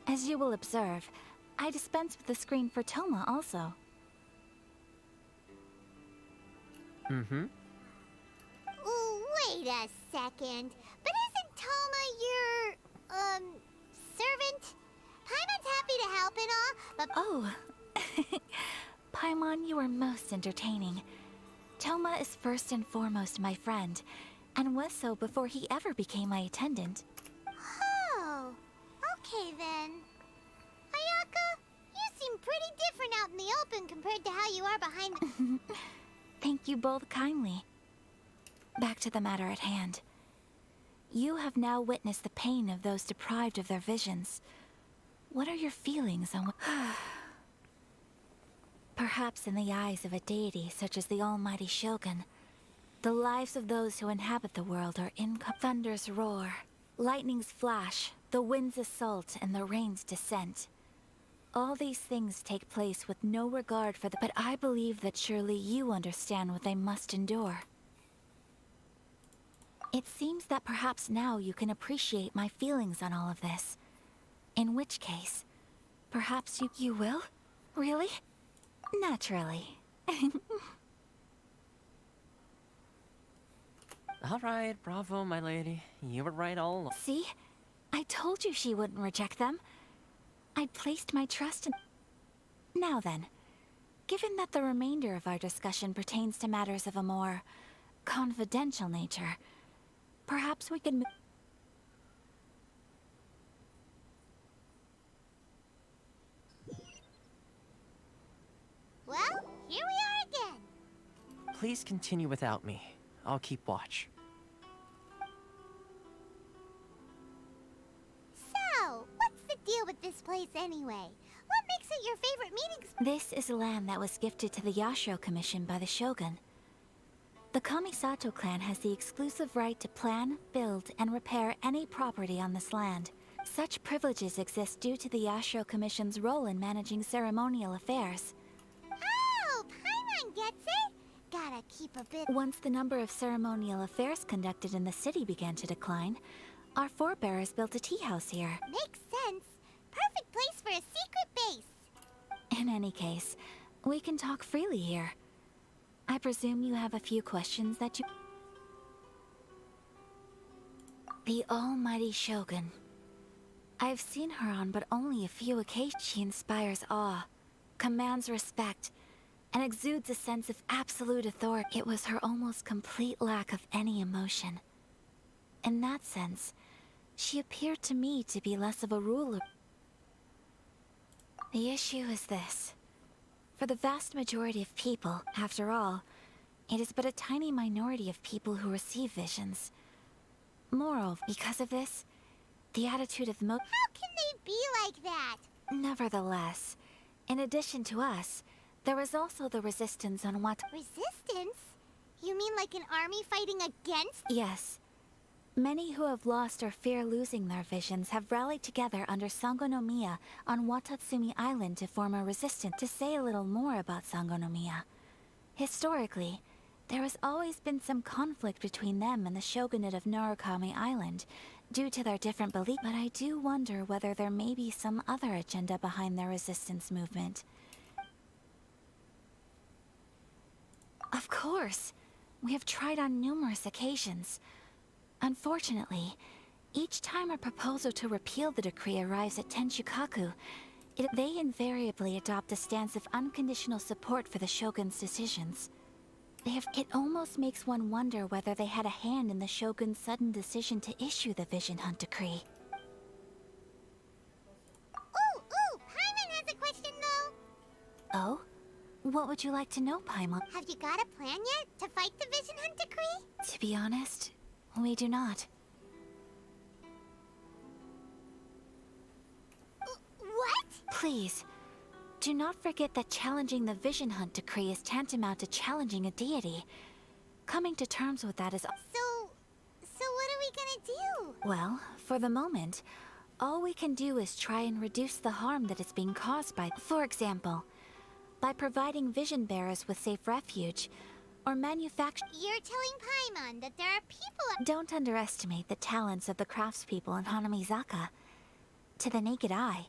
As you will observe, I dispense with the screen for Toma also. Ooh, wait a second. But isn't Toma your, servant? Paimon's happy to help and all, but... Oh. Paimon, you are most entertaining. Toma is first and foremost my friend, and was so before he ever became my attendant. Oh, okay then. Ayaka, you seem pretty different out in the open compared to how you are behind the... Thank you both kindly. Back to the matter at hand. You have now witnessed the pain of those deprived of their visions. What are your feelings on what... Perhaps in the eyes of a deity such as the almighty Shogun, the lives of those who inhabit the world are in... Thunders roar, lightnings flash, the winds assault, and the rains descent. All these things take place with no regard for the... But I believe that surely you understand what they must endure. It seems that perhaps now you can appreciate my feelings on all of this. In which case, perhaps you will? Really? Naturally. All right, bravo, my lady. You were right all along. See? I told you she wouldn't reject them. I placed my trust in... Now then, given that the remainder of our discussion pertains to matters of a more confidential nature, perhaps we could... Well, here we are again. Please continue without me. I'll keep watch. So, what's the deal with this place anyway? What makes it your favorite meeting spot? This is land that was gifted to the Yashiro Commission by the Shogun. The Kamisato clan has the exclusive right to plan, build, and repair any property on this land. Such privileges exist due to the Yashiro Commission's role in managing ceremonial affairs. Oh, Paimon gets it! Gotta keep a bit... Once the number of ceremonial affairs conducted in the city began to decline, our forebears built a tea house here. Makes sense. Perfect place for a secret base. In any case, we can talk freely here. I presume you have a few questions that you... The almighty Shogun. I've seen her on but only a few occasions. She inspires awe, commands respect, and exudes a sense of absolute authority. It was her almost complete lack of any emotion. In that sense, she appeared to me to be less of a ruler. The issue is this. For the vast majority of people, after all, it is but a tiny minority of people who receive visions. Moreover, because of this, the attitude of most... How can they be like that? Nevertheless, in addition to us, there is also the resistance on what... Resistance? You mean like an army fighting against... Yes. Many who have lost or fear losing their visions have rallied together under Sangonomiya on Watatsumi Island to form a resistance. To say a little more about Sangonomiya, historically, there has always been some conflict between them and the shogunate of Narukami Island, due to their different beliefs. But I do wonder whether there may be some other agenda behind their resistance movement. Of course, we have tried on numerous occasions. Unfortunately, each time a proposal to repeal the decree arrives at Tenshukaku, they invariably adopt a stance of unconditional support for the shogun's decisions. It almost makes one wonder whether they had a hand in the shogun's sudden decision to issue the Vision Hunt decree. Ooh, Paimon has a question though. Oh? What would you like to know, Paimon? Have you got a plan yet to fight the Vision Hunt Decree? To be honest, we do not. What? Please, do not forget that challenging the Vision Hunt Decree is tantamount to challenging a deity. Coming to terms with that is... So what are we gonna do? Well, for the moment, all we can do is try and reduce the harm that is being caused by... For example, by providing vision bearers with safe refuge, or manufacture... You're telling Paimon that there are people... Don't underestimate the talents of the craftspeople in Hanamizaka. To the naked eye,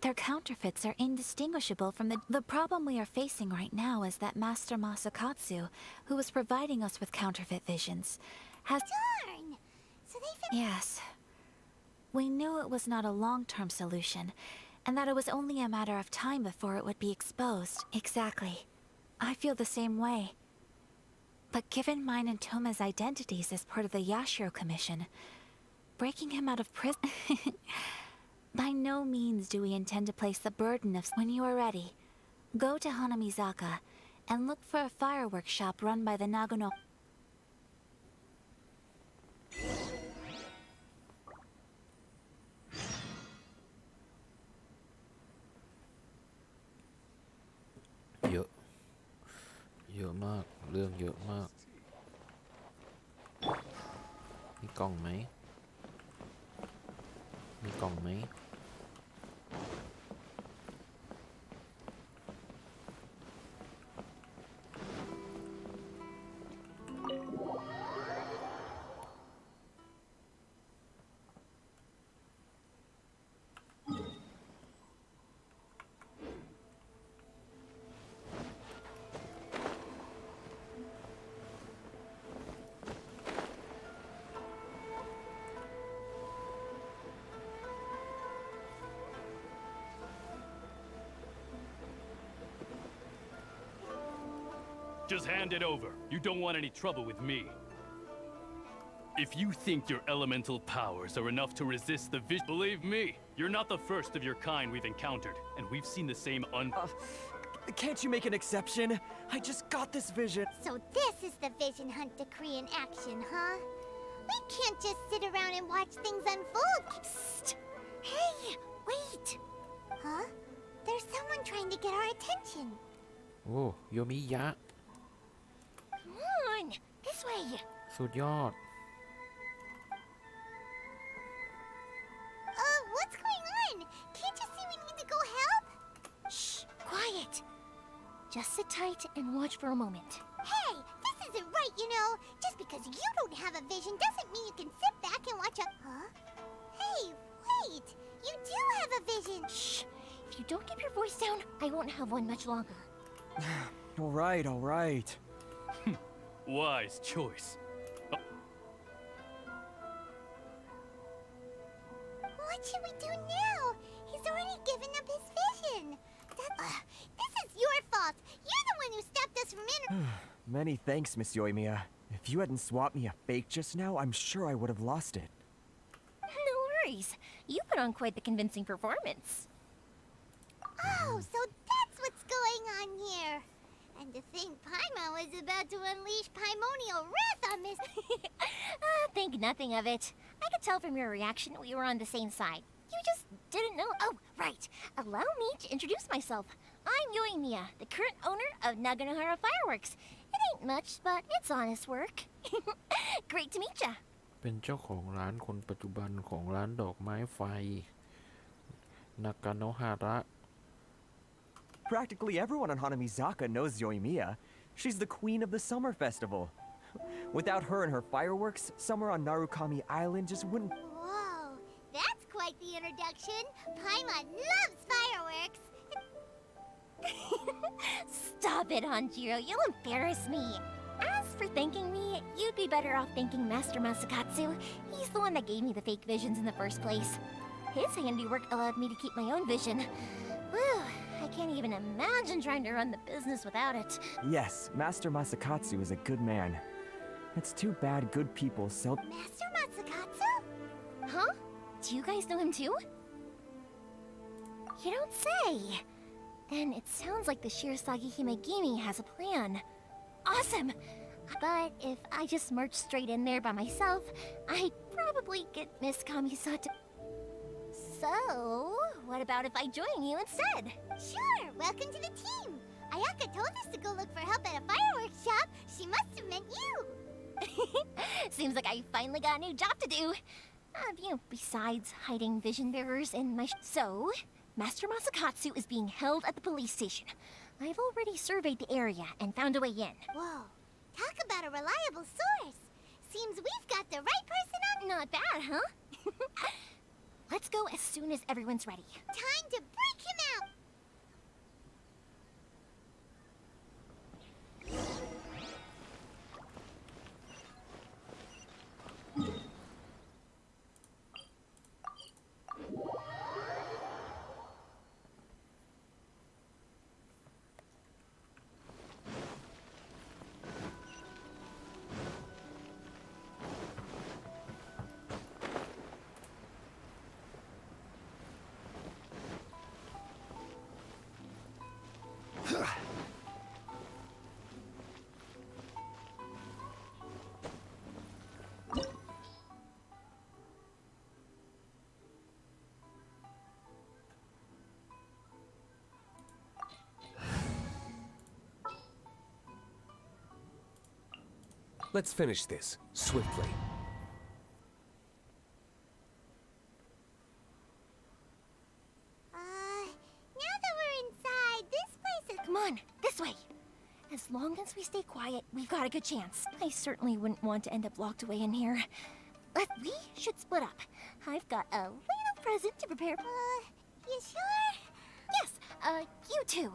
their counterfeits are indistinguishable from the... The problem we are facing right now is that Master Masakatsu, who is providing us with counterfeit visions, has... Darn! So they... Yes. We knew it was not a long-term solution, and that it was only a matter of time before it would be exposed. Exactly. I feel the same way. But given mine and Toma's identities as part of the Yashiro Commission, breaking him out of prison... By no means do we intend to place the burden of... When you are ready, go to Hanamizaka and look for a fireworks shop run by the Nagano...เยอะมากเรื่องเยอะมากมีกล่องไหมJust hand it over. You don't want any trouble with me. If you think your elemental powers are enough to resist the vision, believe me, you're not the first of your kind we've encountered, and we've seen the same Can't you make an exception? I just got this vision. So this is the Vision Hunt Decree in action, huh? We can't just sit around and watch things unfold. Psst! Hey, wait! Huh? There's someone trying to get our attention. โอ้โยมิยะ Come on, this way. สุดยอด What's going on? Can't you see we need to go help? Shh, quiet. Just sit tight and watch for a moment. Hey, this isn't right, you know. Just because you don't have a vision doesn't mean you can sit back and watch a... Huh? Hey, wait. You do have a vision. Shh. If you don't keep your voice down, I won't have one much longer. All right. Wise choice. What should we do now? He's already given up his vision. This is your fault. You're the one who stopped us from Many thanks, Miss Yoimiya. If you hadn't swapped me a fake just now, I'm sure I would have lost it. No worries. You put on quite the convincing performance. Oh, so that's what's going on here. And to think Paimon was about to unleash Paimonial wrath on Miss... Think nothing of it. I could tell from your reaction we were on the same side. You just didn't know. Oh, right. Allow me to introduce myself. I'm Yoimiya, the current owner of Naganohara Fireworks. It ain't much, but it's honest work. Great to meet ya. เป็นเจ้าของร้านคนปัจจุบันของร้านดอกไม้ไฟนากาโนะฮาระ Practically everyone on Hanamizaka knows Yoimiya. She's the queen of the summer festival. Without her and her fireworks, summer on Narukami Island just wouldn't... Whoa, that's quite the introduction. Paimon loves fireworks. Stop it, Hanjiro. You'll embarrass me. As for thanking me, you'd be better off thanking Master Masakatsu. He's the one that gave me the fake visions in the first place. His handiwork allowed me to keep my own vision. Whew, I can't even imagine trying to run the business without it. Yes, Master Masakatsu is a good man. It's too bad good people sell... Master Masakatsu? Huh? Do you guys know him too? You don't say. Then it sounds like the Shirasagi Himegimi has a plan. Awesome! But if I just march straight in there by myself, I'd probably get Miss Kamisato. So, what about if I join you instead? Sure, welcome to the team. Ayaka told us to go look for help at a fireworks shop. She must have meant you. Seems like I finally got a new job to do. Besides hiding vision bearers in my... So, Master Masakatsu is being held at the police station. I've already surveyed the area and found a way in. Whoa, talk about a reliable source. Seems we've got the right person on... Not bad, huh? Let's go as soon as everyone's ready. Time to break him out! Let's finish this, swiftly. Now that we're inside, this place is... Come on, this way. As long as we stay quiet, we've got a good chance. I certainly wouldn't want to end up locked away in here. We should split up. I've got a little present to prepare. You sure? Yes, you too.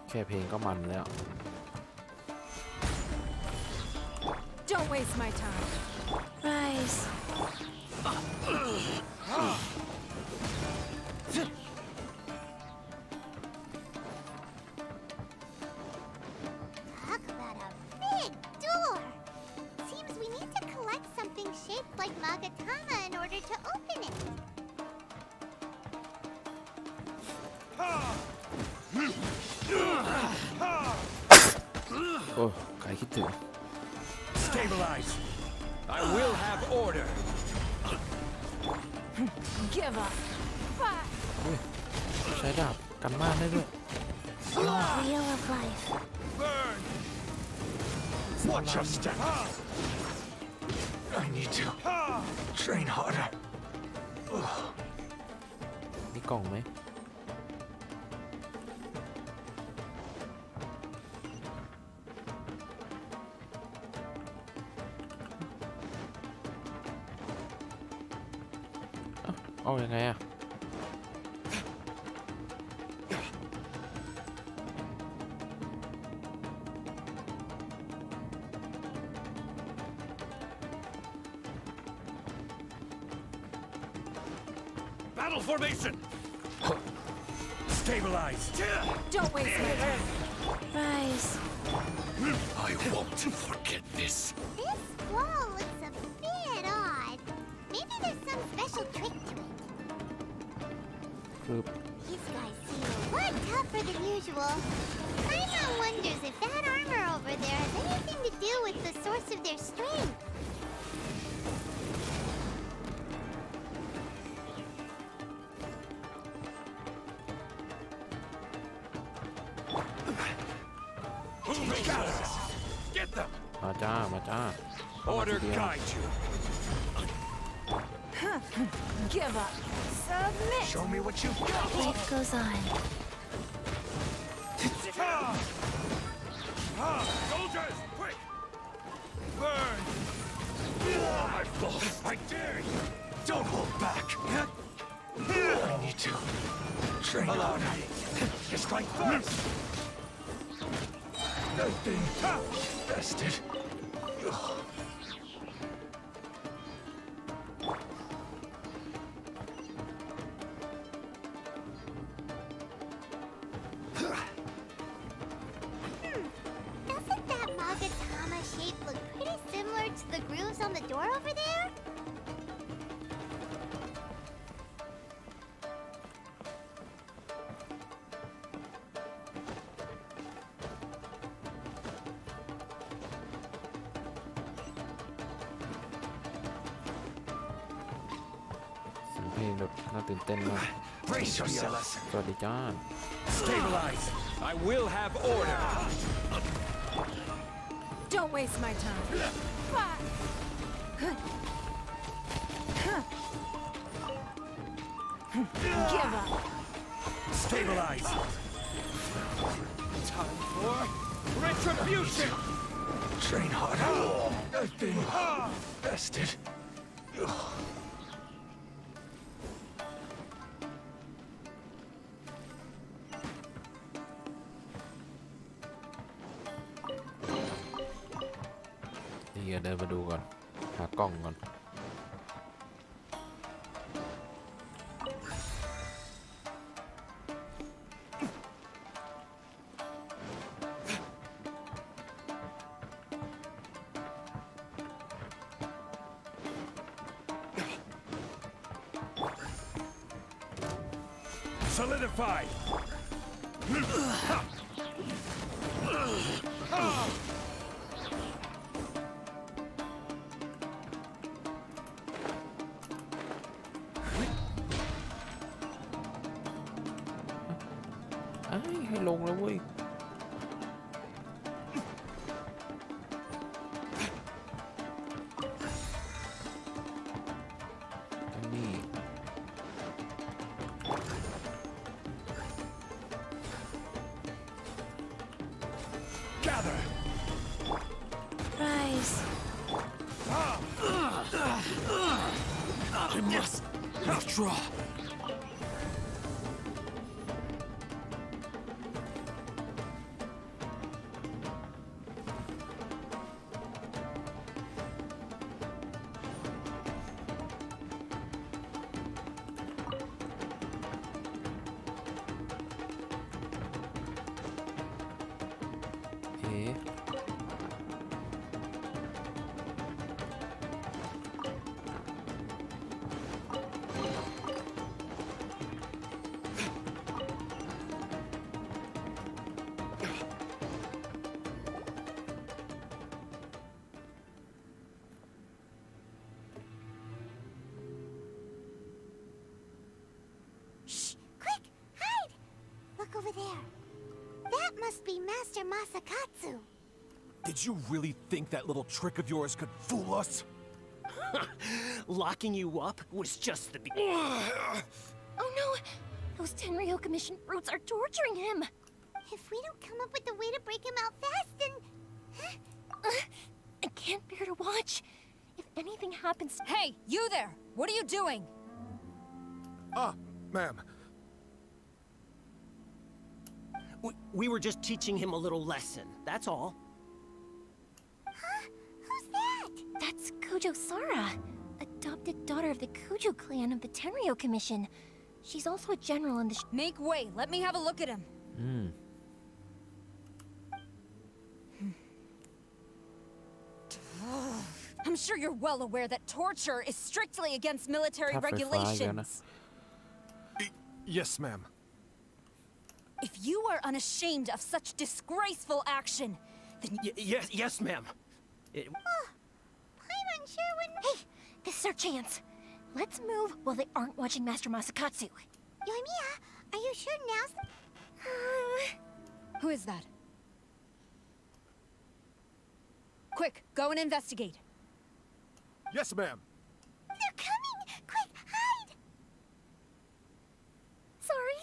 แค่เพลงก็มันแล้ว Don't waste my time. Rise. Talk about a big door. Seems we need to collect something shaped like Magatama in order to open it. โอ้ใครคิดถึง Stabilize. I will have order. Give up. ใช้ดาบกันบ้านได้ด้วย Wheel of life. Burn. Watch your step. I need to train harder. มีกล่องไหมเอายังไงอะ Battle formation. Stabilize. Don't waste my time. Rise. I won't forget this. This wall looks a bit odd. Maybe there's some special trick to it. คือ These guys seem a lot tougher than usual. Paimon wonders if that armor over there has anything to do with the source of their strength. Get them. มาจ้ามาจ้า Order guide you. Give up. Submit. Show me what you got. Life goes on. Soldiers, quick! Burn! My fault. I dare you. Don't hold back. I need to train harder. Strike first. Nothing bested. Doesn't that Magatama shape look pretty similar to the Grune door over there? เสียงเพลงแบบน่าตื่นเต้นมาก Brace yourselves. สวัสดีจ้า Stabilize. I will have order. Don't waste my time. Give up. Stabilize. Time for retribution. Train harder. I've been bested. นี่เดินมาดูก่อน หากล้องก่อน Solidified.ให้ลงแล้วเว้ย นี่ Gather. Rise. I must withdraw. Over there. That must be Master Masakatsu. Did you really think that little trick of yours could fool us? Locking you up was just the beginning. Oh no! Those Tenryou Commission brutes are torturing him! If we don't come up with a way to break him out fast, then... I can't bear to watch. If anything happens... Hey, you there! What are you doing? Ma'am. We were just teaching him a little lesson, that's all. Huh? Who's that? That's Kujo Sara, adopted daughter of the Kujo clan of the Tenryou Commission. She's also a general in the... Make way, let me have a look at him. I'm sure you're well aware that torture is strictly against military regulations. Yes, ma'am. If you are unashamed of such disgraceful action, then... Yes, ma'am. I'm unsure when... Hey, this is our chance. Let's move while they aren't watching Master Masakatsu. Yoimiya, are you sure now's... Who is that? Quick, go and investigate. Yes, ma'am. They're coming! Quick, hide! Sorry.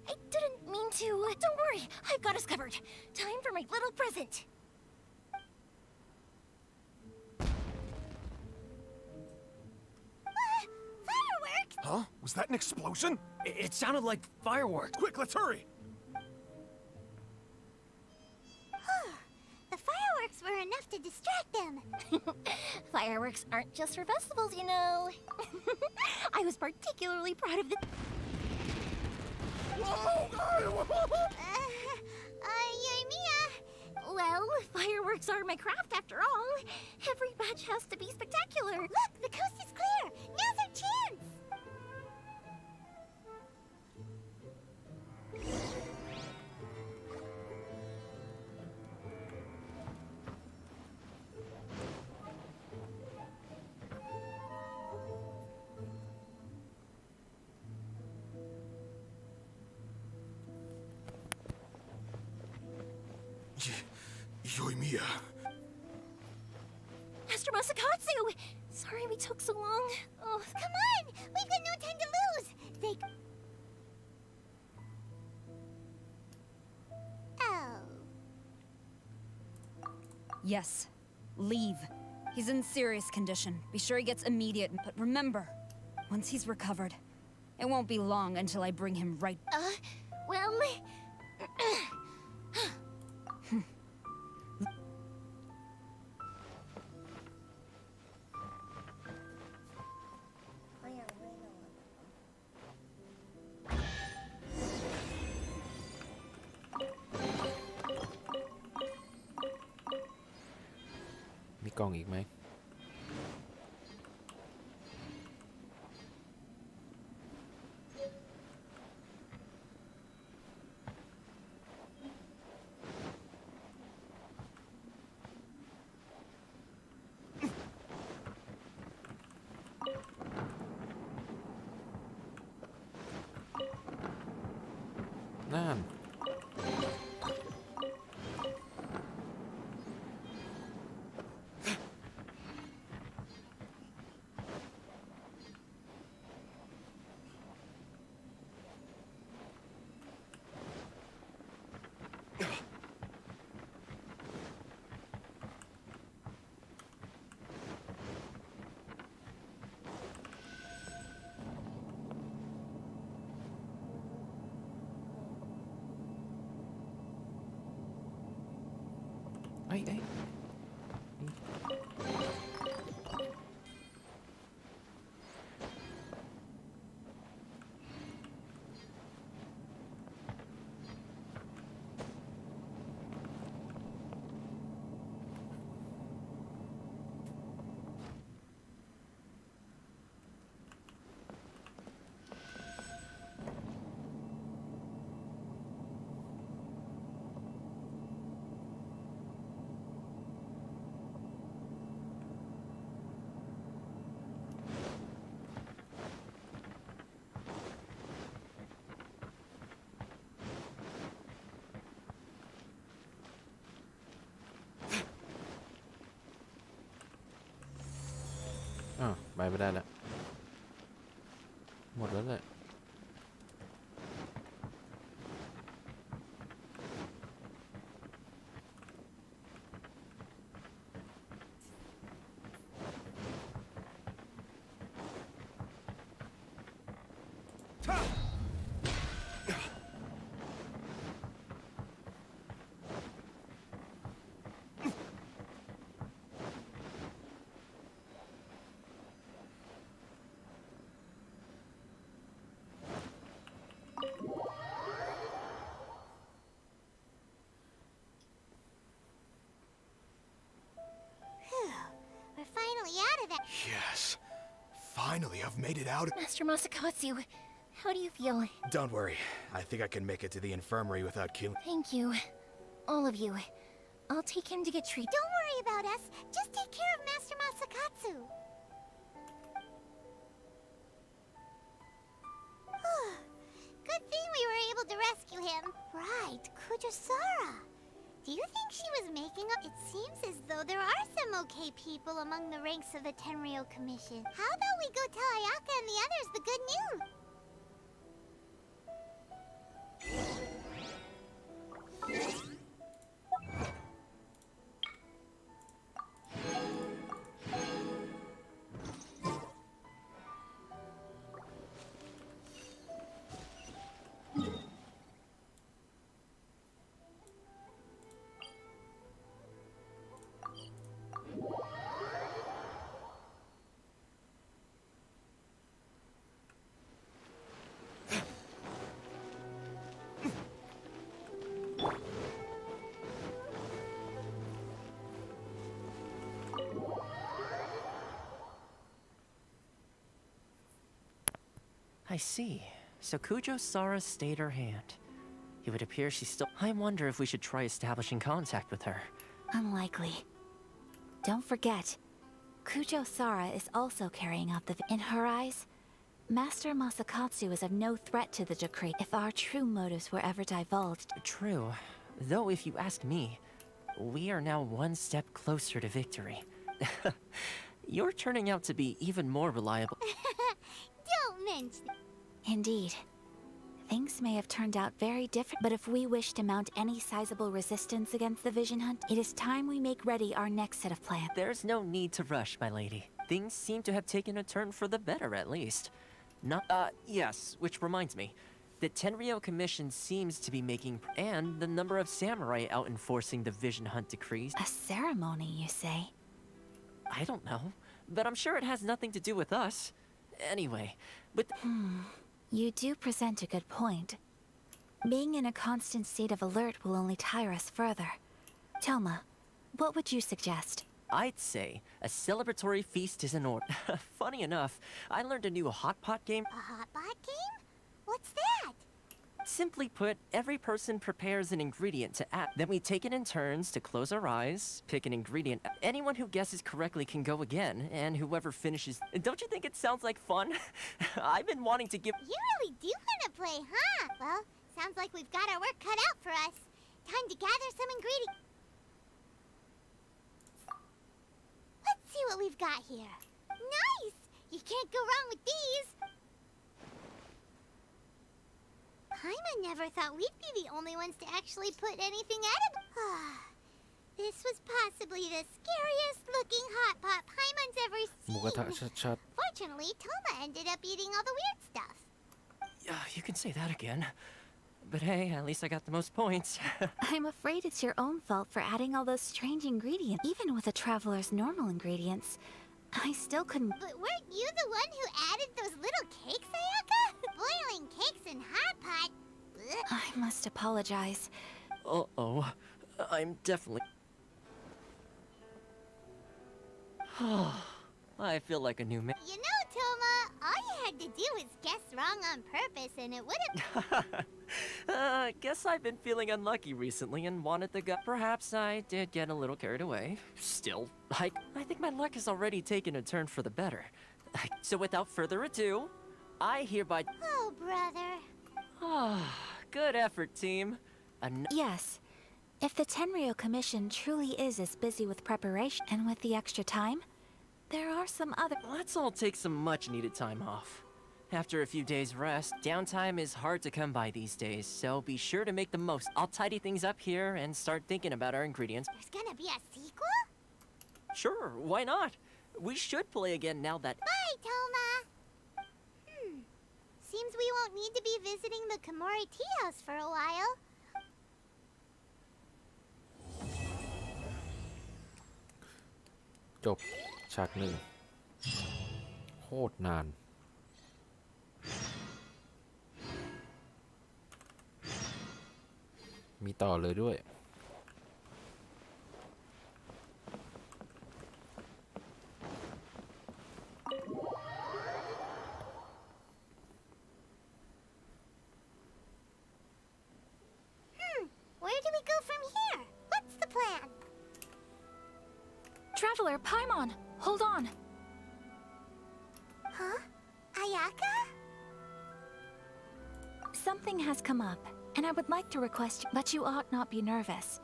I didn't mean to. Don't worry, I've got us covered. Time for my little present. Fireworks! Huh? Was that an explosion? It sounded like fireworks. Quick, let's hurry! The fireworks were enough to distract them. Fireworks aren't just for festivals, you know. I was particularly proud of the... Yoimiya! Well, fireworks are my craft after all. Every batch launch has to be spectacular. Look, the coast is clear. Now's our chance. Yoimiya. Master Masakatsu! Sorry we took so long. Oh, Come on! We've got no time to lose! Oh. Yes. Leave. He's in serious condition. Be sure he gets immediate. But remember, once he's recovered, it won't be long until I bring him right. Well...มีกล่องอีกไหมนั่น เอ้ยไปไม่ได้แล้วหมดแล้วแหละWe're finally out of that. Yes. Finally, I've made it out. Master Masakatsu, how do you feel? Don't worry. I think I can make it to the infirmary without killing. Thank you. All of you. I'll take him to get treated. Don't worry about us. Just take care of Master Masakatsu. Good thing we were able to rescue him. Right, Kujasara. Do you think she was making up? It seems as though there are some okay people among the ranks of the Tenryou Commission. How about we go tell Ayaka and the others the good news? I see. So Kujo Sara stayed her hand. It would appear she's still... I wonder if we should try establishing contact with her. Unlikely. Don't forget, Kujo Sara is also carrying out the... In her eyes, Master Masakatsu is of no threat to the decree if our true motives were ever divulged. True. Though if you ask me, we are now one step closer to victory. You're turning out to be even more reliable. Don't mention it. Indeed. Things may have turned out very different, but if we wish to mount any sizable resistance against the Vision Hunt, it is time we make ready our next set of plans. There's no need to rush, my lady. Things seem to have taken a turn for the better, at least. Yes, which reminds me. The Tenryou Commission seems to be making... And the number of samurai out enforcing the Vision Hunt decrees. A ceremony, you say? I don't know, but I'm sure it has nothing to do with us. Anyway, but... You do present a good point. Being in a constant state of alert will only tire us further. Toma, what would you suggest? I'd say a celebratory feast is in order. Funny enough, I learned a new hot pot game. A hot pot game? What's that? Simply put, every person prepares an ingredient to add. Then we take it in turns to close our eyes, pick an ingredient. Anyone who guesses correctly can go again, and whoever finishes... Don't you think it sounds like fun? I've been wanting to give... You really do want to play, huh? Well, sounds like we've got our work cut out for us. Time to gather some ingredients. Let's see what we've got here. Nice! You can't go wrong with these. Paimon never thought we'd be the only ones to actually put anything edible. This was possibly the scariest looking hot pot Paimon's ever หมูกระทะ seen. ชัด Fortunately, Toma ended up eating all the weird stuff. You can say that again. But hey, at least I got the most points. I'm afraid it's your own fault for adding all those strange ingredients. Even with a traveler's normal ingredients, I still couldn't... But weren't you the one who added those little cakes, Ayaka? Boiling cakes in hot pot? Ugh. I must apologize. Uh-oh. I'm definitely... I feel like a new man. You know, Toma, all you had to do was guess wrong on purpose and it would have... Guess I've been feeling unlucky recently and wanted the gut. Perhaps I did get a little carried away. Still, I think my luck has already taken a turn for the better. So without further ado, I hereby... Oh, brother. Good effort, team. Yes. If the Tenryou Commission truly is as busy with preparation and with the extra time, there are some other... Let's all take some much-needed time off. After a few days' rest, downtime is hard to come by these days, so be sure to make the most. I'll tidy things up here and start thinking about our ingredients. There's gonna be a sequel? Sure, why not? We should play again now that... Bye, Toma! Seems we won't need to be visiting the Komori tea house for a while. จบฉากหนึ่งโคตรนาน มีต่อเลยด้วย Where do we go from here? What's the plan? Traveler, Paimon, hold on. Huh? Ayaka? Something has come up, and I would like to request you, but you ought not be nervous.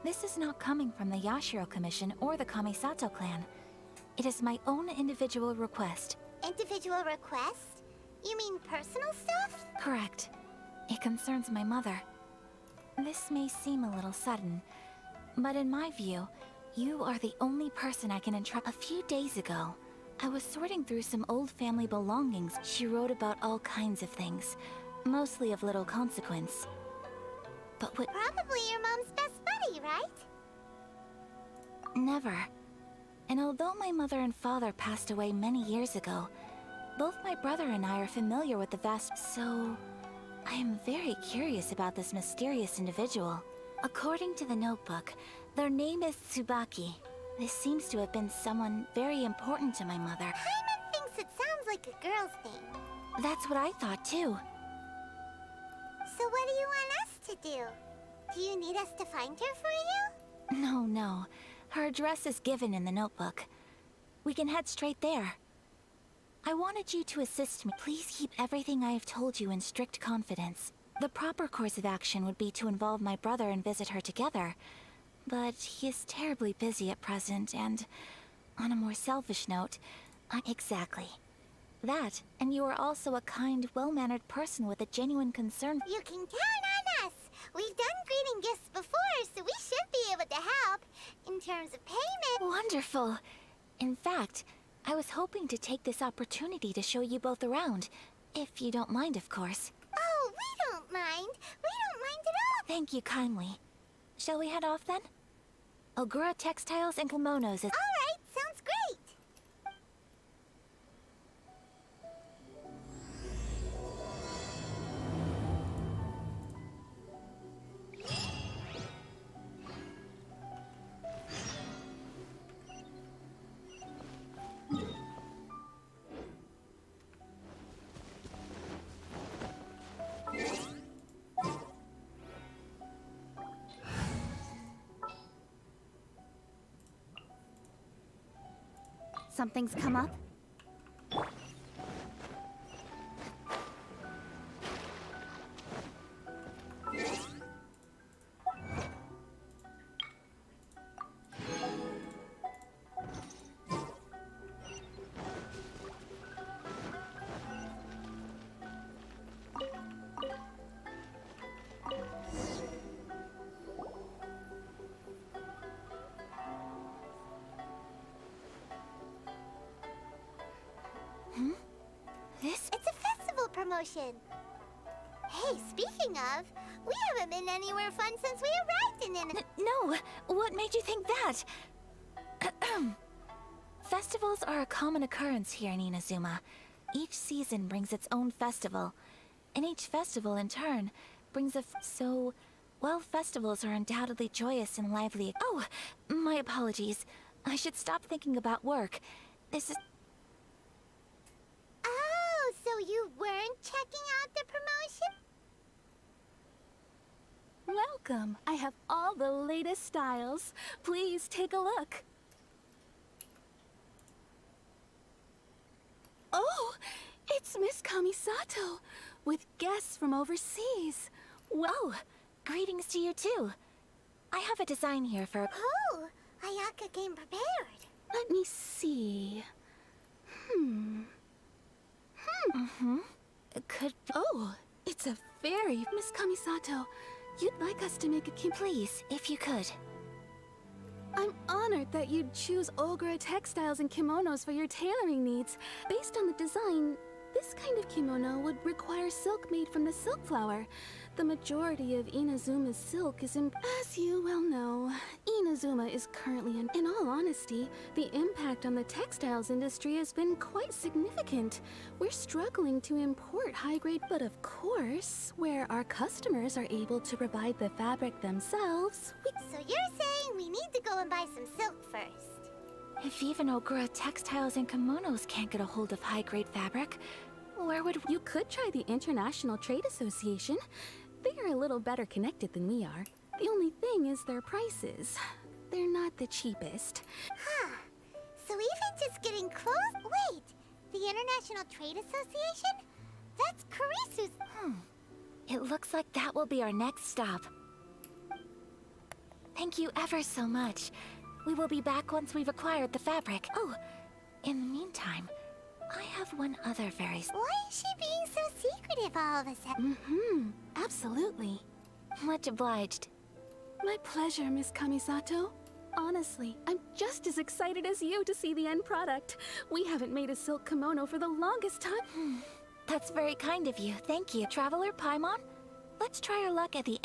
This is not coming from the Yashiro Commission or the Kamisato clan. It is my own individual request. Individual request? You mean personal stuff? Correct. It concerns my mother. This may seem a little sudden, but in my view, you are the only person I can entrust. A few days ago, I was sorting through some old family belongings. She wrote about all kinds of things, mostly of little consequence. But what... Probably your mom's best buddy, right? Never. And although my mother and father passed away many years ago, both my brother and I are familiar with the vast... So... I am very curious about this mysterious individual. According to the notebook, their name is Tsubaki. This seems to have been someone very important to my mother. Paimon thinks it sounds like a girl's name. That's what I thought too. So what do you want us to do? Do you need us to find her for you? No. Her address is given in the notebook. We can head straight there. I wanted you to assist me. Please keep everything I have told you in strict confidence. The proper course of action would be to involve my brother and visit her together. But he is terribly busy at present, and on a more selfish note, exactly. That, and you are also a kind, well-mannered person with a genuine concern. You can count on us. We've done greeting gifts before, so we should be able to help. In terms of payment... Wonderful. In fact, I was hoping to take this opportunity to show you both around. If you don't mind, of course. Oh, we don't mind. We don't mind at all. Thank you kindly. Shall we head off then? Ogura Textiles and Kimonos is... All right, sounds great. Something's come up? It's a festival promotion. Hey, speaking of, we haven't been anywhere fun since we arrived in No! What made you think that? Festivals are a common occurrence here in Inazuma. Each season brings its own festival. And each festival, in turn, brings a so... Well, festivals are undoubtedly joyous and lively. Oh, my apologies. I should stop thinking about work. This is... Oh, so you weren't checking out the promotion? Welcome. I have all the latest styles. Please take a look. Oh, it's Miss Kamisato, with guests from overseas. Well, greetings to you too. I have a design here for... Oh, Ayaka came prepared. Let me see. Could... Oh, it's a very... Miss Kamisato, you'd like us to make a... Please, if you could. I'm honored that you'd choose Ogura Textiles and Kimonos for your tailoring needs. Based on the design, this kind of kimono would require silk made from the silk flower. The majority of Inazuma's silk is As you well know, Inazuma is currently in all honesty, the impact on the textiles industry has been quite significant. We're struggling to import high-grade, but of course, where our customers are able to provide the fabric themselves, So you're saying we need to go and buy some silk first? If even Ogura Textiles and Kimonos can't get a hold of high-grade fabric, where would... You could try the International Trade Association. They are a little better connected than we are. The only thing is their prices. They're not the cheapest. Huh. So even just getting close... Wait! The International Trade Association? That's Karisu's... It looks like that will be our next stop. Thank you ever so much. We will be back once we've acquired the fabric. Oh, in the meantime, I have one other very... Why is she being so secretive all of a sudden? Absolutely. Much obliged. My pleasure, Miss Kamisato. Honestly, I'm just as excited as you to see the end product. We haven't made a silk kimono for the longest time. That's very kind of you. Thank you. Traveler Paimon, let's try our luck at the...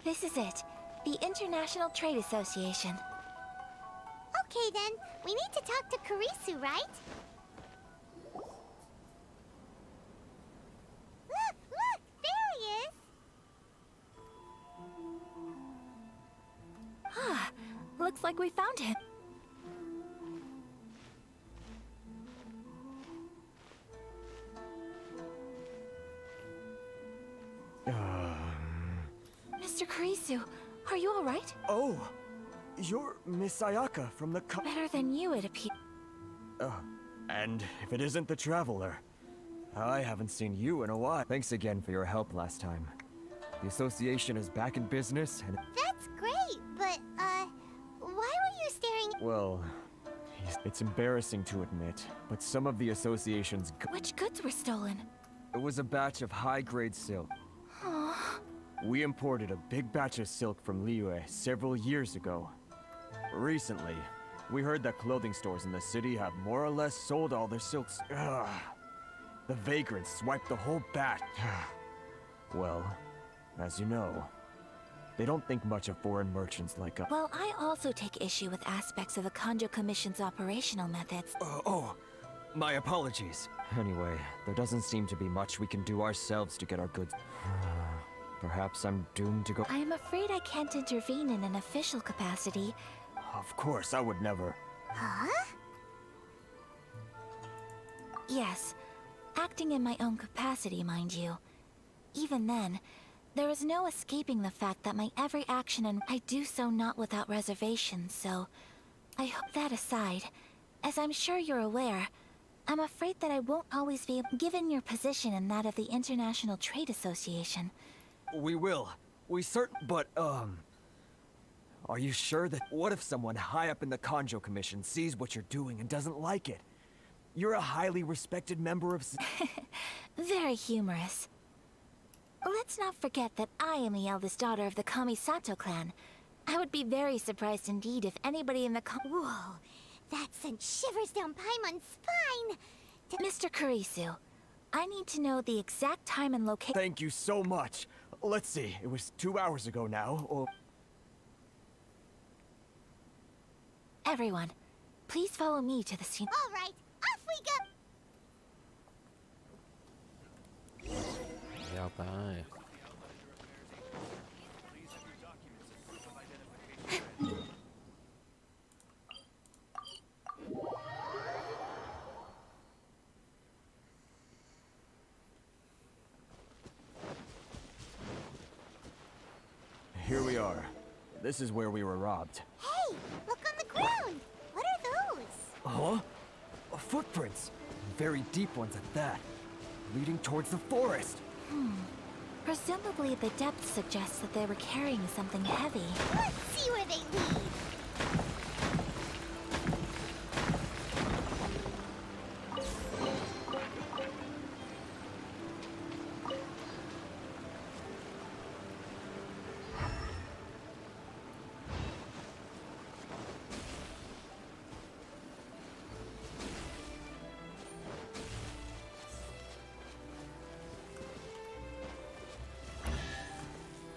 This is it. The International Trade Association. Okay then, we need to talk to Kurisu, right? Look, there he is! Looks like we found him. Mr. Kurisu, are you alright? Oh, you're Miss Ayaka from the Better than you, it appears. And if it isn't the Traveler, I haven't seen you in a while. Thanks again for your help last time. The association is back in business and... That's great, but, why were you staring... Well, it's embarrassing to admit, but some of the association's... Which goods were stolen? It was a batch of high-grade silk. Aw. We imported a big batch of silk from Liyue several years ago. Recently, we heard that clothing stores in the city have more or less sold all their silks. Ugh. The vagrants swiped the whole batch. Well, as you know, they don't think much of foreign merchants like us. Well, I also take issue with aspects of the Kanjo Commission's operational methods. My apologies. Anyway, there doesn't seem to be much we can do ourselves to get our goods. Perhaps I'm doomed to go... I am afraid I can't intervene in an official capacity. Of course, I would never. Huh? Yes, acting in my own capacity, mind you. Even then, there is no escaping the fact that my every action and I do so not without reservation, so... I hope that aside, as I'm sure you're aware, I'm afraid that I won't always be given your position and that of the International Trade Association. We will. But, are you sure that... What if someone high up in the Kanjo Commission sees what you're doing and doesn't like it? You're a highly respected member of... Very humorous. Let's not forget that I am the eldest daughter of the Kamisato clan. I would be very surprised indeed if anybody in the Whoa, that sent shivers down Paimon's spine! Mr. Kurisu, I need to know the exact time and location. Thank you so much. Let's see, it was 2 hours ago now, or... Everyone, please follow me to the scene. All right, off we go! ยาวไป Here we are. This is where we were robbed. Hey, look on the ground! What are those? Huh? Footprints. Very deep ones at that. Leading towards the forest. Presumably the depth suggests that they were carrying something heavy. Let's see where they lead!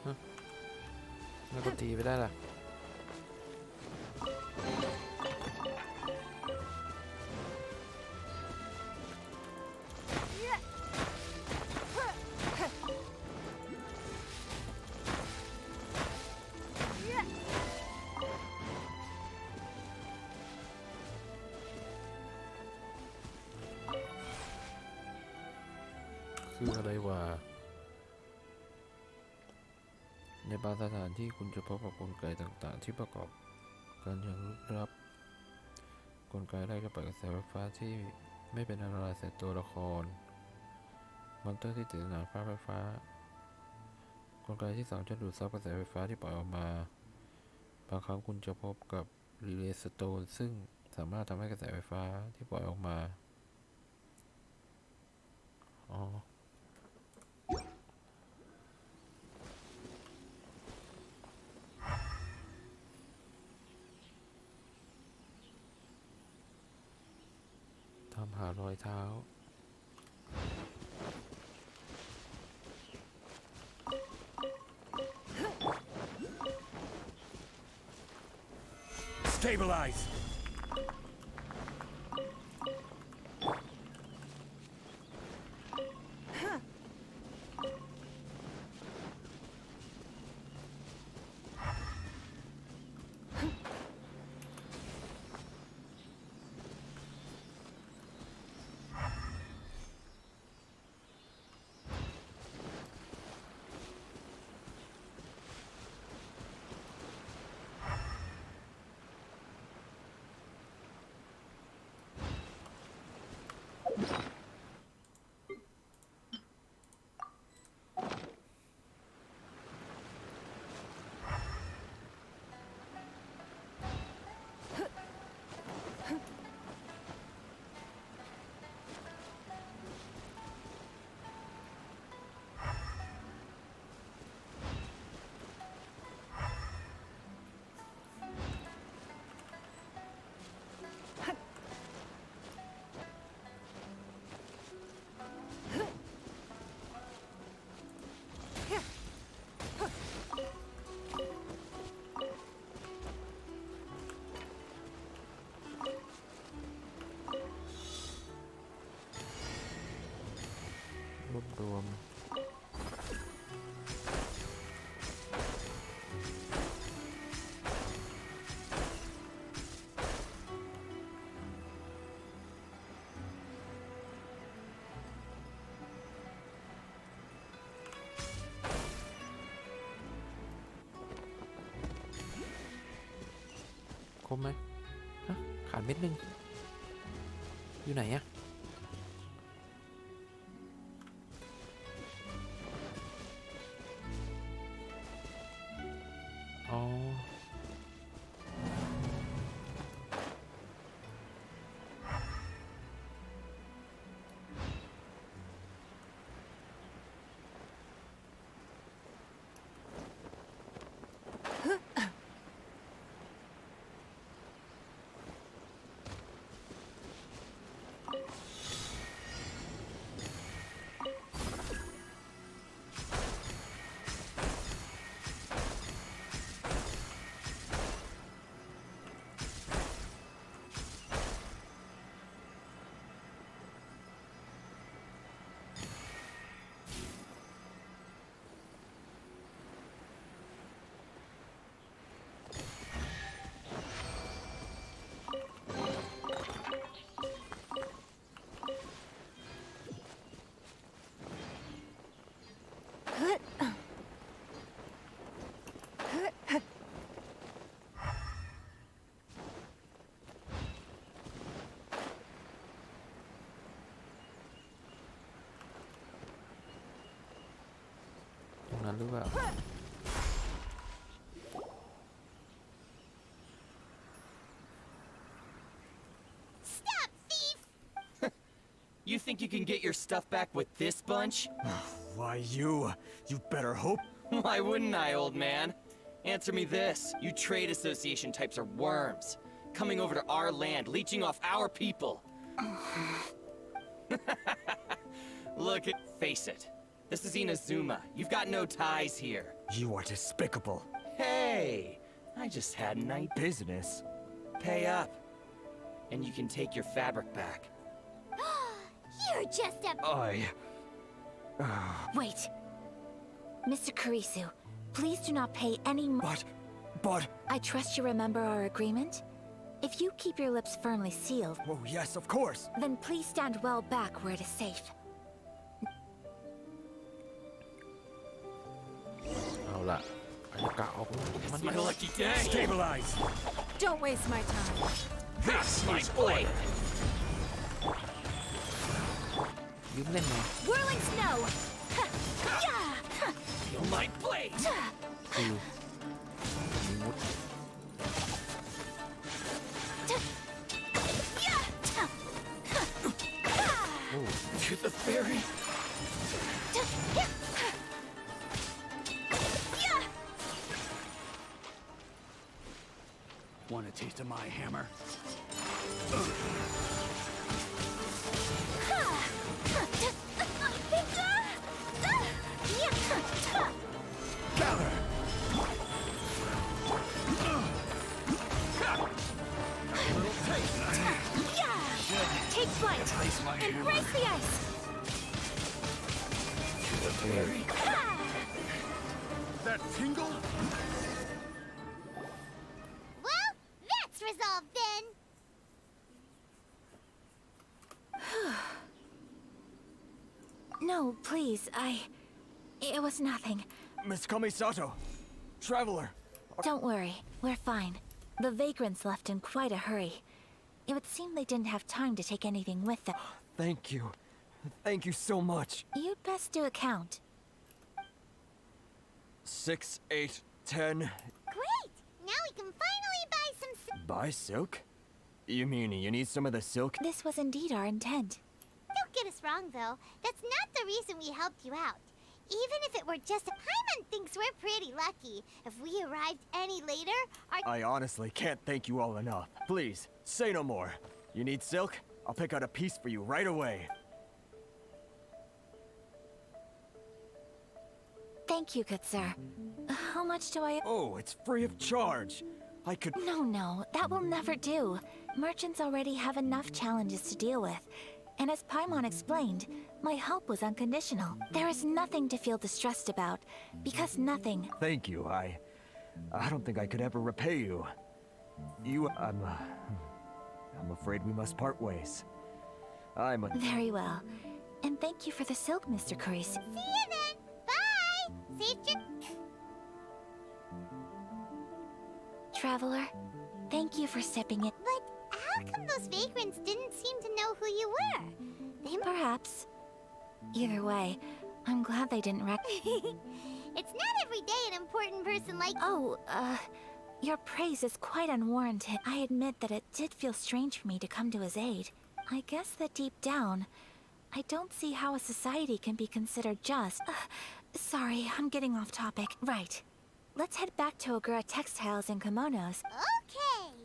Huh? แล้วก็ตีไปได้ล่ะ คืออะไรวะ ในบางสถานที่คุณจะพบกับกลไกต่างๆที่ประกอบกันอย่างลึกลับ กลไกแรกจะปล่อยกระแสไฟฟ้าที่ไม่เป็นอันตรายใส่ตัวละครมอนเตอร์ที่ติดสนามไฟฟ้า กลไกที่2จะดูดซับกระแสไฟฟ้าที่ปล่อยออกมา บางครั้งคุณจะพบกับรีเลย์สโตนซึ่งสามารถทำให้กระแสไฟฟ้าที่ปล่อยออกมาทำหารอยเท้า Stabilize! รวบรวมครบไหมฮะขาดเม็ดนึงอยู่ไหนอะอ๋อตรงนั้นหรือเปล่า Stop, thief! You think you can get your stuff back with this bunch? Why you better hope. Why wouldn't I, old man? Answer me this. You trade association types are worms. Coming over to our land, leeching off our people. Look at... Face it. This is Inazuma. You've got no ties here. You are despicable. Hey! I just had an idea. Business? Pay up. And you can take your fabric back. You're just a... Wait. Mr. Kurisu, please do not pay any more. But... I trust you remember our agreement? If you keep your lips firmly sealed... Oh, yes, of course. Then please stand well back where it is safe. เอาล่ะอายากะออกมัน My lucky day! Stabilize! Don't waste my time. This is order! ยืมเล่นไง Whirling snow! Feel my blade! คือมีวุธ To the ferry! Want a taste of my hammer? Gather! Little taste. Take flight! Embrace the ice! That tingle? Well, that's resolved then. No, please, It was nothing. Miss Kamisato, traveler. Don't worry, we're fine. The vagrants left in quite a hurry. It would seem they didn't have time to take anything with them. Thank you. Thank you so much. You'd best do a count. 6, 8, 10. Great! Now we can finally buy some... Buy silk? You mean you need some of the silk? This was indeed our intent. Don't get us wrong, though. That's not the reason we helped you out. Even if it were just a... Paimon thinks we're pretty lucky. If we arrived any later, I honestly can't thank you all enough. Please, say no more. You need silk? I'll pick out a piece for you right away. Thank you, good sir. How much do I... Oh, it's free of charge. I could... No, that will never do. Merchants already have enough challenges to deal with. And as Paimon explained, my help was unconditional. There is nothing to feel distressed about, because nothing... Thank you. I don't think I could ever repay you. I'm afraid we must part ways. Very well. And thank you for the silk, Mr. Kurisu. See you then! Bye! Safe trip! Traveler, thank you for stepping in. But how come those vagrants didn't seem to know who you were? Perhaps. Either way, I'm glad they didn't It's not every day an important person like... Your praise is quite unwarranted. I admit that it did feel strange for me to come to his aid. I guess that deep down, I don't see how a society can be considered just. Sorry, I'm getting off topic. Right. Let's head back to Ogura Textiles and Kimonos. Okay!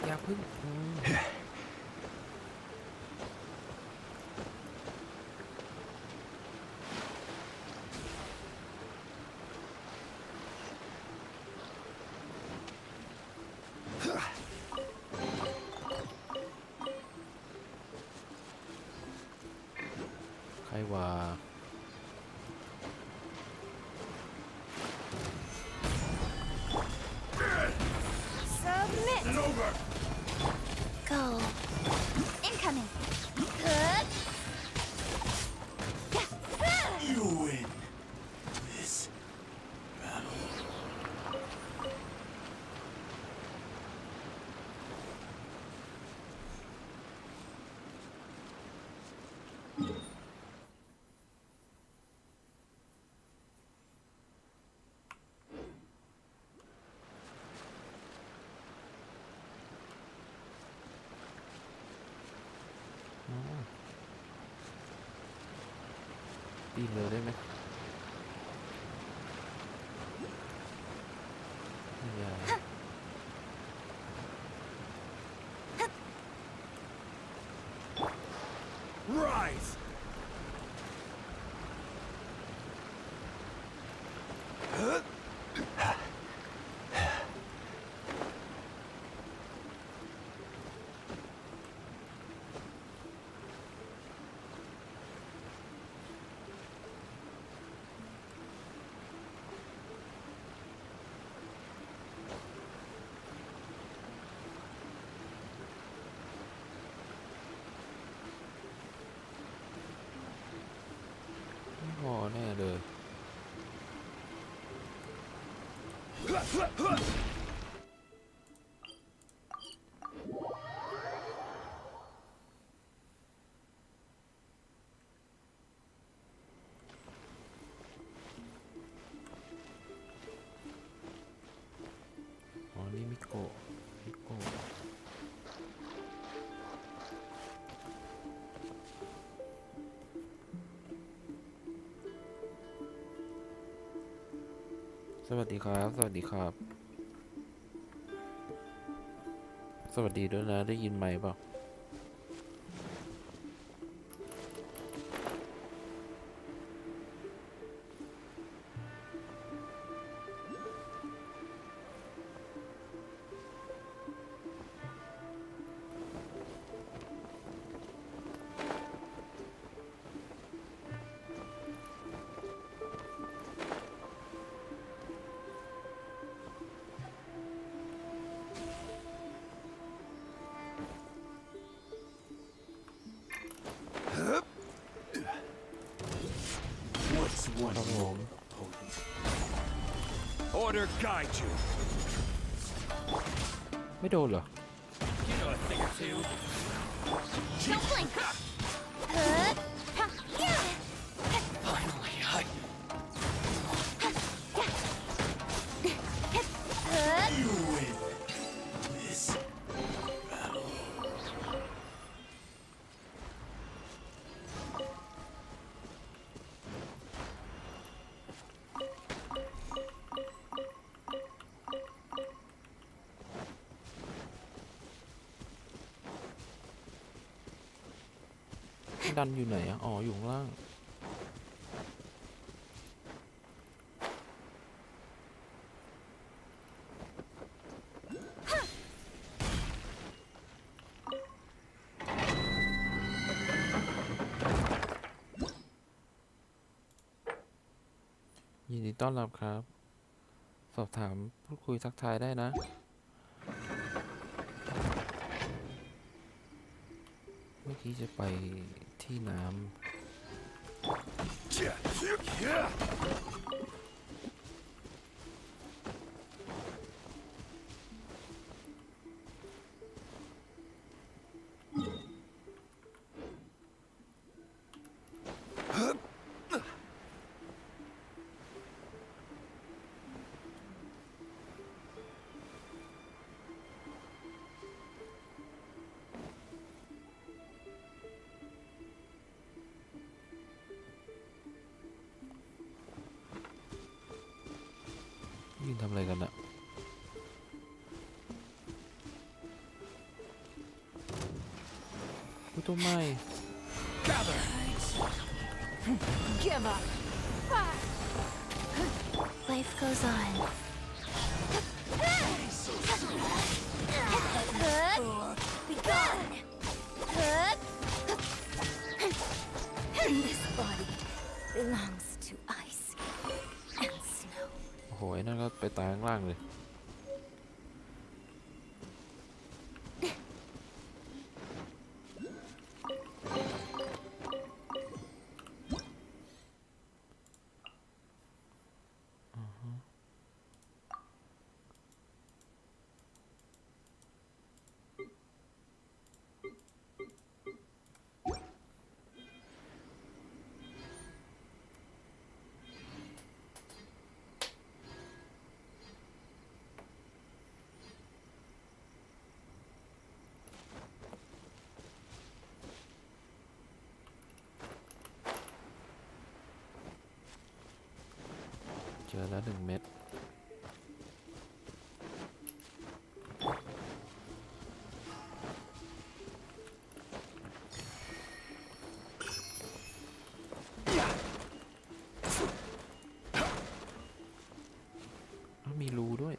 อย่าพึ่ง ใครว่า Submit! Go. Incoming. You win this battle.ปีนเลยได้ไหมอย่า Rise!พอแน่เลย อ๋อ นี่มิโกะมิโกะ สวัสดีครับ สวัสดีครับ สวัสดีด้วยนะ ได้ยินไหมเปล่า What's one more potent? Order guide you. ไม่โดนเหรอ You know a thing or two. Don't blink! Finally, You win. ดันอยู่ไหนอะอ๋ออยู่ข้างล่างยินดีต้อนรับครับ สอบถามพูดคุยทักทายได้นะ เมื่อกี้จะไปที่น้ำยืนทำอะไรกันอะตัวใหม่ Give up. Life goes on. Be gone. This body belongs to ice and snow. โอ้โหไอ้นั่นก็ไปตายข้างล่างเลยเจอแล้ว1 เม็ดมีรูด้วย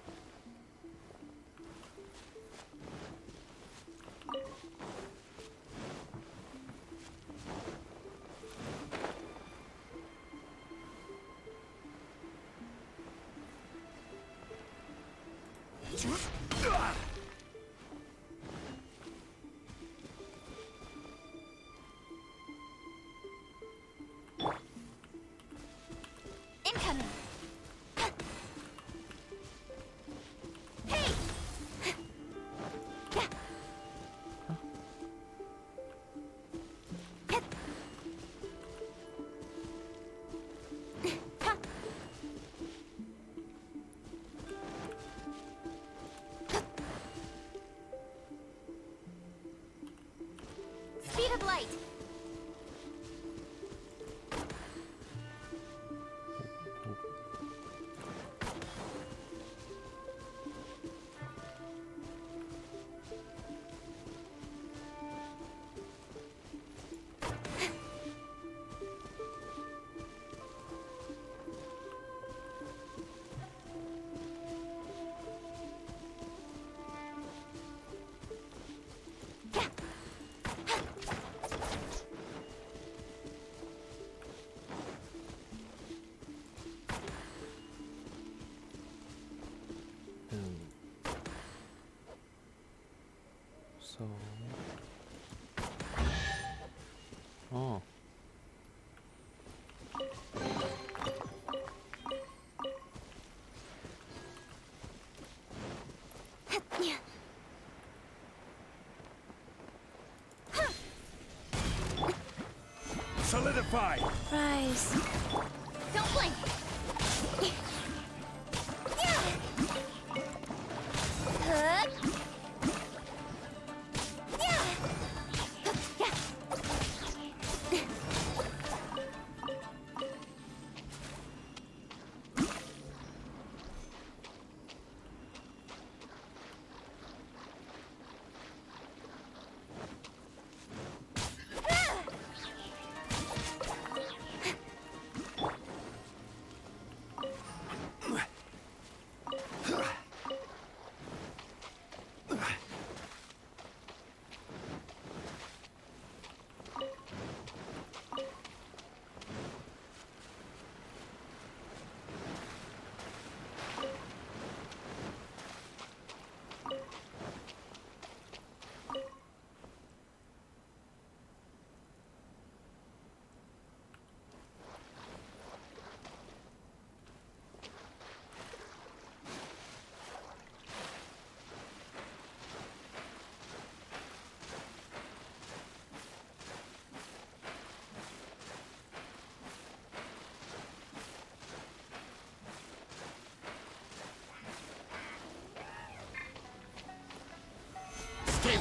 Speed of light.อ๋อSolidify! Rise. Don't blink.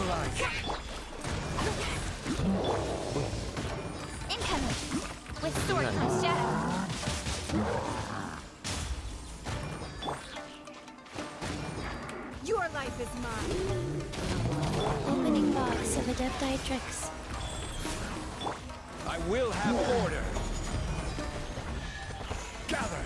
Stabilize. Incoming! With sword comes shadow. Your life is mine. Opening box of Adepti tricks. I will have order. Gather.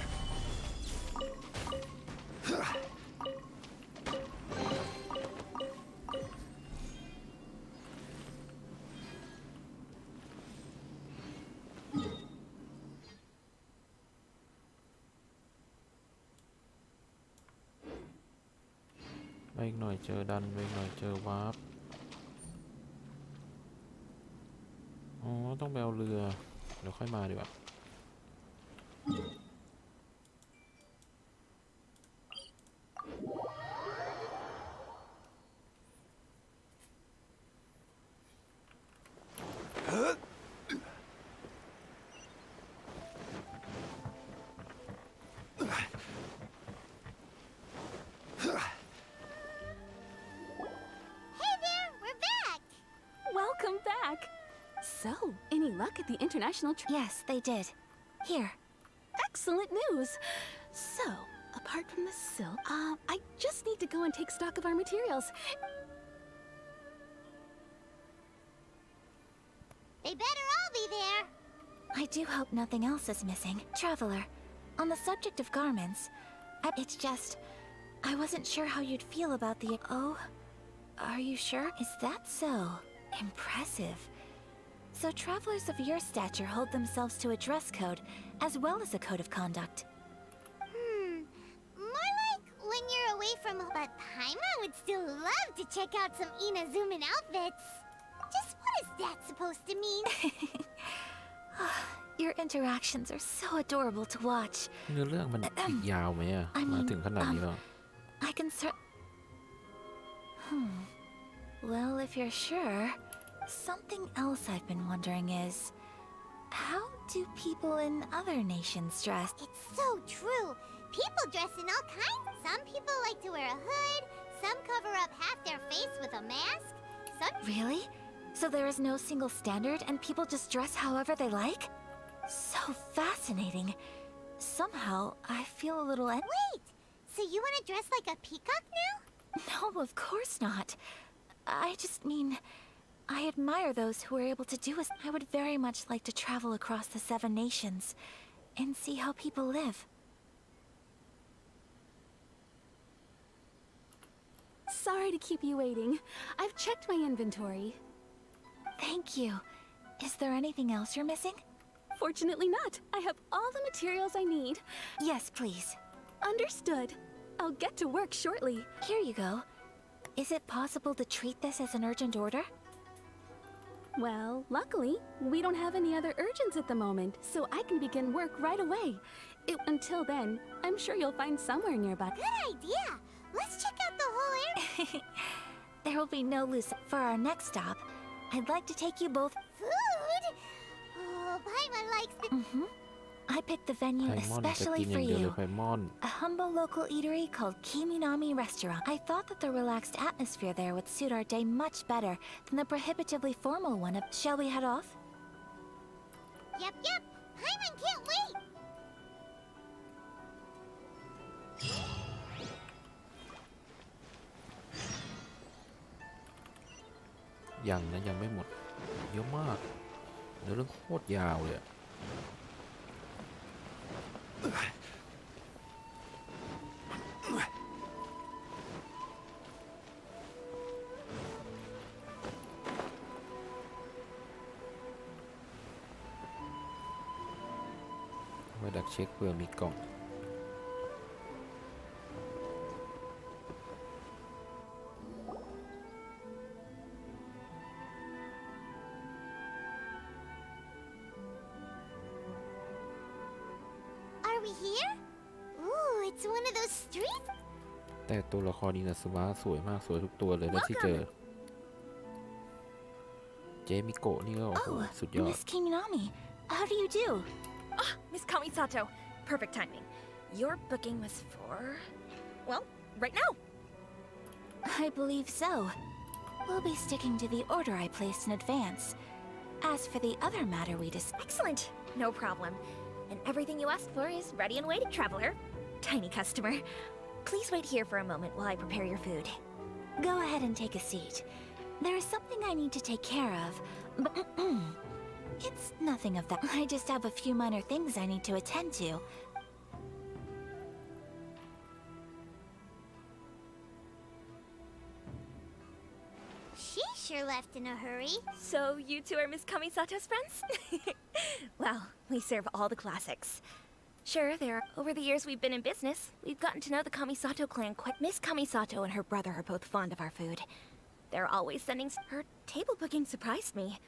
ไปอีกหน่อยเจอดันไปอีกหน่อยเจอวาร์ปอ๋อต้องไปเอาเรือเดี๋ยวค่อยมาดีกว่าWelcome back. So, any luck at the international Yes, they did. Here. Excellent news. So, apart from the silk, I just need to go and take stock of our materials. They better all be there. I do hope nothing else is missing. Traveler, on the subject of garments, it's just... I wasn't sure how you'd feel about the... Oh? Are you sure? Is that so? Impressive. So travelers of your stature hold themselves to a dress code, as well as a code of conduct. More like when you're away from home. But Paimon would still love to check out some Inazuman outfits. Just what is that supposed to mean? Your interactions are so adorable to watch. เนื้อเรื่องมันอีกยาวไหมอะมาถึงขนาดนี้แล้ว I can Well, if you're sure, something else I've been wondering is, how do people in other nations dress? It's so true. People dress in all kinds. Some people like to wear a hood. Some cover up half their face with a mask. Some... Really? So there is no single standard and people just dress however they like? So fascinating. Somehow, I feel a little... Wait! So you want to dress like a peacock now? No, of course not. I just mean... I admire those who are able to do as... I would very much like to travel across the 7 nations and see how people live. Sorry to keep you waiting. I've checked my inventory. Thank you. Is there anything else you're missing? Fortunately not. I have all the materials I need. Yes, please. Understood. I'll get to work shortly. Here you go. Is it possible to treat this as an urgent order? Well, luckily, we don't have any other urgents at the moment, so I can begin work right away. Until then, I'm sure you'll find somewhere nearby. Good idea! Let's check out the whole area. There will be no loose... For our next stop, I'd like to take you both... Food? Oh, Paimon likes the... I picked the venue especially for you. A humble local eatery called Kiminami Restaurant. I thought that the relaxed atmosphere there would suit our day much better than the prohibitively formal one of... Shall we head off? Yep. Paimon can't wait! ยังนะยังไม่หมดเยอะมากเนื้อเรื่องโคตรยาวเลยไว้ดักเช็คเผื่อมีกล่องแต่ตัวละครอินาซึมะสวยมากสวยทุกตัวเลยนะที่เจอเจมิโกะนี่ก็โอ้โหสุดยอด Miss Kiminami, how do you do? Miss Kamisato, perfect timing. Your booking was for... well, right now. I believe so. We'll be sticking to the order I placed in advance. As for the other matter we discussed... Excellent. No problem. And everything you asked for is ready and waiting, traveler. Tiny customer. Please wait here for a moment while I prepare your food. Go ahead and take a seat. There is something I need to take care of, but it's nothing of that. I just have a few minor things I need to attend to. She sure left in a hurry. So you two are Miss Kamisato's friends? Well, we serve all the classics. Sure, over the years we've been in business, we've gotten to know the Kamisato clan quite. Miss Kamisato and her brother are both fond of our food. They're always sending. Her table booking surprised me.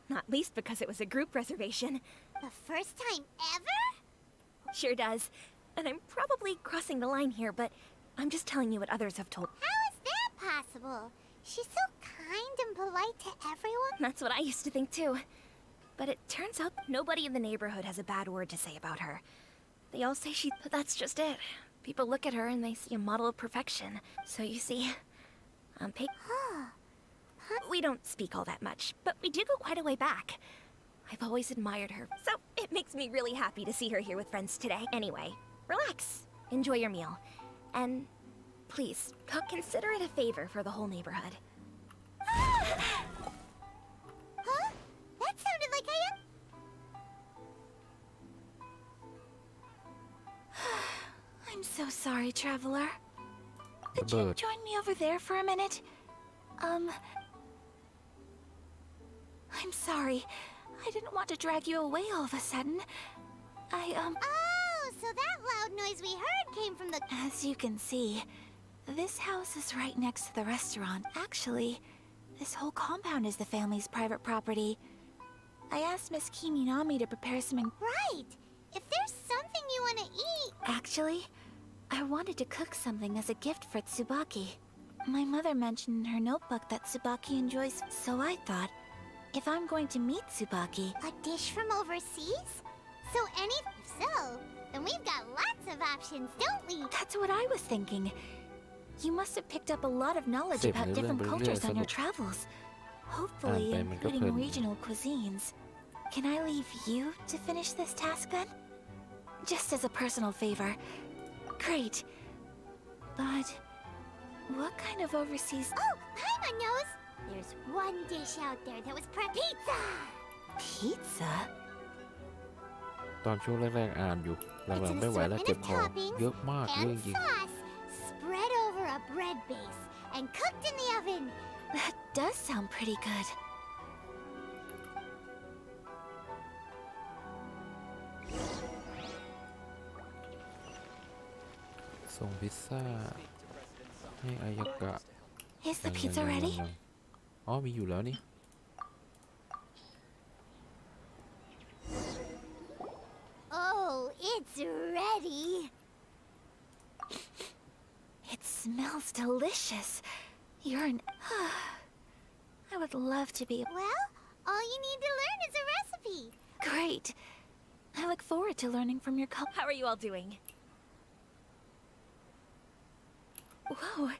Not least because it was a group reservation. The first time ever? Sure does. And I'm probably crossing the line here, but I'm just telling you what others have told. How is that possible? She's so kind and polite to everyone. That's what I used to think too. But it turns out nobody in the neighborhood has a bad word to say about her. They all say but that's just it. People look at her and they see a model of perfection. So you see, we don't speak all that much, but we do go quite a way back. I've always admired her, so it makes me really happy to see her here with friends today. Anyway, relax, enjoy your meal, and please, consider it a favor for the whole neighborhood. Huh? That sounded like I'm so sorry, traveler. Could you join me over there for a minute? I'm sorry. I didn't want to drag you away all of a sudden. Oh, so that loud noise we heard came from the... As you can see, this house is right next to the restaurant. Actually, this whole compound is the family's private property. I asked Miss Kiminami to prepare some... Right! If there's something you want to eat... Actually, I wanted to cook something as a gift for Tsubaki. My mother mentioned in her notebook that Tsubaki enjoys... So I thought, if I'm going to meet Tsubaki... A dish from overseas? So, then we've got lots of options, don't we? That's what I was thinking. You must have picked up a lot of knowledge about different cultures on your travels. Hopefully, including regional cuisines. Can I leave you to finish this task then? Just as a personal favor. Great. But what kind of overseas... Oh, Paimon knows! There's one dish out there that was pizza! Pizza? ตอนช่วงแรกๆอ่านอยู่หลังๆไม่ไหวแล้วเจ็บคอเยอะมากเยอะจริง sauce spread over a bread base and cooked in the oven. That does sound pretty good. ส่งพิซซ่าให้อายากะ Is the pizza ready? อ๋อมีอยู่แล้วนี่ Oh, it's ready. It smells delicious. You're an... I would love to be... Well, all you need to learn is a recipe. Great. I look forward to learning from your How are you all doing? Whoa,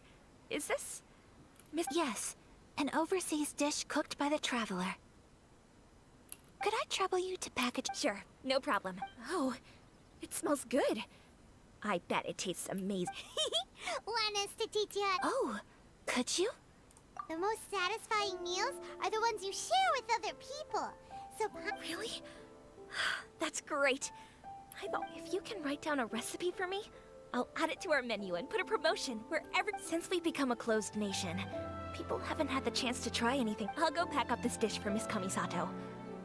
is this... Yes, an overseas dish cooked by the traveler. Could I trouble you to package... Sure, no problem. Oh, it smells good. I bet it tastes amazing. Want us to teach you how... Oh, could you? The most satisfying meals are the ones you share with other people. So... Really? That's great. I thought if you can write down a recipe for me, I'll add it to our menu and put a promotion wherever... Since we've become a closed nation, people haven't had the chance to try anything. I'll go pack up this dish for Miss Kamisato.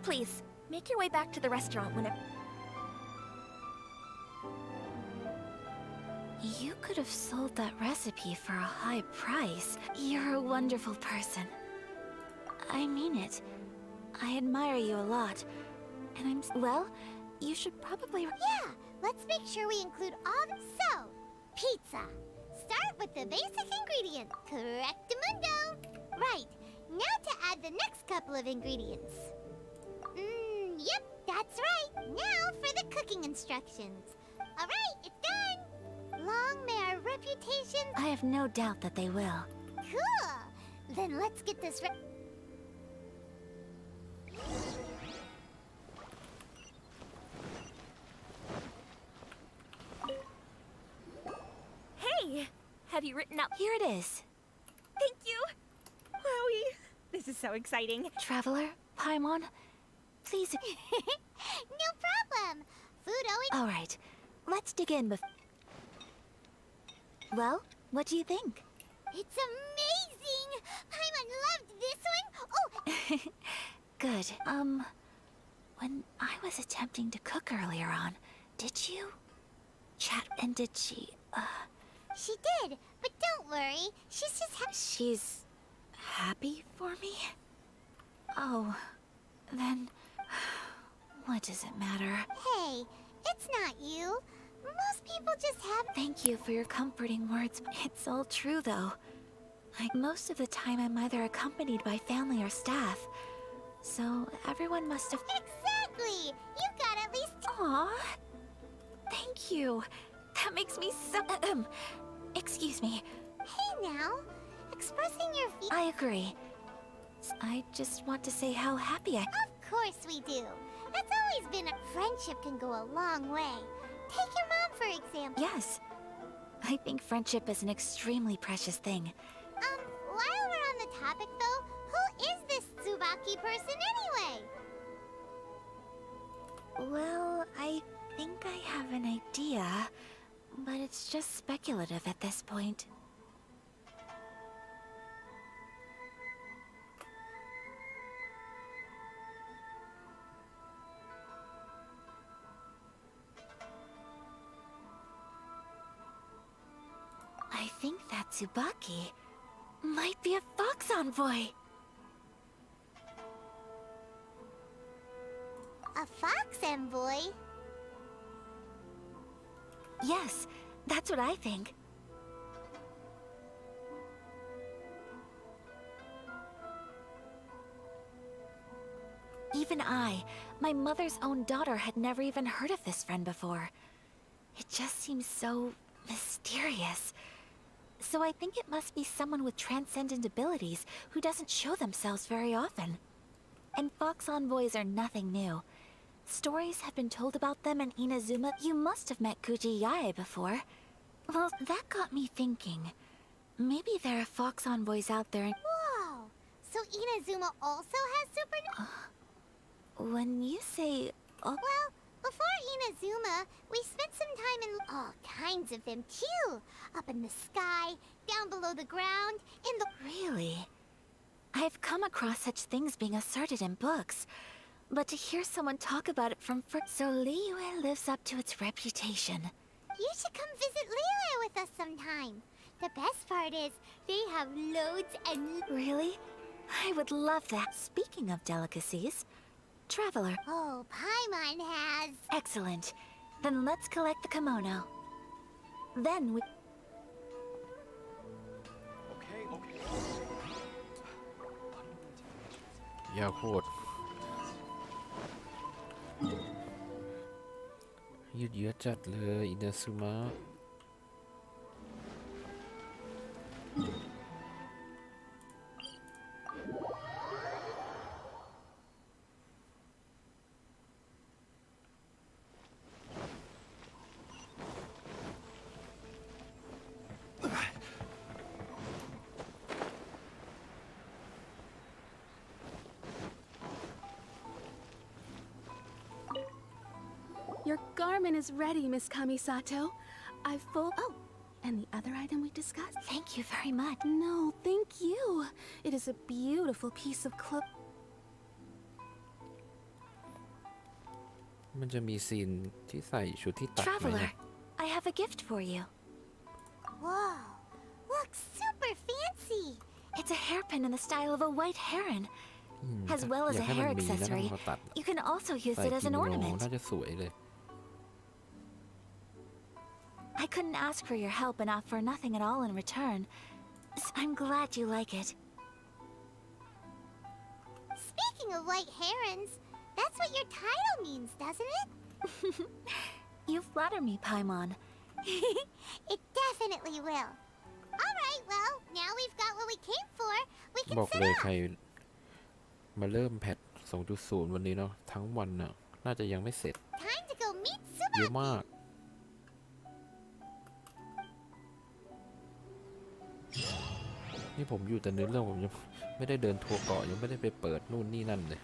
Please, make your way back to the restaurant whenever... You could have sold that recipe for a high price. You're a wonderful person. I mean it. I admire you a lot. And well, you should probably... Yeah, let's make sure we include all the... So, pizza. Start with the basic ingredient. Correctamundo. Right, now to add the next couple of ingredients. Yep, that's right. Now for the cooking instructions. All right, it's done. Long may our reputation... I have no doubt that they will. Cool. Then let's get this Hey! Have you written out? Here it is. Thank you! Wowie! This is so exciting. Traveler, Paimon, please. No problem. Food always. All right, let's dig in. Well, what do you think? It's amazing. Paimon loved this one. Oh. Good. When I was attempting to cook earlier on, did you chat and did she? She did, but don't worry. She's just She's happy for me? Oh, then what does it matter? Hey, it's not you. Most people just have. Thank you for your comforting words. It's all true, though. Most of the time, I'm either accompanied by family or staff, so everyone must have. Exactly. You got at least. Aw, thank you. That makes me so. Excuse me. Hey now, expressing your feelings. I agree. I just want to say how happy I. Of course we do. That's always been a friendship can go a long way. Take your mom, for example. Yes. I think friendship is an extremely precious thing. While we're on the topic, though, who is this Tsubaki person anyway? Well, I think I have an idea, but it's just speculative at this point. I think that Tsubaki might be a fox envoy. A fox envoy? Yes, that's what I think. Even I, my mother's own daughter, had never even heard of this friend before. It just seems so mysterious. So I think it must be someone with transcendent abilities who doesn't show themselves very often. And fox envoys are nothing new. Stories have been told about them in Inazuma. You must have met Kuji Yae before. Well, that got me thinking. Maybe there are fox envoys out there. Whoa! So Inazuma also has super... When you say... Well, before Inazuma, we spent some time in all kinds of them too. Up in the sky, down below the ground, in the... Really? I've come across such things being asserted in books. But to hear someone talk about it from first... So Liyue lives up to its reputation. You should come visit Liyue with us sometime. The best part is, they have loads and... Really? I would love that. Speaking of delicacies, Traveler. Oh, Paimon has... Excellent. Then let's collect the kimono. Then we... Okay. ยาวโคตรยืดเยื้อจัดเลยอินาซึมะ Your garment is ready, Miss Kamisato. I've full... Oh, and the other item we discussed? Thank you very much. No, thank you. It is a beautiful piece of cloth. มันจะมีซีนที่ใส่ชุดที่ตัดไหม Traveler, I have a gift for you. Whoa! Looks super fancy! It's a hairpin in the style of a white heron. As well as อยา a กให้ hair มันมีนะถ้า accessory. มันมาตัด You can also use ใส่ it as กิ an โมโน ornament. น่าจะสวยเลย I couldn't ask for your help and offer nothing at all in return. I'm glad you like it. Speaking of white herons, that's what your title means, doesn't it? You flatter me, Paimon. It definitely will. Alright, Alright, well, now we've got what we came for. We บ can อก set เลย off. ใครมาเริ่มแพท 2.0 วันนี้เนาะทั้งวันน่ะน่าจะยังไม่เสร็จ Time to go meet เยอะ Tsubaki. มาก นี่ผมอยู่แต่เนื้อเรื่องผมยังไม่ได้เดินทัวร์เกาะยังไม่ได้ไปเปิดนู่นนี่นั่นเลย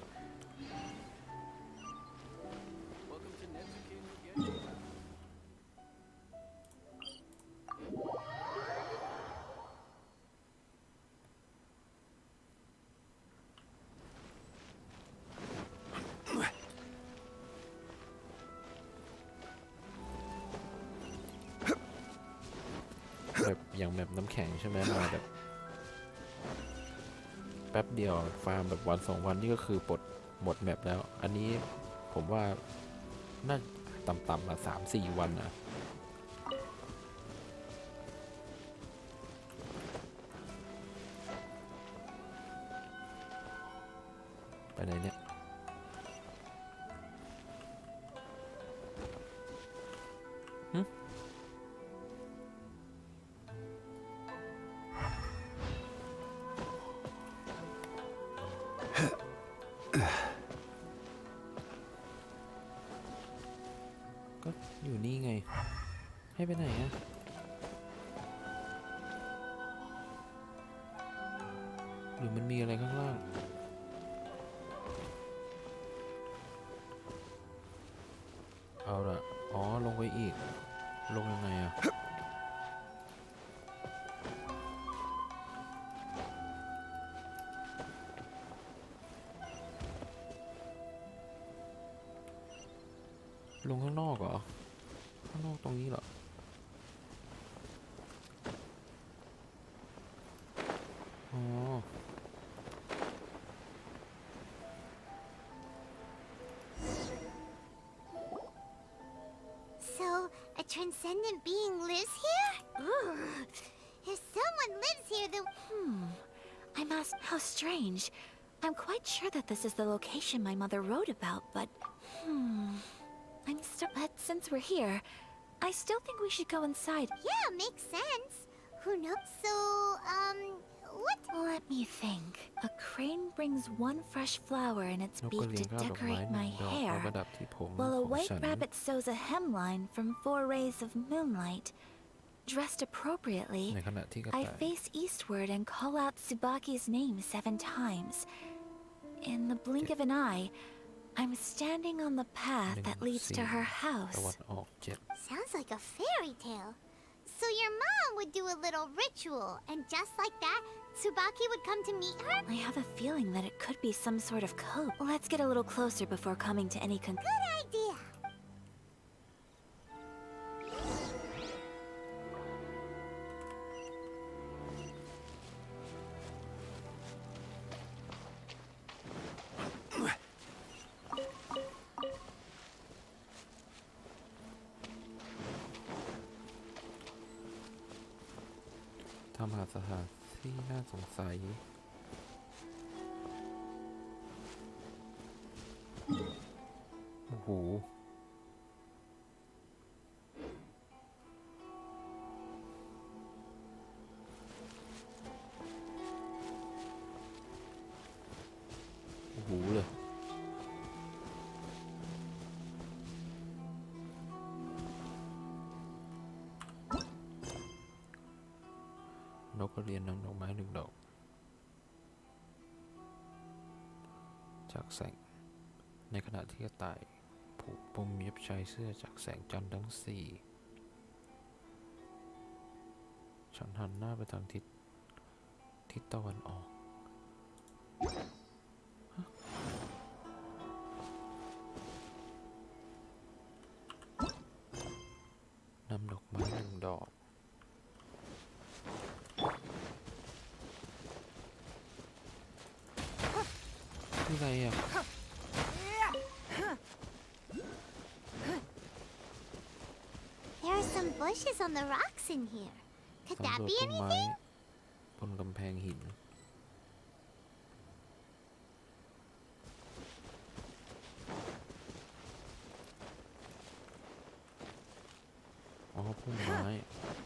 แบบอย่างแบบน้ำแข็งใช่ไหมมาแบบแป๊บเดียวฟาร์มแบบวัน2 วันนี่ก็คือปลดหมดแมปแล้ว อันนี้ผมว่าน่าต่ำๆมา3-4 วันนะไปไหนเนี่ยก็อยู่นี่ไงให้ไปไหนอะหรือมันมีอะไรข้างล่างเอาละอ๋อลงไปอีกลงยังไงอะลงข้างนอกเหรอข้างนอกตรงนี้เหรออ๋อ So, a transcendent being lives here? If someone lives here, then... I must... How strange. I'm quite sure that this is the location my mother wrote about, but... I'm still... But since we're here, I still think we should go inside. Yeah, makes sense. Who knows? So, what? Let me think. A crane brings one fresh flower in its นกกระ beak เรีย to นข้าวดอกไม้ decorate 1 my ดอกเอา hair, ประดับที่ผม while ข a อง white ฉัน rabbit sews a hemline from 4 rays of moonlight. Dressed appropriately, ในขณะที่กระ I ต่าย face eastward and call out Tsubaki's name 7 times. In the blink of an eye, I'm standing on the path that leads to her ตะ house. วันออก7 Sounds like a fairy tale. So your mom would do a little ritual, and just like that, Tsubaki would come to meet her? I have a feeling that it could be some sort of code. Let's get a little closer before coming to any conclusion. Good idea.ทำหาสถานที่น่าสงสัยโอ้โหโอ้โหเลยนกกระเรียนนางดอกไม้1 ดอกจากแสงในขณะที่กระต่ายผูกปมเย็บชายเสื้อจากแสงจันทร์ทั้ง 4ฉันหันหน้าไปทางทิศตะวันออกนำดอกไม้1 ดอกคืออะไรอ่ะ There are some bushes on the rocks in here. Could สำ that รวจ be ต้นไม้ anything? บนกำแพงหินอ๋อพุ่มไม้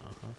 อ่าฮะ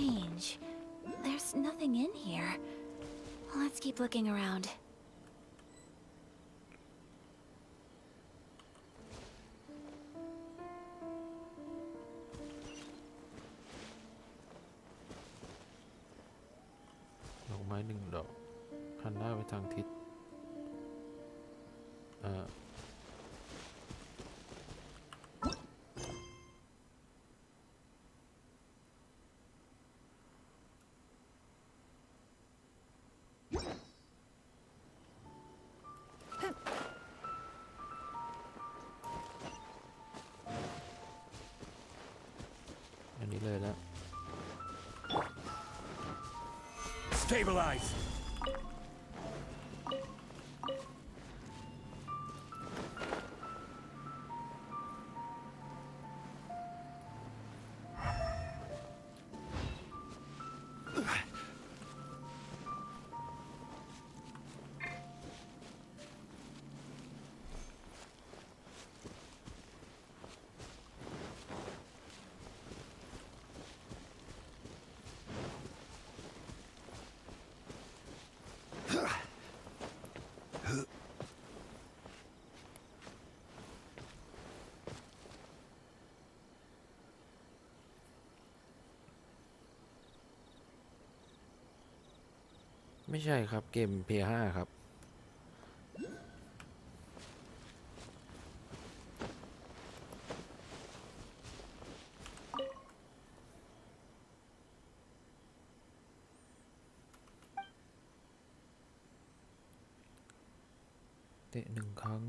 strange. There's nothing in here. Let's keep looking around. ดอกไม้1 ดอกหันหน้าไปทางทิศอันนี้เลยแล้ว Stabilize! Huh. ไม่ใช่ครับเกม PS5 ครับเตะ1 ครั้ง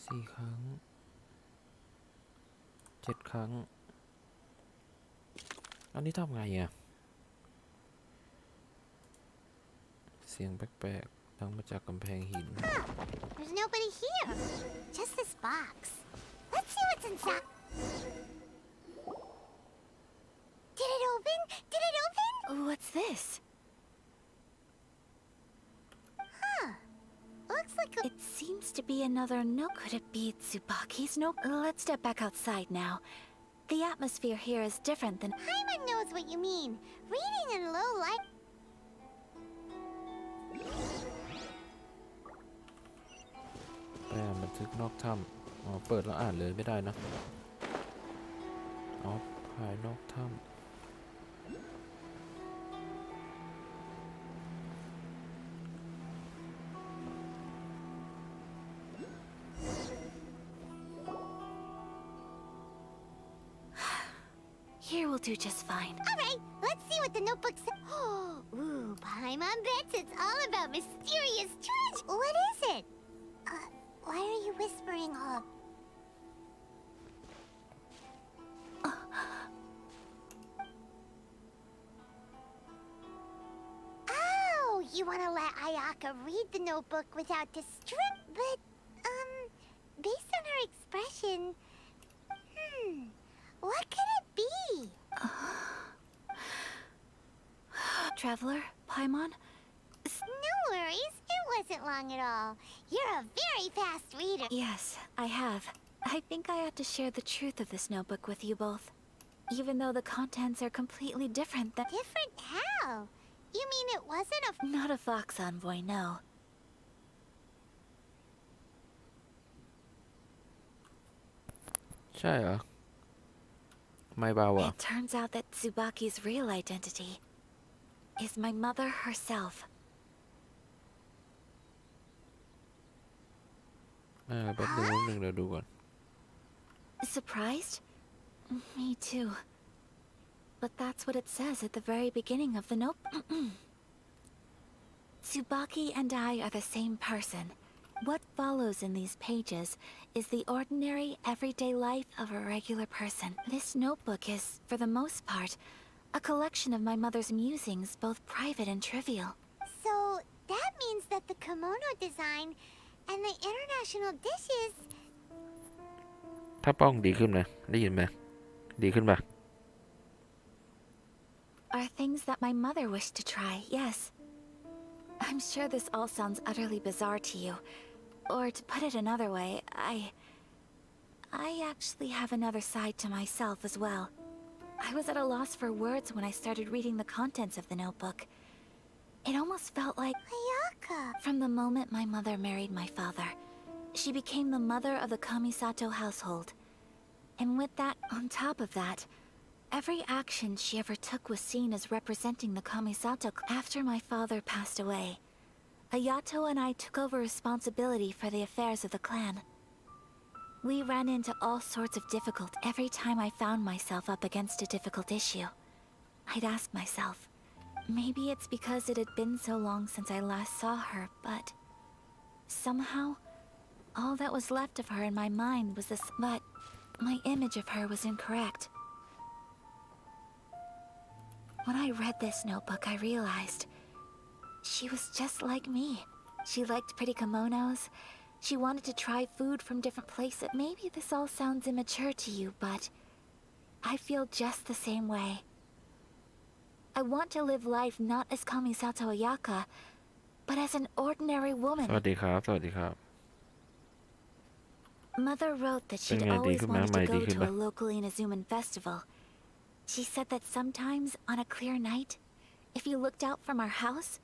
4 ครั้ง7 ครั้งอันนี้ทำไงอ่ะเสียงแปลกๆดังมาจากกำแพงหิน There's nobody here. Just this box. Let's see what's inside. Did it open? Did it open? What's this? Huh. Looks like a... It seems to be another note. Could it be Tsubaki's note? Let's step back outside now. The atmosphere here is different than... Paimon knows what you mean. Reading in low light... แปลบันทึกนอกถ้ำอ๋อเปิดแล้วอ่านเลยไม่ได้นะอ๋อภายนอกถ้ำHere will do just fine. All right, let's see what the notebook says. Ooh, Paimon bets it's all about mysterious treasure. What is it? Why are you whispering all... Oh, you want to let Ayaka read the notebook without distress? But, based on her expression... What could it be? Traveler, Paimon? No worries, it wasn't long at all. You're a very fast reader. Yes, I have. I think I ought to share the truth of this notebook with you both. Even though the contents are completely different than... Different how? You mean it wasn't a... Not a fox envoy, no. ใช่เหรอไม่เบาอ่ะ It turns out that Tsubaki's real identity is my mother herself. แป๊บนึงเดี๋ยวดูก่อน Surprised? Me too. But that's what it says at the very beginning of the note. Tsubaki and I are the same person. What follows in these pages is the ordinary, everyday life of a regular person. This notebook is, for the most part, a collection of my mother's musings, both private and trivial. So, that means that the kimono design and the international dishes... ถ้าป้องดีขึ้นนะได้ยินไหมดีขึ้นปะ Are things that my mother wished to try, yes. I'm sure this all sounds utterly bizarre to you. Or to put it another way, I actually have another side to myself as well. I was at a loss for words when I started reading the contents of the notebook. It almost felt like Ayaka. From the moment my mother married my father, she became the mother of the Kamisato household. And with that, on top of that, every action she ever took was seen as representing the Kamisato. After my father passed away, Ayato and I took over responsibility for the affairs of the clan. We ran into all sorts of difficulty. Every time I found myself up against a difficult issue, I'd ask myself, maybe it's because it had been so long since I last saw her, but somehow, all that was left of her in my mind was this. But my image of her was incorrect. When I read this notebook, I realized she was just like me. She liked pretty kimonos. She wanted to try food from different places. Maybe this all sounds immature to you, but I feel just the same way. I want to live life not as Kamisato Ayaka, but as an ordinary woman. สวัสดีครับ สวัสดีครับ Mother wrote that she'd always wanted to go to a local Inazuman festival. She said that sometimes, on a clear night, if you looked out from our house,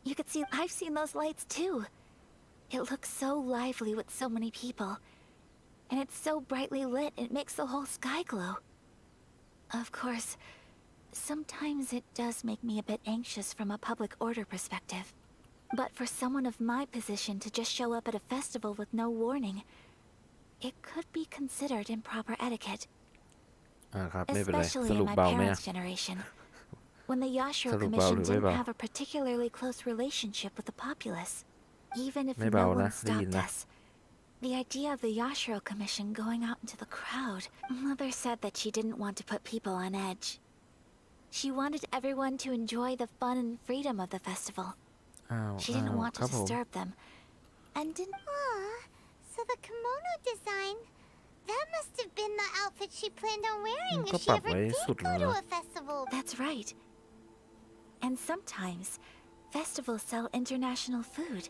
you could see. I've seen those lights too. It looks so lively with so many people. And it's so brightly lit, it makes the whole sky glow. Of course, sometimes it does make me a bit anxious from a public order perspective. But for someone of my position to just show up at a festival with no warning, it could be considered improper etiquette. ครับไม่เป็นไร Especially ส in รุป my เบาไหม parents' generation, when the Yashiro สรุปเบา Commission หรือไม่ didn't เบา have a particularly close relationship with the populace. Even if ไม่เบา no นะ one ได้ยิน stopped นะ us, the idea of the Yashiro Commission going out into the crowd. Mother said that she didn't want to put people on edge. She wanted everyone to enjoy the fun and freedom of the festival. อ้าว She didn't want ค to รับผม disturb them. And didn't. So the kimono design, that must have been the outfit she planned on wearing ก็ if ป she รับ ever ไว้ did สุด go แล้ว to นะ a festival. That's right. And sometimes, festivals sell international food.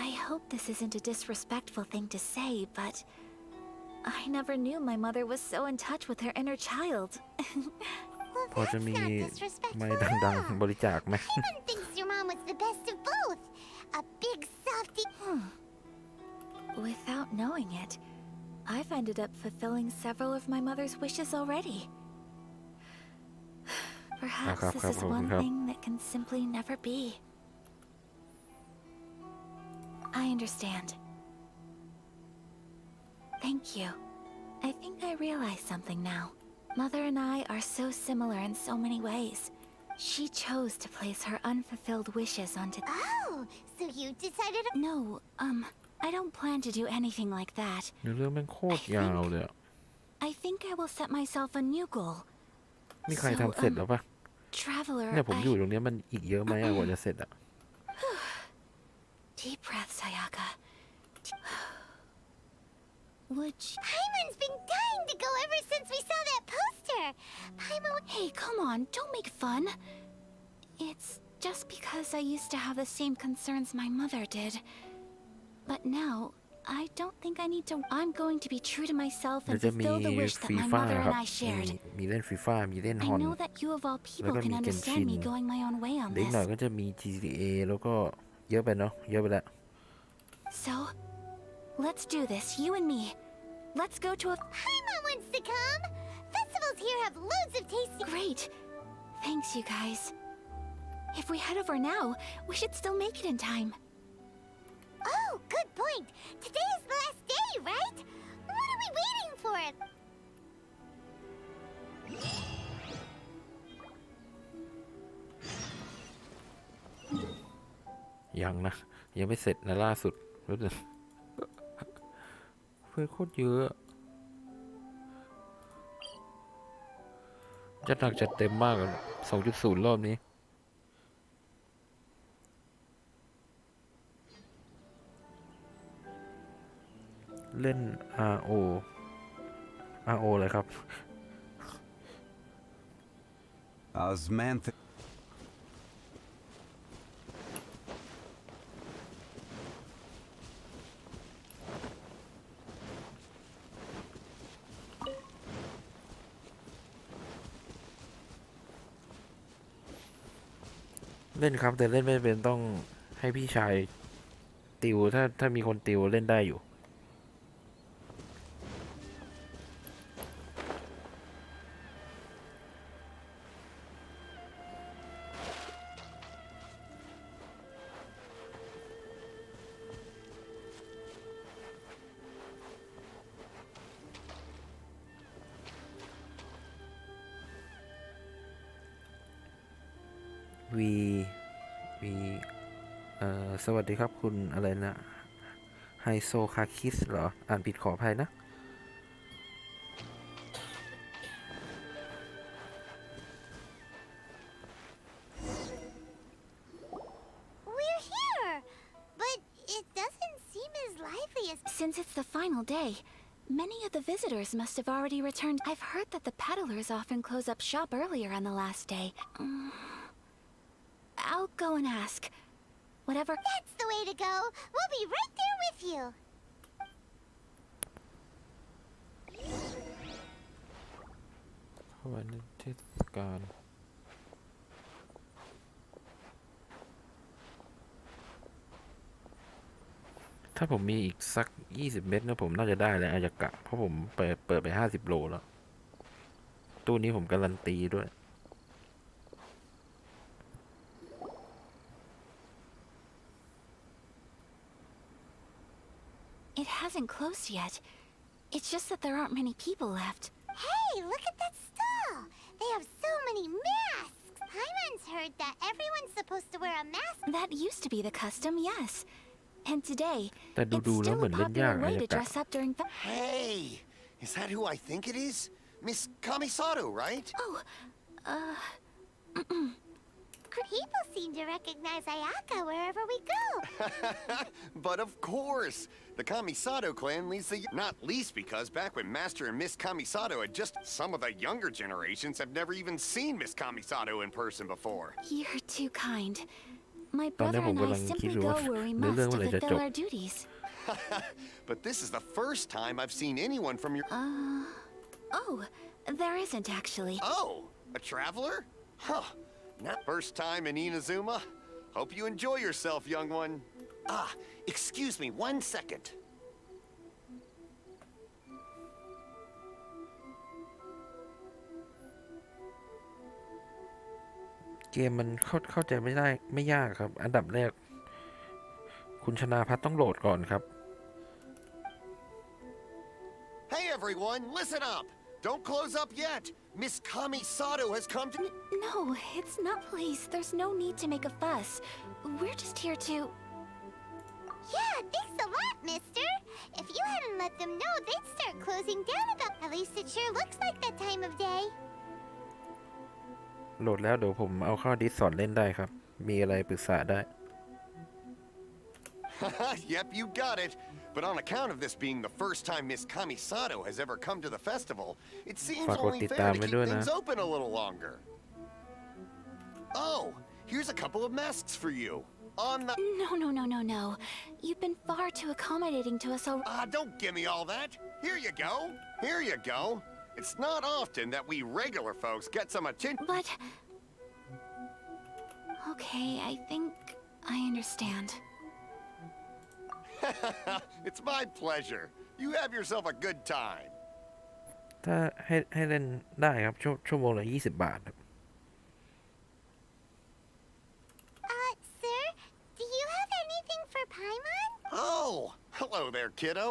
I hope this isn't a disrespectful thing to say, but I never knew my mother was so in touch with her inner child. พอจะมี Not disrespectful ไม้ at ดัง all. ๆบริจาคไหม Everyone thinks your mom was the best of both. A big softie. Without knowing it, I've ended up fulfilling several of my mother's wishes already. Perhaps this is one thing that can simply never be. I understand. Thank you. I think I realize something now. Mother and I are so similar in so many ways. She chose to place her unfulfilled wishes onto. Oh, so you decided. No, I don't plan to do anything like that. เนื้อเรื่องแม่งโคตรยาวเลยอะ I think I will set myself a new goal. มีใครทำเสร็จแล้วปะ Traveler, เนี่ยผมอยู่ตรงเนี้ยมันอีกเยอะไหมอะกว่าจะเสร็จอะ Deep breath, Sayaka. Would you... Paimon's been dying to go ever since we saw that poster. Paimon. Hey, come on, don't make fun. It's just because I used to have the same concerns my mother did. But now, I don't think I need to. I'm going to be true to myself เดี๋ย and วจะมี fulfill the wish that ฟี my ฟ่า mother ครับ and I shared. มีเล่นฟีฟ่ามีเล่นฮ I อน know that you of all แล้ว people ก็ can มีเกนชิ understand น me going my own way on เด็ก this. หน่อยก็จะมี GTA แล้วก็เยอะไปเนาะเยอะไปแล้ว So, let's do this, you and me. Let's go to a. Paimon wants to come. Festivals here have loads of tasty. Great. Thanks, you guys. If we head over now, we should still make it in time. Oh, good point. Today is the last day, right? What are we waiting for? ยังนะ ยังไม่เสร็จนะล่าสุดรู้สึกเพื่อนโคตรเยอะจัดหนักจัดเต็มมาก 2.0 รอบนี้ เล่น RO เลยครับ Osmantha. เล่นครับแต่เล่นไม่เป็นต้องให้พี่ชายติวถ้ามีคนติวเล่นได้อยู่ วีสวัสดีครับคุณอะไรนะไฮโซคาคิสเหรออ่านผิดขออภัยนะ We're here, but it doesn't seem as lively as. Since it's the final day, many of the visitors must have already returned. I've heard that the peddlers often close up shop earlier on the last day. I'll go and ask. Whatever. That's the way to go. We'll be right there with you. วันเทศกาลถ้าผมมีอีกสัก20 เม็ดนะผมน่าจะได้แล้วอายากะเพราะผมเปิดไป50 โลแล้วตู้นี้ผมการันตีด้วย It hasn't closed yet. It's just that there aren't many people left. Hey, look at that stall. They have so many masks. Paimon's heard that everyone's supposed to wear a mask. That used to be the custom, yes. And today, แต่ it's ดูแล้ว still เหมื a อนเล่นยาก popular อา way ยา to กะ dress up during. Hey, is that who I think it is? Miss Kamisato, right? People seem to recognize Ayaka wherever we go. But of course, the Kamisato clan leads the... Not least because back when Master and Miss Kamisato had just... Some of the younger generations have never even seen Miss Kamisato in person before. You're too kind. My ตอนนี้ brother ผม and I กำลังคิด simply อยู่ go ว่า where we เนื้อ must เรื่อง to เมื่อไหร่จะจ fulfill บ our duties. But this is the first time I've seen anyone from your... Oh, there isn't actually. Oh, a traveler? Huh. Not first time in Inazuma. Hope you enjoy yourself, young one. Ah, excuse me 1 second. เกมมันเข้าใจไม่ยากครับอันดับแรกคุณชนาพัฒน์ต้องโหลดก่อนครับ Hey everyone, listen up. Don't close up yet. Miss Kamisato has come to... No, it's not, please. There's no need to make a fuss. We're just here to... Yeah, thanks a lot, mister. If you hadn't let them know, they'd start closing down about... At least it sure looks like that time of day. โหลดแล้วเดี๋ยวผมเอาเข้าดิสสอนเล่นได้ครับมีอะไรปรึกษาได้ Yep, you got it. But on account of this being the first time Miss Kamisato has ever come to the festival, it seems only fair to keep things open a little longer. Oh, here's a couple of masks for you. On the... No. You've been far too accommodating to us already. Don't give me all that. Here you go. Here you go. It's not often that we regular folks get some attention. But... Okay, I think I understand. It's my pleasure. You have yourself a good time. ถ้าให้เล่นได้ครับชั่วโมงละ20 บาท Sir, do you have anything for Paimon? Oh, hello there, kiddo.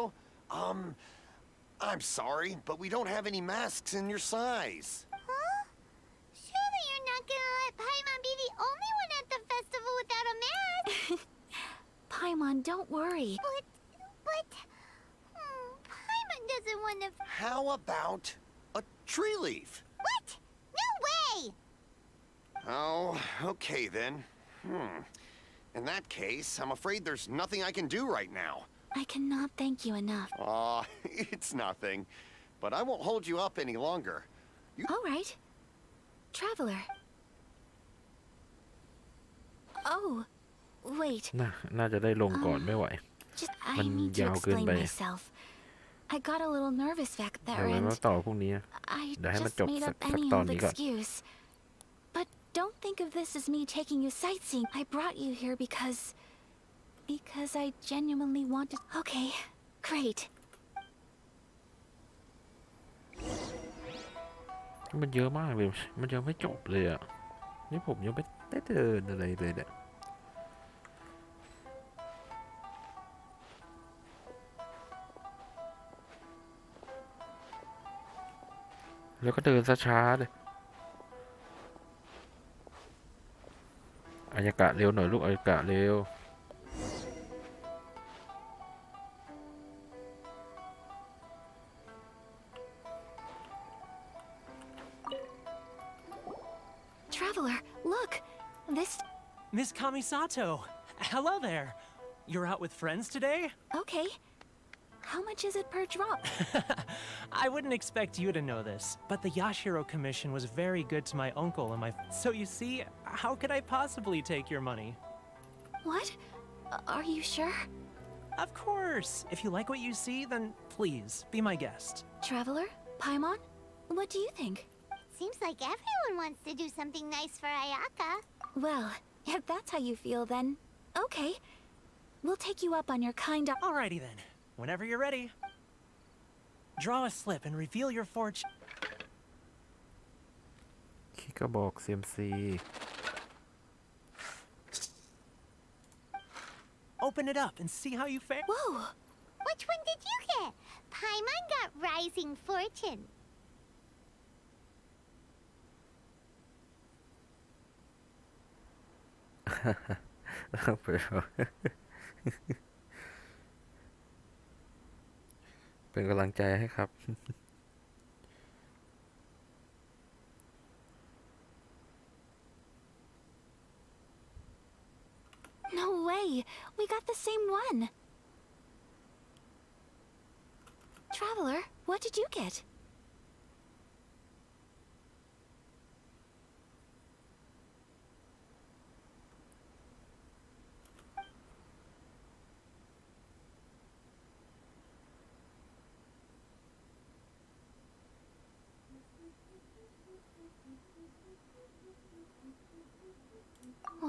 I'm sorry, but we don't have any masks in your size. Huh? Surely you're not gonna let Paimon be the only one at the festival without a mask? Paimon, don't worry. But... Paimon doesn't want to... How about a tree leaf? What? No way! Oh, okay then. In that case, I'm afraid there's nothing I can do right now. I cannot thank you enough. Aw, it's nothing. But I won't hold you up any longer. All right. Traveler. Oh, wait. น่าจะได้ลงก่อนไม่ไหว I need to explain myself. I got a little nervous back there and ต่อพรุ่งนี้ I เดี๋ยวให้มัน just จบ made สั up ก any ตอน old นี้ก่อน excuse. But don't think of this as me taking you sightseeing. I brought you here because I genuinely wanted. Okay, great. มันเยอะมากเลยมันยังไม่จบเลยอ่ะนี่ผมยังไม่ได้เดินอะไรเลยเนี่ยแล้วก็เดินช้าๆเลยอายากะเร็วหน่อยลูกอายากะเร็ว Traveler, look! This... Miss Kamisato! Hello there! You're out with friends today? Okay. How much is it per drop? I wouldn't expect you to know this, but the Yashiro Commission was very good to my uncle and my... So you see, how could I possibly take your money? What? Are you sure? Of course! If you like what you see, then please, be my guest. Traveler? Paimon? What do you think? Seems like everyone wants to do something nice for Ayaka. Well, if that's how you feel, then... Okay. We'll take you up on your kind... Alrighty then. Whenever you're ready. Draw a slip and reveal your fortune. คิดกระบอก CMC Open it up and see how you fare. Whoa! Which one did you get? Paimon got Rising Fortune. เป็นกำลังใจให้ครับ No way! We got the same one! Traveler, what did you get?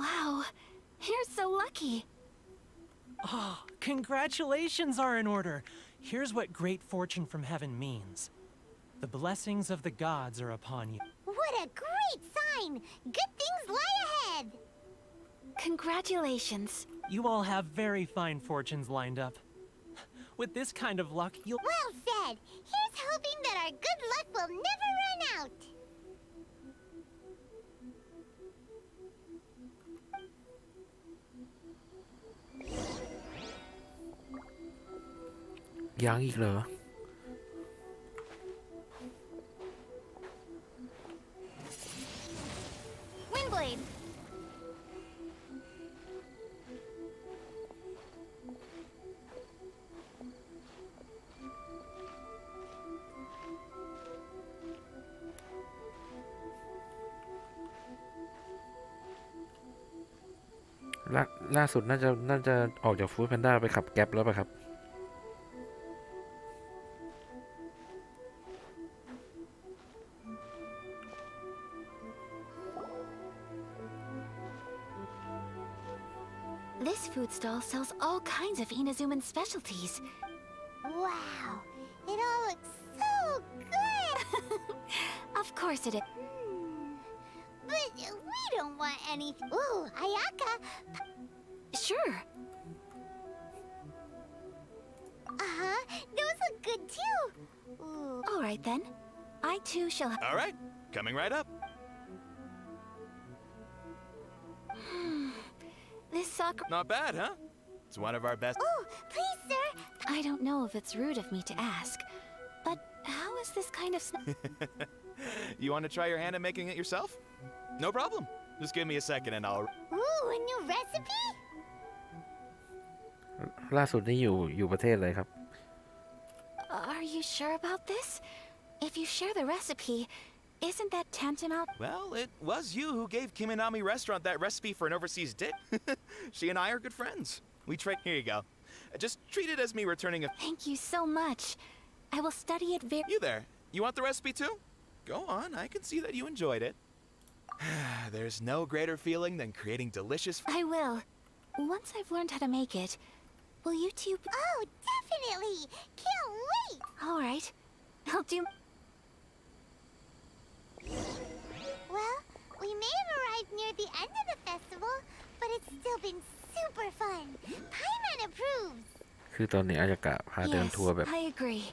Wow, you're so lucky. Oh, congratulations are in order. Here's what great fortune from heaven means. The blessings of the gods are upon you. What a great sign! Good things lie ahead! Congratulations. You all have very fine fortunes lined up. With this kind of luck, you'll... Well said! Here's hoping that our good luck will never run out! ยังอีกเหรอ Windblade! ล่าสุดน่าจะออกจากฟู้ดแพนด้าไปขับแก๊ปแล้วป่ะครับ This food stall sells all kinds of Inazuman specialties. Wow! It all looks so good! Of course it is. But we don't want any... Ooh, Ayaka! Sure. Uh-huh, those look good too! Ooh. All right then. I too shall... All right, coming right up. This soccer... Not bad, huh? It's one of our best... Oh, please, sir! I don't know if it's rude of me to ask, but how is this kind of... You want to try your hand at making it yourself? No problem. Just give me a second and I'll... Ooh, a new recipe? ล่าสุดนี่อยู่ประเทศอะไรครับ Are you sure about this? If you share the recipe, isn't that tantamount? Well, it was you who gave Kiminami Restaurant that recipe for an overseas dish. She and I are good friends. We trade... Here you go. Just treat it as me returning a... Thank you so much. I will study it very... You there. You want the recipe too? Go on. I can see that you enjoyed it. There's no greater feeling than creating delicious. I will. Once I've learned how to make it, will you two? Oh, definitely! Can't wait! All right. I'll do. Well, we may have arrived near the end of the festival, but it's still been super fun. Paimon approves. คือตอนนี้อายากะพาเดิน Yes, ทัวร์แบบ I agree.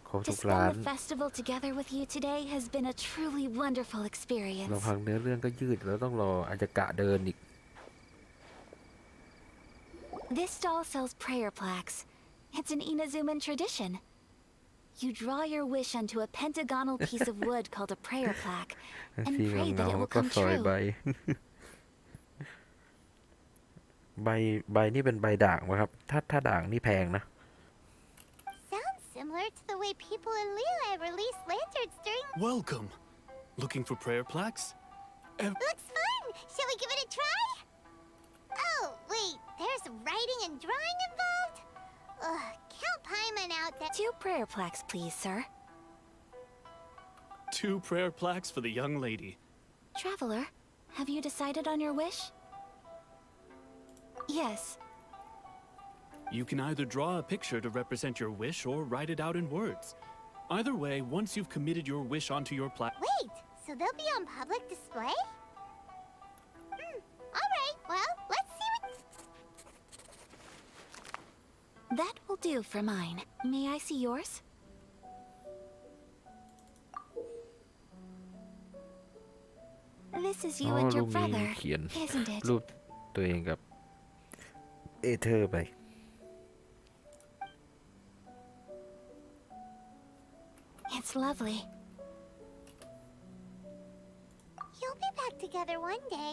ครบ To ทุกร้าน spend the festival together with you today has been a truly wonderful เรา experience. พังเนื้อเรื่องก็ยืดแล้วต้องรออายากะเดินอีก This stall sells prayer plaques. It's an Inazuman tradition. You draw your wish onto a pentagonal piece of wood called a prayer plaque ที่ and pray เงา that it ๆ will ก็ come ซอยใบ true. ใบนี่เป็นใบด่างไหมครับถ้าด่างนี่แพงนะ Sounds similar to the way people in Liyue release lanterns during. Welcome. Looking for prayer plaques? Looks fun! Shall we give it a try? Oh, wait, there's writing and drawing involved? Ugh, count Paimon out that. 2 prayer plaques, please, sir. 2 prayer plaques for the young lady. Traveler, have you decided on your wish? Yes. You can either draw a picture to represent your wish or write it out in words. Either way, once you've committed your wish onto your plaque. Wait, so they'll be on public display? Alright, well, let's see what. That will do for mine. May I see yours? This is อ๋ you อ and รู your ปนี้ brother, เขียน isn't it? รูปตัวเองกับเอเธอร์ไป It's lovely. You'll be back together one day.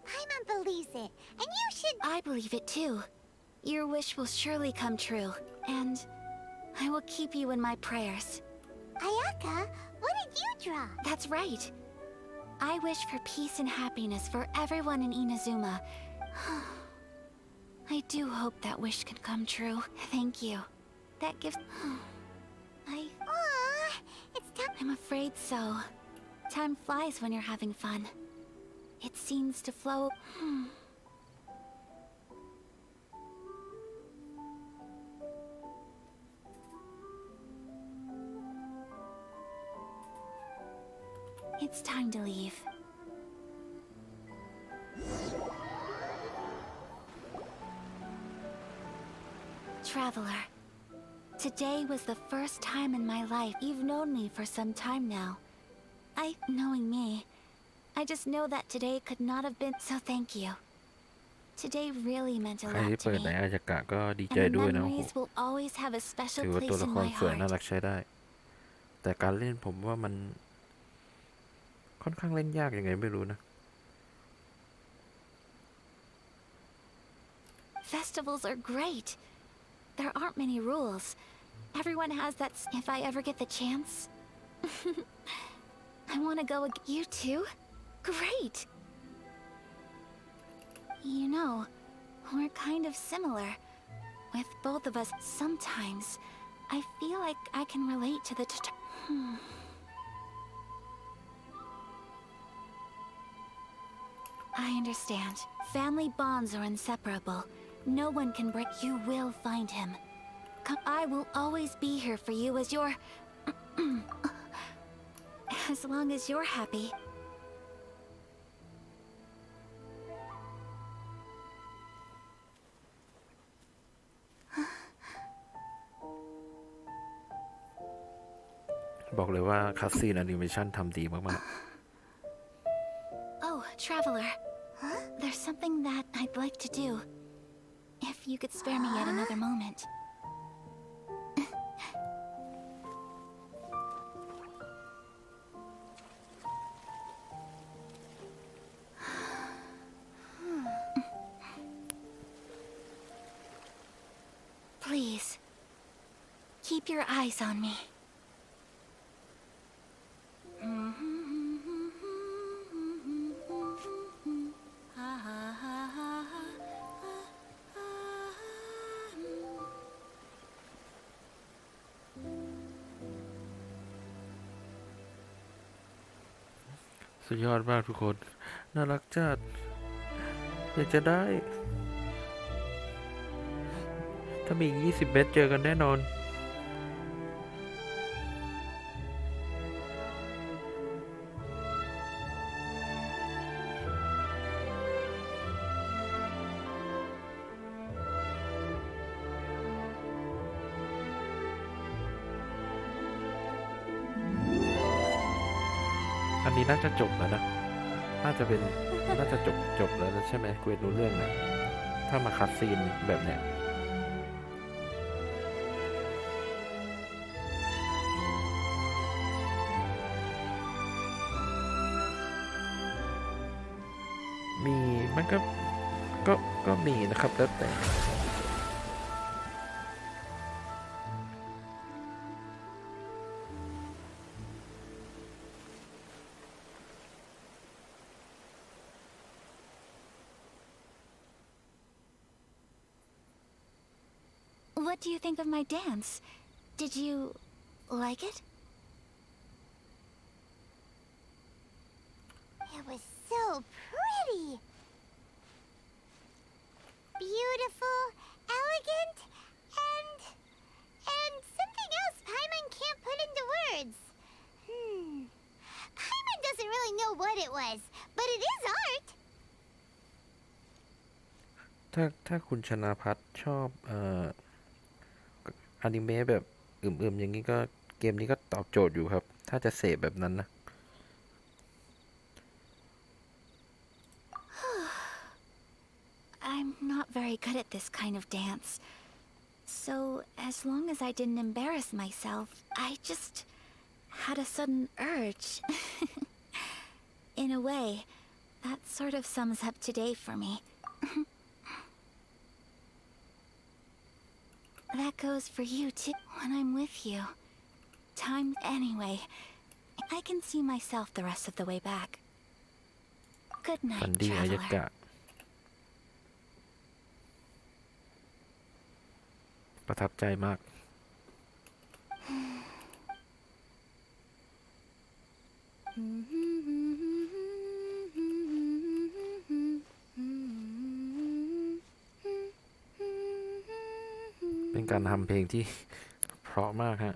Paimon believes it, and you should. I believe it too. Your wish will surely come true, and I will keep you in my prayers. Ayaka, what did you draw? That's right. I wish for peace and happiness for everyone in Inazuma. I do hope that wish can come true. Thank you. That gives. Aww, it's time. I'm afraid so. Time flies when you're having fun. It seems to flow. It's time to leave. Traveler, today was the first time in my life. You've known me for some time now. Knowing me, I just know that today could not have been, so thank you. Today really meant a ใคร lot ที่ to เปิด me. ในอายากะก็ดีใจ And ด้ the วยนะโอ้โห memories will always have a special ถือว่าตัว place ละ in คร my สวยน่า heart. รักใช้ได้ แต่การเล่นผมว่ามันค่อนข้างเล่นยากยังไงไม่รู้นะ Festivals are great. There aren't many rules. Everyone has that. If I ever get the chance, I want to go. You too? Great. You know, we're kind of similar. With both of us, sometimes I feel like I can relate to the. I understand. Family bonds are inseparable. No one can break. You will find him. I will always be here for you as your. As long as you're happy.บอกเลยว่าคัสซีนแอนิเมชันทำดีมาก Oh, Traveler. There's something that I'd like to do. If you could spare me yet another moment. Please, keep your eyes on me. สุดยอดมากทุกคนน่ารักจัดอยากจะได้ถ้ามี20 เมตรเจอกันแน่นอนอันนี้น่าจะจบแล้วนะน่าจะจบแล้วใช่ไหมเควสรู้เรื่องนะถ้ามาคัดซีนแบบเนี้ยมีมันก็มีนะครับแล้วแต่What do you think of my dance? Did you like it? It was so pretty. Beautiful, elegant, and something else Paimon can't put into words. Paimon doesn't really know what it was, but it is art. ถ้าคุณชนาพัฒน์ชอบอนิเมะแบบอึมๆอย่างนี้ก็เกมนี้ก็ตอบโจทย์อยู่ครับถ้าจะเสพแบบนั้นนะ I'm not very good at this kind of dance. So, as long as I didn't embarrass myself, I just had a sudden urge. In a way, that sort of sums up today for me. That goes for you too. When I'm with you. Time anyway. I can see myself the rest of the way back. Good ฝัน night, ดีอายกะ traveler. ประทับใจมาก เป็นการทำเพลงที่ เพราะมากฮะ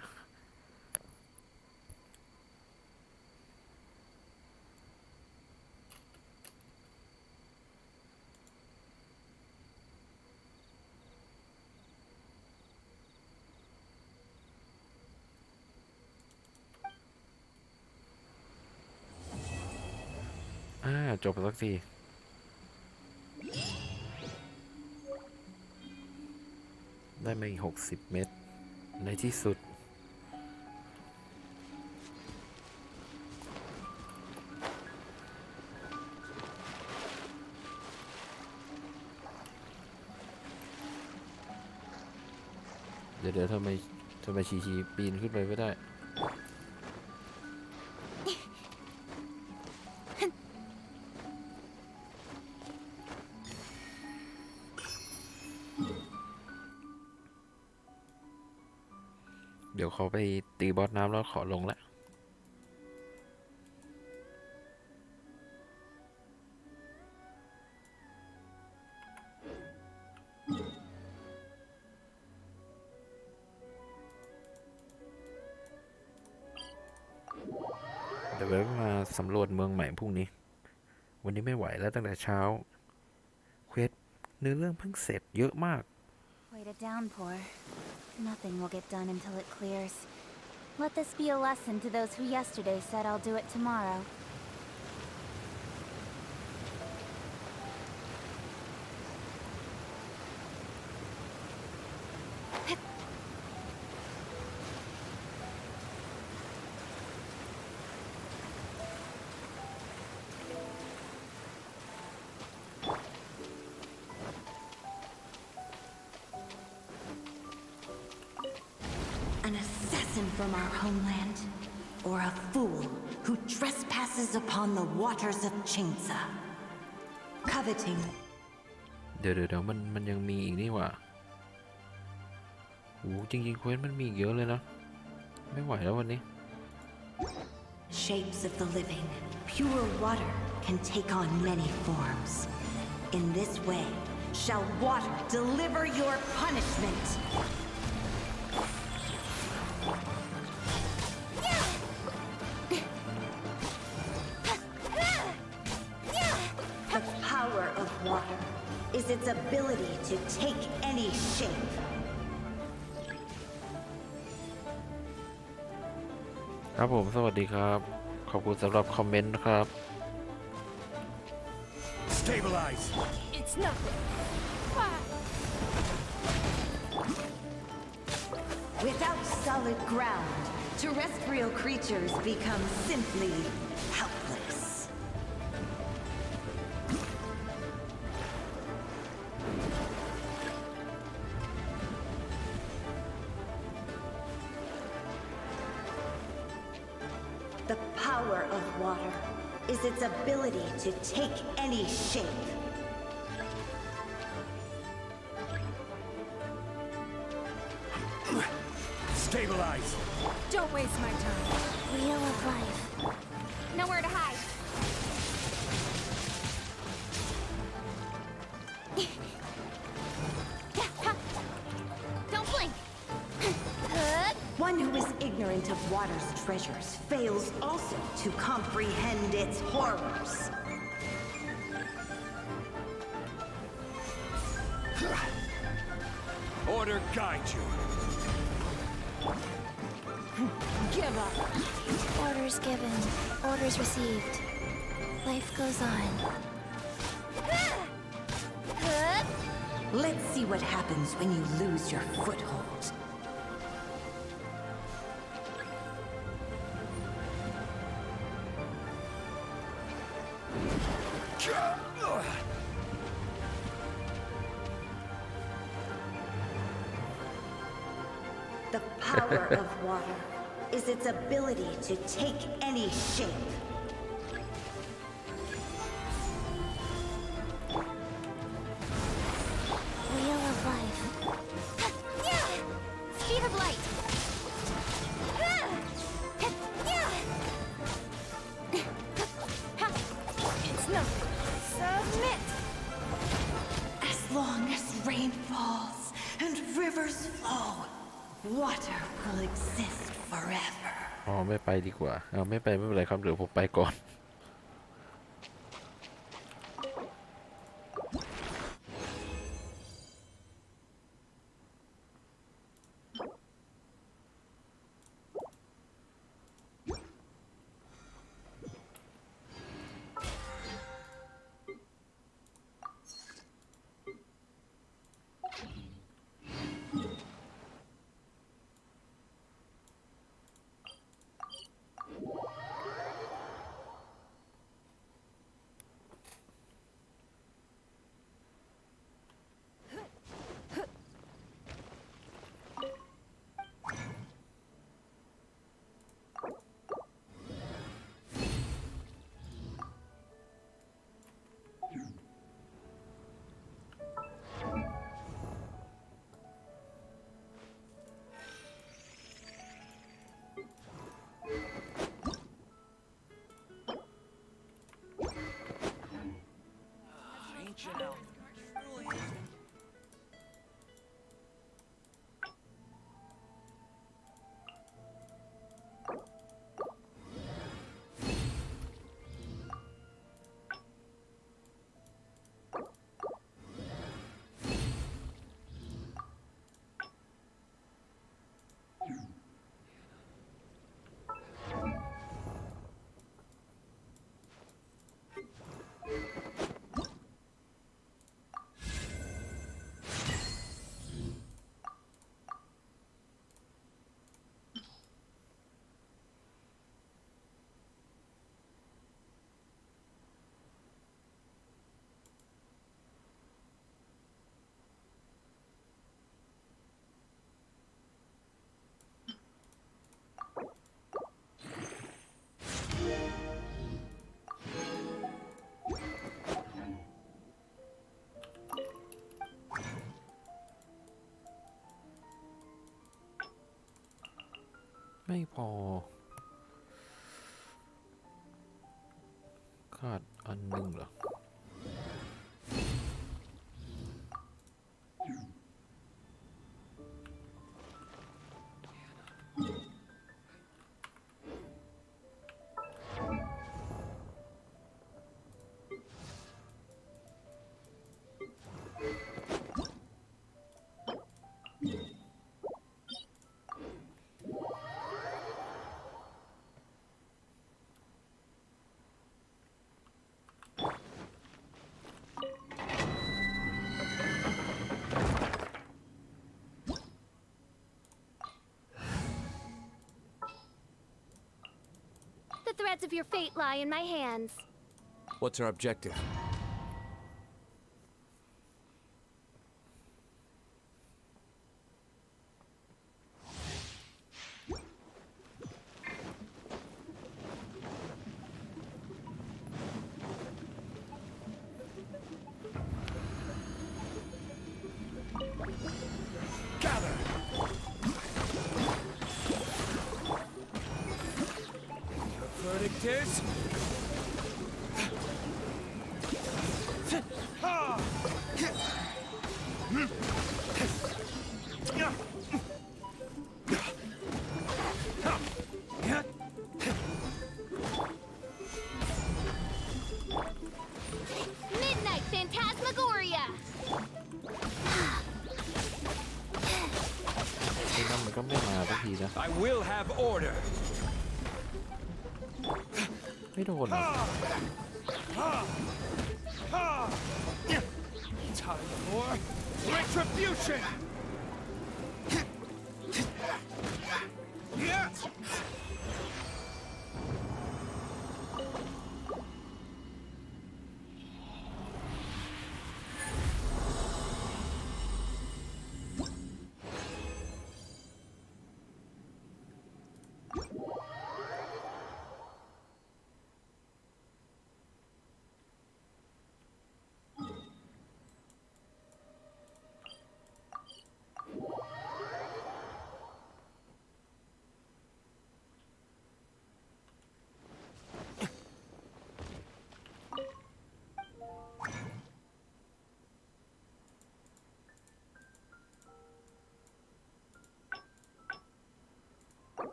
จบสักทีได้มาอีก60 เมตรในที่สุดเดี๋ยวทำไมชีปีนขึ้นไปไม่ได้เดี๋ยวขอไปตีบอสน้ำแล้วขอลงละเดี๋ยวมาสำรวจเมืองใหม่พรุ่งนี้วันนี้ไม่ไหวแล้วตั้งแต่เช้าเควสเนื้อเรื่องเพิ่งเสร็จเยอะมาก Wait a downpour. Nothing will get done until it clears. Let this be a lesson to those who yesterday said I'll do it tomorrow. An assassin from our homeland, or a fool who trespasses upon the waters of Chingsa, coveting. เดี๋ยวมันยังมีอีกนี่หว่าโอ้จริงๆเควสมันมีอีกเยอะเลยนะไม่ไหวแล้ววันนี้ Shapes of the living, pure water can take on many forms. In this way, shall water deliver your punishment. The power of water is its ability to take any shape. ครับผมสวัสดีครับขอบคุณสำหรับคอมเมนต์นะครับ Stabilize. It's nothing. Without solid ground, terrestrial creatures become simply helpless. The power of water is its ability to take any shape. Stabilize. Don't waste my time. Wheel of life. Nowhere to hide. Don't blink. One who is ignorant of water's treasures fails also to comprehend its horrors. Order guide you. Give up. Orders given. Orders received. Life goes on. Let's see what happens when you lose your foothold. The power of water is its ability to take any shape. Wheel of life. Speed of light. It's nothing. Submit. As long as rain falls and rivers flow, water will exist forever. อ๋อไม่ไปดีกว่าเอาไม่ไปไม่เป็นไรครับเดี๋ยวผมไปก่อน ไม่พอ ขาดอันหนึ่งเหรอThe threads of your fate lie in my hands. What's our objective? Verdict is... Midnight Phantasmagoria! ไอ้นั่นมันก็ไม่มาสักทีนะ I will have order. ไม่โดนหรอ Time for retribution.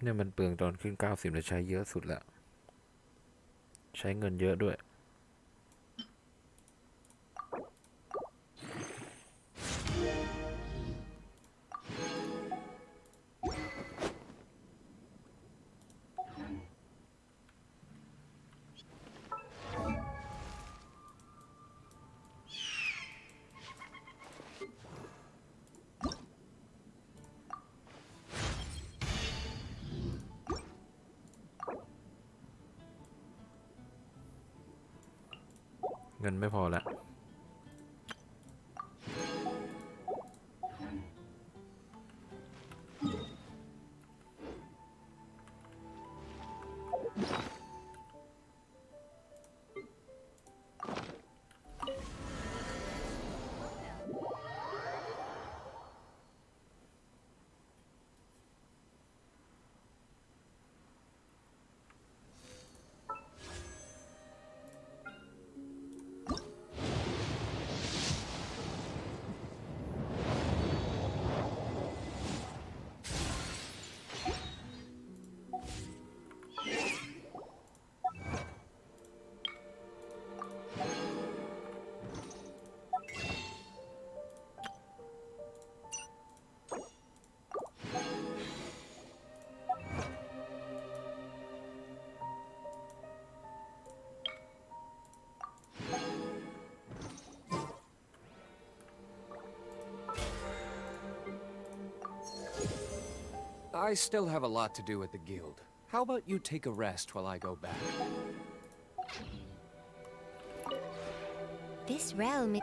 เนี่ยมันเปลืองตอนขึ้น90แล้วใช้เยอะสุดแล้วใช้เงินเยอะด้วยเงินไม่พอละ I still have a lot to do at the guild. How about you take a rest while I go back? This realm.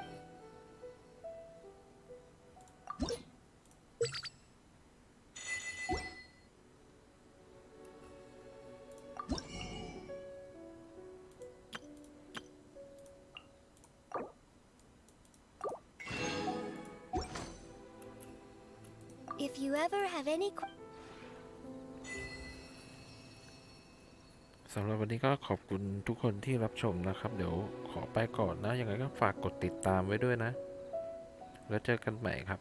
If you ever have any สำหรับวันนี้ก็ขอบคุณทุกคนที่รับชมนะครับ เดี๋ยวขอไปก่อนนะ ยังไงก็ฝากกดติดตามไว้ด้วยนะ แล้วเจอกันใหม่ครับ